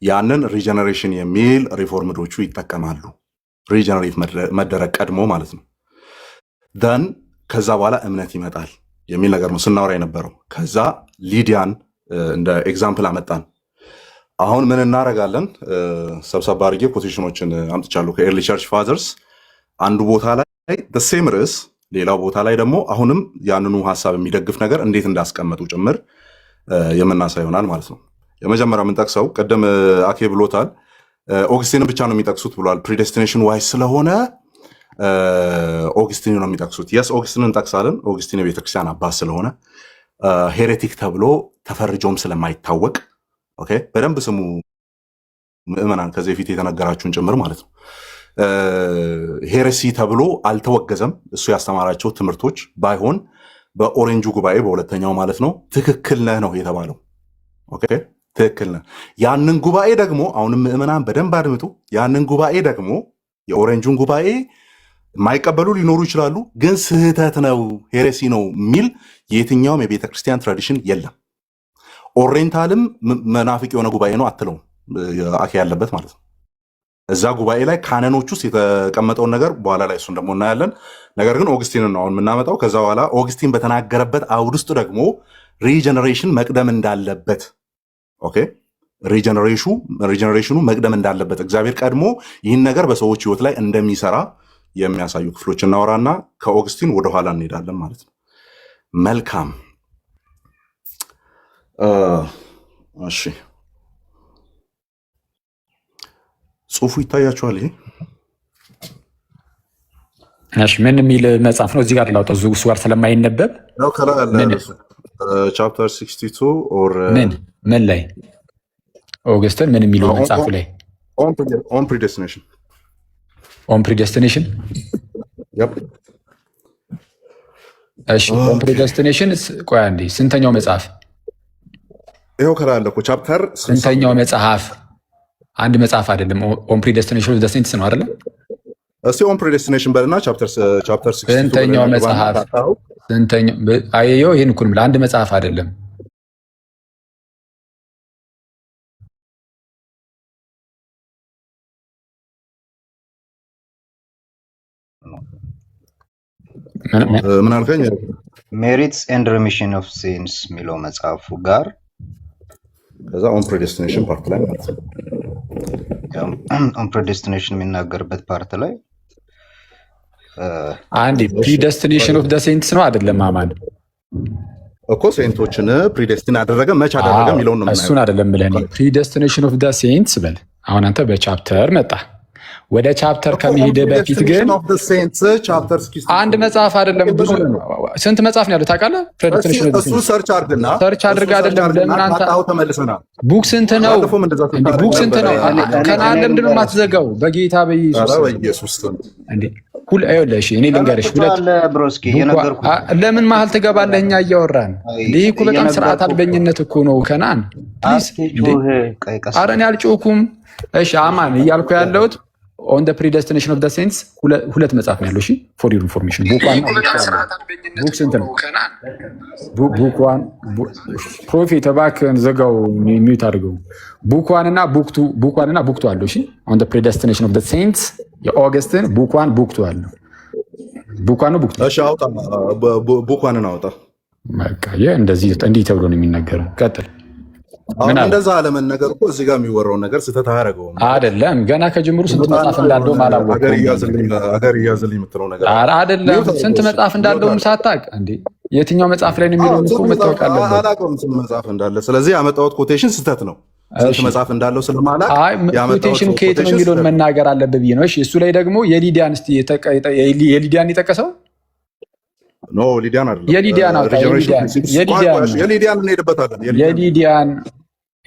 Speaker 3: ያንን ሪጀነሬሽን የሚል ሪፎርምዶቹ ይጠቀማሉ። ሪጀነሬት መደረግ ቀድሞ ማለት ነው። ደን ከዛ በኋላ እምነት ይመጣል የሚል ነገር ነው ስናወራ የነበረው። ከዛ ሊዲያን እንደ ኤግዛምፕል አመጣን። አሁን ምን እናደርጋለን? ሰብሰብ አድርጌ ኮቴሽኖችን አምጥቻለሁ ከኤርሊ ቸርች ፋዘርስ። አንዱ ቦታ ላይ ሴም ርዕስ፣ ሌላው ቦታ ላይ ደግሞ አሁንም ያንኑ ሀሳብ የሚደግፍ ነገር እንዴት እንዳስቀመጡ ጭምር የምናሳይ ይሆናል ማለት ነው። የመጀመሪያ የምንጠቅሰው ቅድም አኬ ብሎታል፣ ኦግስቲንን ብቻ ነው የሚጠቅሱት ብሏል። ፕሪዴስቲኔሽን ዋይስ ስለሆነ ኦግስቲን ነው የሚጠቅሱት። የስ ኦግስቲንን እንጠቅሳለን። ኦግስቲን የቤተክርስቲያን አባት ስለሆነ ሄሬቲክ ተብሎ ተፈርጆም ስለማይታወቅ ኦኬ፣ በደንብ ስሙ ምዕመናን፣ ከዚህ በፊት የተነገራችሁን ጭምር ማለት ነው። ሄሬሲ ተብሎ አልተወገዘም። እሱ ያስተማራቸው ትምህርቶች ባይሆን በኦሬንጁ ጉባኤ በሁለተኛው ማለት ነው ትክክል ነህ ነው የተባለው። ኦኬ ትክክል ነህ። ያንን ጉባኤ ደግሞ አሁንም ምዕመናን በደንብ አድምጡ። ያንን ጉባኤ ደግሞ የኦሬንጁን ጉባኤ የማይቀበሉ ሊኖሩ ይችላሉ፣ ግን ስህተት ነው ሄሬሲ ነው የሚል የትኛውም የቤተ ክርስቲያን ትራዲሽን የለም። ኦሬንታልም መናፍቅ የሆነ ጉባኤ ነው አትለውም፣ አኬ ያለበት ማለት ነው። እዛ ጉባኤ ላይ ካነኖች ውስጥ የተቀመጠውን ነገር በኋላ ላይ እሱን ደግሞ እናያለን። ነገር ግን ኦግስቲንን ነው አሁን የምናመጣው። ከዛ በኋላ ኦግስቲን በተናገረበት አውድ ውስጥ ደግሞ ሪጀነሬሽን መቅደም እንዳለበት ኦኬ፣ ሪጀነሬሽኑ መቅደም እንዳለበት እግዚአብሔር ቀድሞ ይህን ነገር በሰዎች ህይወት ላይ እንደሚሰራ የሚያሳዩ ክፍሎች እናወራና ከኦግስቲን ወደኋላ እንሄዳለን ማለት ነው። መልካም እሺ፣ ጽሁፉ ይታያችኋል። ይሄ
Speaker 1: እሺ፣ ምን የሚል መጽሐፍ ነው? እዚህ ጋር ላውጣው፣ እሱ ጋር ስለማይነበብ
Speaker 3: ነው። ከላይ አለ ቻፕተር 62 ኦር
Speaker 1: ምን ላይ ኦገስትን ምን የሚለው መጽሐፉ ላይ
Speaker 3: ኦን ፕሪዴስቲኔሽን
Speaker 1: እሺ፣ ኦን ፕሪዴስቲኔሽን። ቆይ አንዴ፣ ስንተኛው መጽሐፍ?
Speaker 3: ይኸው ከላይ አለ እኮ ቻፕተር
Speaker 1: ስንተኛው መጽሐፍ? አንድ መጽሐፍ አይደለም። ኦን ፕሪዴስቲኔሽን ኦፍ ዘ ሴንትስ ነው አይደለ?
Speaker 3: እስቲ ኦን ፕሪዴስቲኔሽን በልና ቻፕተር 62
Speaker 1: ስንተኛው መጽሐፍ? ስንተኛው? አየው፣ ይሄን እኮ ነው። አንድ መጽሐፍ አይደለም።
Speaker 3: ምን አልከኝ?
Speaker 2: ሜሪትስ ኤንድ ሪሚሽን ኦፍ ሲንስ የሚለው መጽሐፉ ጋር
Speaker 3: ከዛ ኦን ፕሪዴስቲኔሽን ፓርት ላይ ማለት ነው።
Speaker 2: ኦን ፕሪዴስቲኔሽን የሚናገርበት ፓርት ላይ
Speaker 1: አንዴ ፕሪዴስቲኔሽን ኦፍ ዘ ሴንትስ ነው አይደለም? አማን
Speaker 3: እኮ ሴንቶችን ፕሪዴስቲን አደረገ መች አደረገ የሚለውን ነው።
Speaker 1: እሱን አይደለም ብለህ ፕሪዴስቲኔሽን ኦፍ ዘ ሴንትስ በል። አሁን አንተ በቻፕተር መጣ ወደ ቻፕተር ከመሄድ በፊት ግን አንድ መጽሐፍ አይደለም ብዙ ስንት መጽሐፍ ነው ያለው ታውቃለህ?
Speaker 3: እሱ ሰርች አድርግና
Speaker 1: ሰርች አድርግ አይደለም ለምን አንተ
Speaker 3: ተመልሰናል።
Speaker 1: ቡክ ስንት ነው? ቡክ ስንት ነው? ከነአን ለምንድን ነው የማትዘጋው? በጌታ በኢየሱስ እንዴ ይኸውልሽ እኔ ልንገርሽ፣ ለምን መሀል ትገባለህ? እኛ እያወራን ይህ እኮ በጣም ስርዓት አልበኝነት እኮ ነው። ከነአን ፕሊዝ፣ ኧረ እኔ አልጮኩም። እሺ አማን እያልኩ ያለሁት ኦን ፕሪደስቲኔሽን ኦፍ ሴንትስ ሁለት መጽሐፍ ነው ያለው። እሺ ፎር ዩር ኢንፎርሜሽን ቡክ ስንት ነው? ቡክ ዋን ፕሮፌት እባክህን ዘጋው፣ ሚዩት አድርገው። ቡክ ዋን እና ቡክ ቱ አለው። እሺ ኦን ፕሪደስቲኔሽን ኦፍ ሴንትስ የኦገስትን ቡክ ዋን ቡክ ቱ አለው። ቡክ ዋን ነው ቡክ ቱ።
Speaker 3: እሺ አውጣ፣ ቡክ ዋንን አውጣ።
Speaker 1: በቃ እንዲህ ተብሎ ነው የሚነገረው። ቀጥል።
Speaker 3: አሁን እንደዛ አለመነገር እኮ እዚህ ጋር የሚወራውን ነገር ስህተት አያደርገውም
Speaker 1: አይደለም። ገና ከጅምሩ ስንት መጽሐፍ እንዳለው አላወቅኩም።
Speaker 3: ሀገር እያዝልኝ የምትለው ነገር
Speaker 1: አይደለም። ስንት መጽሐፍ እንዳለውም ሳታውቅ እንዴ የትኛው መጽሐፍ ላይ ነው የሚለውን እኮ መታወቅ አለበት።
Speaker 3: አላውቀውም ስንት መጽሐፍ እንዳለ። ስለዚህ ያመጣሁት ኮቴሽን ስህተት ነው። ስንት መጽሐፍ እንዳለው ስለማላውቅ
Speaker 1: ኮቴሽኑ ከየት ነው የሚለውን መናገር አለበት ብዬ ነው። እሺ እሱ ላይ ደግሞ የሊዲያን የጠቀሰው
Speaker 3: ኖ ሊዲያን አይደለም።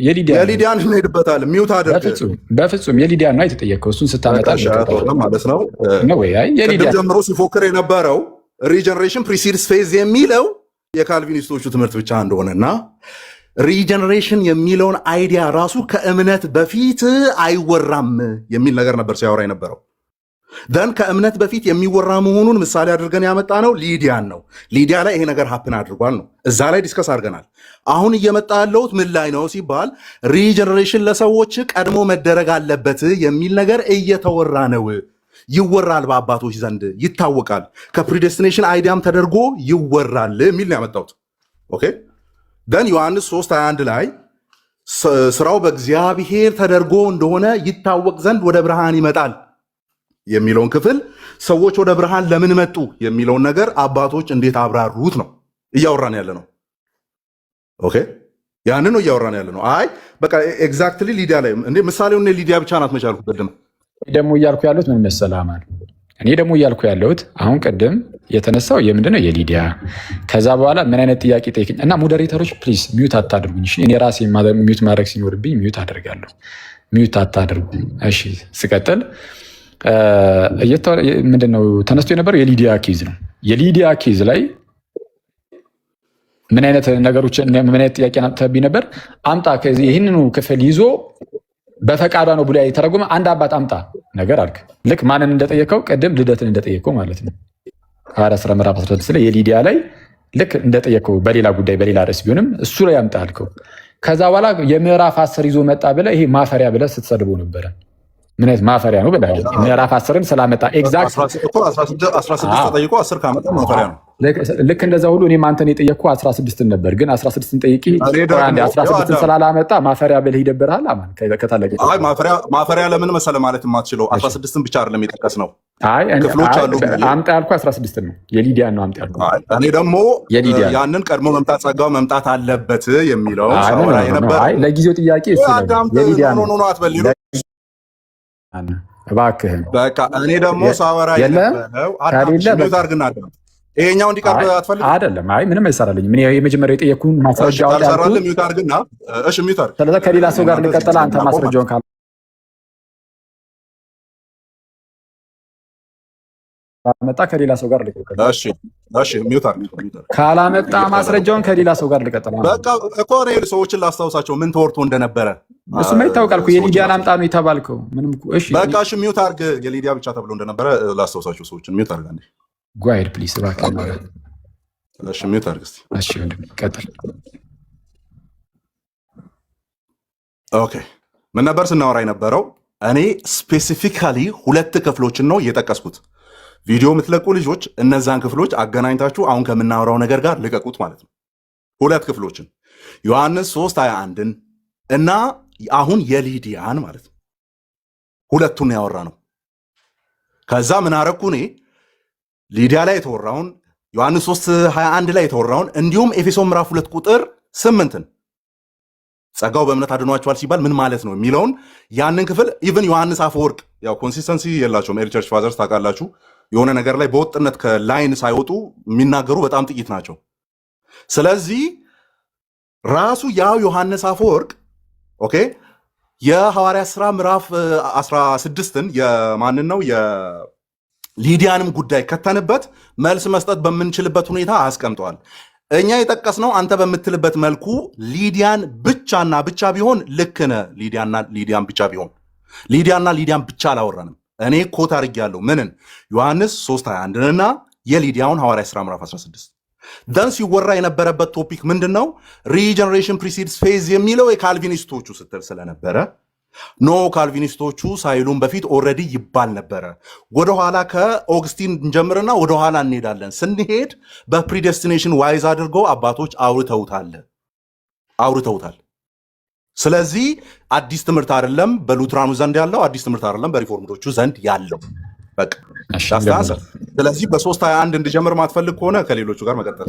Speaker 1: የሊዲያን እንሄድበታለን።
Speaker 3: ሚውት አድርግ።
Speaker 1: በፍጹም የሊዲያን ነው የተጠየቀው። እሱን ስታመጣ
Speaker 3: ማለት ነው። ቅድም ጀምሮ ሲፎክር የነበረው ሪጀነሬሽን ፕሪሲድስ ፌዝ የሚለው የካልቪኒስቶቹ ትምህርት ብቻ እንደሆነና ሪጀነሬሽን የሚለውን አይዲያ ራሱ ከእምነት በፊት አይወራም የሚል ነገር ነበር ሲያወራ የነበረው። ደን ከእምነት በፊት የሚወራ መሆኑን ምሳሌ አድርገን ያመጣ ነው ሊዲያን ነው። ሊዲያ ላይ ይሄ ነገር ሀፕን አድርጓል ነው። እዛ ላይ ዲስከስ አድርገናል። አሁን እየመጣ ያለሁት ምን ላይ ነው ሲባል ሪጀነሬሽን ለሰዎች ቀድሞ መደረግ አለበት የሚል ነገር እየተወራ ነው። ይወራል፣ በአባቶች ዘንድ ይታወቃል፣ ከፕሪዴስቲኔሽን አይዲያም ተደርጎ ይወራል የሚል ነው ያመጣሁት። ኦኬ ደን ዮሐንስ 3:21 ላይ ስራው በእግዚአብሔር ተደርጎ እንደሆነ ይታወቅ ዘንድ ወደ ብርሃን ይመጣል የሚለውን ክፍል ሰዎች ወደ ብርሃን ለምን መጡ የሚለውን ነገር አባቶች እንዴት አብራሩት ነው እያወራን ያለ ነው። ኦኬ ያንን ነው እያወራን ያለ ነው። አይ በቃ ኤግዛክትሊ ሊዲያ ላይ እንዴ ምሳሌውን ሊዲያ ብቻ ናት መቻልኩ። ቅድም
Speaker 1: ደግሞ እያልኩ ያለሁት ምን መሰለህ አማን፣ እኔ ደግሞ እያልኩ ያለሁት አሁን ቅድም የተነሳው የምንድነው የሊዲያ ከዛ በኋላ ምን አይነት ጥያቄ ጠይቅኝ እና ሞዴሬተሮች ፕሊዝ ሚዩት አታድርጉኝ። እሺ እኔ ራሴ ሚዩት ማድረግ ሲኖርብኝ ሚዩት አደርጋለሁ። ሚዩት አታድርጉ። እሺ ስቀጥል ምንድነው ተነስቶ የነበረው የሊዲያ ኬዝ ነው። የሊዲያ ኬዝ ላይ ምን አይነት ነገሮች ምን አይነት ጥያቄ ናምተብኝ ነበር። አምጣ ይህንኑ ክፍል ይዞ በፈቃዷ ነው ብሎ የተረጎመ አንድ አባት አምጣ ነገር አልክ። ልክ ማንን እንደጠየቀው ቅድም ልደትን እንደጠየቀው ማለት ነው። ሐዋርያት ሥራ ምዕራፍ 16 ላይ የሊዲያ ላይ ልክ እንደጠየቀው በሌላ ጉዳይ በሌላ ርዕስ ቢሆንም እሱ ላይ አምጣ አልከው። ከዛ በኋላ የምዕራፍ 10 ይዞ መጣ ብለህ ይሄ ማፈሪያ ብለህ ስትሰድበው ነበረ። ምን አይነት ማፈሪያ ነው ብለህ ምዕራፍ 10ን ስላመጣ ኤግዛክት
Speaker 3: 16 ተጠይቆ 10 ካመጣ ማፈሪያ ነው።
Speaker 1: ልክ እንደዛ ሁሉ እኔም አንተን የጠየቅኩ 16ን ነበር፣ ግን 16ን ጠይቂ 16ን ስላላመጣ ማፈሪያ ብለህ ይደብርሃል። አማን ከታለቀ
Speaker 3: ማፈሪያ ለምን መሰለህ ማለት የማትችለው 16ን ብቻ አይደለም የጠቀስ ነው ክፍሎች አሉ።
Speaker 1: አምጣ ያልኩ 16ን ነው የሊዲያን ነው አምጣ ያልኩ።
Speaker 3: እኔ ደግሞ ያንን ቀድሞ መምጣት ጸጋው መምጣት አለበት የሚለው ሳወራ የነበረ
Speaker 1: ለጊዜው ጥያቄ እሱ ነው የሊዲያን ነው
Speaker 3: አትበል
Speaker 1: እባክህን።
Speaker 3: በቃ እኔ ደግሞ ሳወራ የነበረው አድርግና ይሄኛው እንዲቀርብ አትፈልግ
Speaker 1: አይደለም። አይ ምንም አይሰራልኝም። ምን የመጀመሪያው የጠየኩህን ማስረጃ
Speaker 3: አውጣልኩ። ሚውት አድርግና እሺ ሚውት አድርግ።
Speaker 1: ስለዚህ ከሌላ ሰው ጋር ልቀጥል። አንተ ማስረጃውን ካላመጣ ከሌላ ሰው ጋር ልቀጥል።
Speaker 3: እሺ ሚውት አድርግ።
Speaker 1: ካላመጣ ማስረጃውን ከሌላ ሰው ጋር ልቀጥል።
Speaker 3: በቃ እኮ እኔ ሰዎችን ላስታውሳቸው ምን ተወርቶ እንደነበረ
Speaker 1: እሱማ ይታወቃል እኮ የሊዲያን አምጣ ነው የተባልከው። ምንም እሺ
Speaker 3: በቃ እሺ ሚውት አድርግ። የሊዲያ ብቻ ተብሎ እንደነበረ ላስታውሳቸው ሰዎችን ሚውት አድርግ። አንዴ
Speaker 1: ጓይድ ፕሊስ እባክህ።
Speaker 3: እሺ ሚውት አድርግ እስቲ።
Speaker 1: እሺ ቀጥል።
Speaker 3: ኦኬ ምን ነበር ስናወራ የነበረው? እኔ ስፔሲፊካሊ 2 ክፍሎችን ነው እየጠቀስኩት። ቪዲዮ የምትለቁ ልጆች እነዛን ክፍሎች አገናኝታችሁ አሁን ከምናወራው ነገር ጋር ልቀቁት ማለት ነው። 2 ክፍሎችን ዮሐንስ 3:21ን እና አሁን የሊዲያን ማለት ነው። 2ቱን ያወራ ነው። ከዛ ምን አረኩ እኔ ሊዲያ ላይ የተወራውን ዮሐንስ 3:21 ላይ የተወራውን እንዲሁም ኤፌሶን ምዕራፍ 2 ቁጥር 8ን ጸጋው በእምነት አድኗቸዋል ሲባል ምን ማለት ነው የሚለውን ያንን ክፍል ኢቭን ዮሐንስ አፈወርቅ ያው ኮንሲስተንሲ የላቸውም ኤርሊ ቸርች ፋዘርስ ታውቃላችሁ፣ የሆነ ነገር ላይ በወጥነት ከላይን ሳይወጡ የሚናገሩ በጣም ጥቂት ናቸው። ስለዚህ ራሱ ያው ዮሐንስ አፈወርቅ ኦኬ የሐዋርያት ሥራ ምዕራፍ 16ን የማንን ነው የሊዲያንም ጉዳይ ከተንበት መልስ መስጠት በምንችልበት ሁኔታ አስቀምጠዋል። እኛ የጠቀስነው አንተ በምትልበት መልኩ ሊዲያን ብቻና ብቻ ቢሆን ልክ ነህ። ሊዲያን ብቻ ቢሆን ሊዲያና ሊዲያን ብቻ አላወራንም። እኔ ኮት አድርጌያለሁ ምንን ዮሐንስ 3:21ንና የሊዲያውን ሐዋርያት ሥራ ምዕራፍ 16 ደን ሲወራ የነበረበት ቶፒክ ምንድን ነው? ሪጀነሬሽን ፕሪሲድስ ፌዝ የሚለው የካልቪኒስቶቹ ስትል ስለነበረ ኖ ካልቪኒስቶቹ ሳይሉን በፊት ኦልሬዲ ይባል ነበረ። ወደኋላ ከኦግስቲን እንጀምርና ወደኋላ እንሄዳለን። ስንሄድ በፕሪዴስቲኔሽን ዋይዝ አድርገው አባቶች አውርተውታል። ስለዚህ አዲስ ትምህርት አይደለም በሉትራኑ ዘንድ ያለው፣ አዲስ ትምህርት አይደለም በሪፎርምዶቹ ዘንድ ያለው። በቃ ስለዚህ በ3:21 እንድጀምር ማትፈልግ ከሆነ ከሌሎቹ ጋር መቀጠል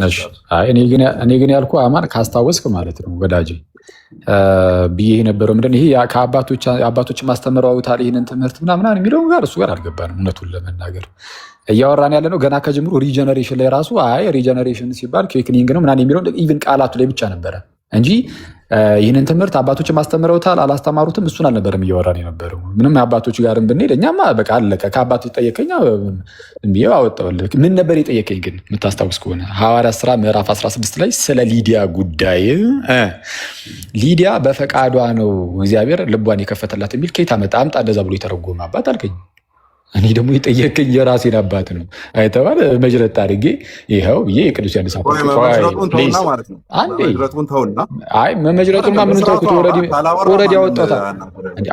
Speaker 1: እኔ ግን ያልኩ አማን ካስታወስክ ማለት ነው ወዳጅ ብዬ የነበረው ምንድን ይሄ አባቶች ማስተምረውታል ይህንን ትምህርት ምናምን የሚለው ጋር እሱ ጋር አልገባንም። እውነቱን ለመናገር እያወራን ያለ ነው ገና ከጅምሩ ሪጀነሬሽን ላይ ራሱ ሪጀነሬሽን ሲባል ኬክኒንግ ነው ምናምን የሚለው ኢቭን ቃላቱ ላይ ብቻ ነበረ እንጂ ይህንን ትምህርት አባቶች ማስተምረውታል አላስተማሩትም እሱን አልነበረም እያወራን የነበረው። ምንም አባቶች ጋርም ብንሄድ እኛማ በቃ አለቀ። ከአባቶች ጠየቀኝ ብዬ አወጣሁልህ። ምን ነበር የጠየቀኝ ግን የምታስታውስ ከሆነ ሐዋርያት ሥራ ምዕራፍ 16 ላይ ስለ ሊዲያ ጉዳይ ሊዲያ በፈቃዷ ነው እግዚአብሔር ልቧን የከፈተላት የሚል ከየት አመጣ? አምጣ እንደዛ ብሎ የተረጎመ አባት አልከኝ። እኔ ደግሞ የጠየቀኝ የራሴን አባት ነው አይተባል መጅረት አድርጌ ይኸው ብዬ የቅዱስ ዮሐንስ መጅረቱንማ ምኑን ተውኩት። ኦልሬዲ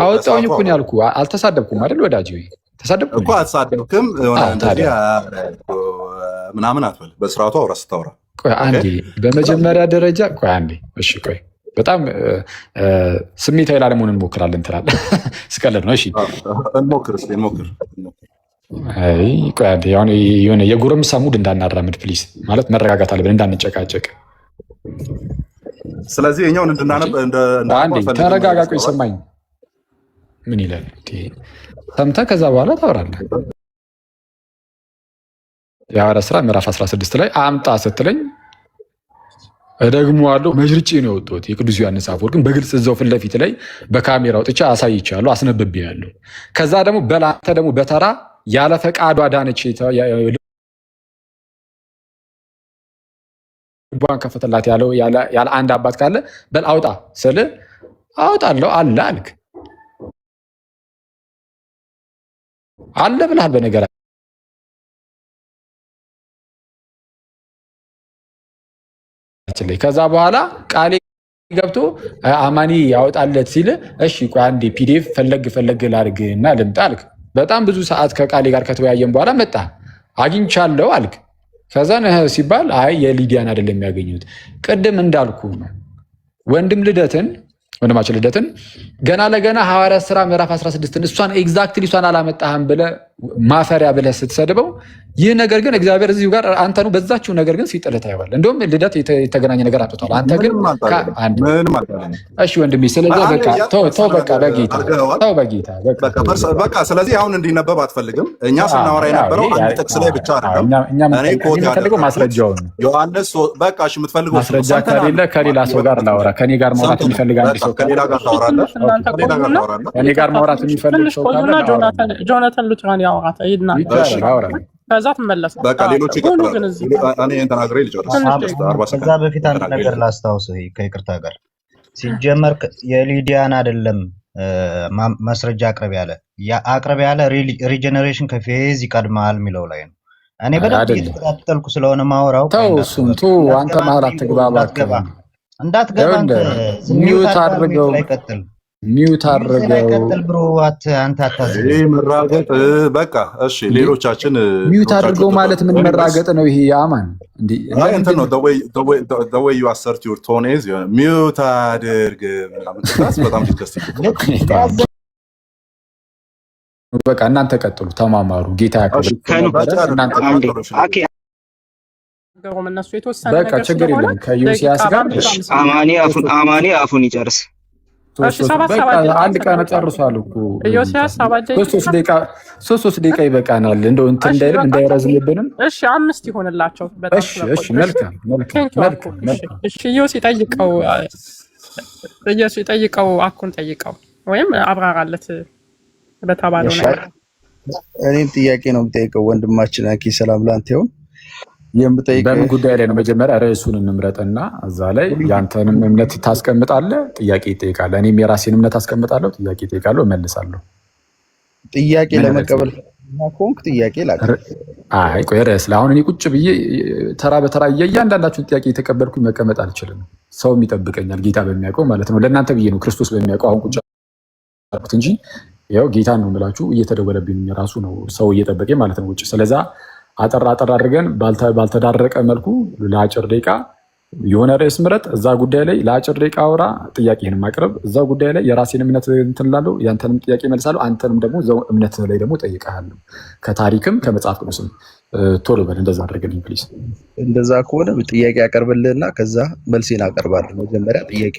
Speaker 1: አወጣሁኝ እኮ ነው ያልኩህ። አልተሳደብኩም አይደል ወዳጅ? ተሳደብኩ
Speaker 3: እኮ አልተሳደብክም። ምናምን አትበል፣ በስርዓቱ አውራ ስታወራ።
Speaker 1: ቆይ አንዴ በመጀመሪያ ደረጃ ቆይ አንዴ እሺ ቆይ በጣም ስሜታዊ ላለመሆን እንሞክራለን ትላለህ። ስቀልድ ነው። እሺ
Speaker 3: እንሞክር።
Speaker 1: የሆነ የጎረምሳ ሙድ እንዳናራምድ ፕሊዝ። ማለት መረጋጋት አለብን እንዳንጨቃጨቅ።
Speaker 3: ስለዚህ እኛውን
Speaker 1: ተረጋጋ። ቆይ ሰማኝ ምን ይላል ሰምተህ ከዛ በኋላ ታወራለህ። የሐዋርያት ሥራ ምዕራፍ 16 ላይ አምጣ ስትለኝ እደግመዋለሁ መጅርጬ ነው የወጣሁት። የቅዱስ ዮሐንስ አፈወርቅን በግልጽ እዛው ፊት ለፊት ላይ በካሜራ አውጥቼ አሳይቻለሁ፣ አስነብቤያለሁ። ከዛ ደግሞ በላንተ ደግሞ በተራ ያለ ፈቃዷ ዳነች ልቧን ከፈተላት ያለ አንድ አባት ካለ በል አውጣ ስል አውጣለሁ አለ አልክ አለ ብለሃል በነገር ከዛ በኋላ ቃሌ ገብቶ አማኒ ያወጣለት ሲል እሺ ቆይ አንዴ ፒዲኤፍ ፈለግ ላድርግ እና ልምጣ አልክ። በጣም ብዙ ሰዓት ከቃሌ ጋር ከተወያየን በኋላ መጣ አግኝቻለሁ አልክ። ከዛ ነህ ሲባል አይ የሊዲያን አይደለም የሚያገኙት። ቅድም እንዳልኩ ነው ወንድማችን ልደትን ገና ለገና ሐዋርያት ሥራ ምዕራፍ 16 እሷን ኤግዛክትሊ እሷን አላመጣህም ብለህ ማፈሪያ ብለህ ስትሰድበው ይህ ነገር ግን እግዚአብሔር እዚሁ ጋር አንተኑ በዛችው ነገር ግን ሲጥልህ ታየዋለህ። እንደውም ልደት የተገናኘ ነገር አጥቷል። አንተ ግን እሺ ወንድሜ ስለዚህ በቃ ተው በቃ በጌታ
Speaker 3: በቃ ስለዚህ አሁን እንዲነበብ አትፈልግም። እኛ ስናወራ የነበረው አንድ ጥቅስ ላይ ብቻ አይደለም። እኔ ኮት ያደረገው
Speaker 1: ማስረጃውን ነው።
Speaker 3: ዮሐንስ በቃ እሺ የምትፈልገው
Speaker 1: ማስረጃ ከሌለ ከሌላ ሰው ጋር ላወራ ከኔ ጋር ማውራት የሚፈልግ አንድ ሰው
Speaker 3: ከሌላ ጋር ታወራለህ።
Speaker 1: ከኔ ጋር ማውራት የሚፈልግ ሰው ካለ
Speaker 6: ጆናታን ሉትራን ያወራታ ይድና ከዛ ትመለስ።
Speaker 3: በቃ ሌሎች ይቀጥላሉ። እኔ ተናግሬ ልጨርስ።
Speaker 2: ከዛ በፊት አንድ ነገር ላስታውስህ ከይቅርታ ጋር ሲጀመር የሊዲያን አይደለም ማስረጃ አቅርብ ያለ ሪጀነሬሽን ከፌዝ ይቀድማል የሚለው ላይ ነው። እኔ በደንብ እየተከታተልኩ ስለሆነ ማወራው
Speaker 1: ተው እሱን አንተ መሀል አትግባባ
Speaker 2: እንዳትገባ
Speaker 1: ሚውት አድርገው ሚውት አድርገው
Speaker 2: ብሮ አንተ አታዝብ።
Speaker 3: መራገጥ በቃ እሺ። ሌሎቻችን
Speaker 1: ሚውት አድርገው ማለት ምን መራገጥ ነው? ይሄ አማን እንዴ
Speaker 3: እንትን ነው። the way you assert your tone is ሚውት አድርግ ምናምን በጣም ዲስከስ
Speaker 1: በቃ እናንተ ቀጥሉ፣ ተማማሩ። ጌታ ያከብር። በቃ ችግር የለም። ከዮሲያስ ጋር
Speaker 7: አማኔ አፉን ይጨርስ።
Speaker 6: እሺ 7
Speaker 1: አንድ ቀን ጨርሷል እኮ
Speaker 6: ኢዮስያስ 7
Speaker 1: ሶስት ደቂቃ ይበቃናል። እንደው እንትን እንዳይልም እንዳይረዝምብንም።
Speaker 6: እሺ 5 ይሆንላቸው። በጣም
Speaker 1: እሺ መልካም።
Speaker 6: እሺ ኢዮስ ይጠይቀው አኩን ጠይቀው ወይም አብራራለት በተባለው ነገር።
Speaker 7: እኔም ጥያቄ ነው የምጠይቀው ወንድማችን አኪ ሰላም ላንተ ይሁን።
Speaker 1: በምን ጉዳይ ላይ ነው? መጀመሪያ ርዕሱን እንምረጥና እዛ ላይ ያንተንም እምነት ታስቀምጣለህ፣ ጥያቄ ይጠይቃለህ። እኔም የራሴን እምነት አስቀምጣለሁ፣ ጥያቄ ይጠይቃለሁ፣ እመልሳለሁ።
Speaker 7: ጥያቄ ለመቀበል ኮንክ ጥያቄ ላቀርብ።
Speaker 1: አይ ቆይ ርዕስ ላይ አሁን እኔ ቁጭ ብዬ ተራ በተራ እያንዳንዳችሁን ጥያቄ የተቀበልኩኝ መቀመጥ አልችልም። ሰውም ይጠብቀኛል፣ ጌታ በሚያውቀው ማለት ነው። ለእናንተ ብዬ ነው ክርስቶስ በሚያውቀው አሁን ቁጭ አልኩት እንጂ ያው ጌታን ነው የምላችሁ። እየተደወለብኝ ራሱ ነው ሰው እየጠበቀኝ ማለት ነው ውጭ። ስለዛ አጠር አድርገን ባልተዳረቀ መልኩ ለአጭር ደቂቃ የሆነ ርዕስ ምረጥ፣ እዛ ጉዳይ ላይ ለአጭር ደቂቃ አውራ፣ ጥያቄህን ማቅረብ፣ እዛ ጉዳይ ላይ የራሴን እምነት እንትን እላለሁ፣ ያንተንም ጥያቄ መልሳለሁ፣ አንተንም ደግሞ እዛው እምነት ላይ ደግሞ ጠይቀሃለሁ፣ ከታሪክም ከመጽሐፍ ቅዱስም። ቶሎ በል እንደዛ አድርግልኝ ፕሊዝ።
Speaker 7: እንደዛ ከሆነ ጥያቄ ያቀርብልህና ከዛ መልሴን አቀርባለሁ። መጀመሪያ ጥያቄ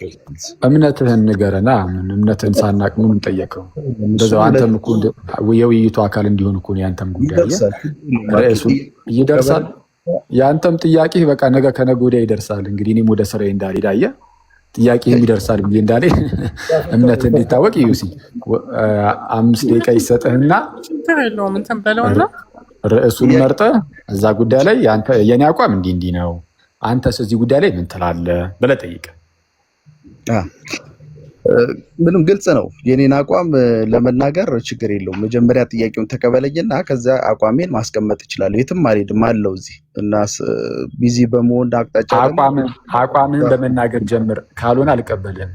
Speaker 1: እምነትህን ንገረና፣ እምነትህን ሳናቅ ምንም ጠየቀው። እንደዛው አንተም እኮ የውይይቱ አካል እንዲሆን እኮ ያንተም ጉዳይ ርዕሱ ይደርሳል። የአንተም ጥያቄ በቃ ነገ ከነገ ወዲያ ይደርሳል። እንግዲህ እኔም ወደ ስራዬ እንዳልሄድ አየህ፣ ጥያቄህም ይደርሳል ብዬ እንዳልሄድ እምነትህ እንዲታወቅ ዩሲ 5 ደቂቃ ይሰጥህና ርዕሱን መርጠህ እዛ ጉዳይ ላይ የኔ አቋም እንዲህ ነው፣ አንተስ እዚህ ጉዳይ ላይ ምን ትላለህ ብለህ ጠይቅ።
Speaker 7: ምንም ግልጽ ነው። የኔን አቋም ለመናገር ችግር የለውም። መጀመሪያ ጥያቄውን ተቀበለኝና ከዛ አቋሜን ማስቀመጥ እችላለሁ። የትም አልሄድም አለው እዚህ እና ቢዚ በመሆን አቅጣጫ
Speaker 1: አቋምህን በመናገር ጀምር፣ ካልሆነ አልቀበልህም።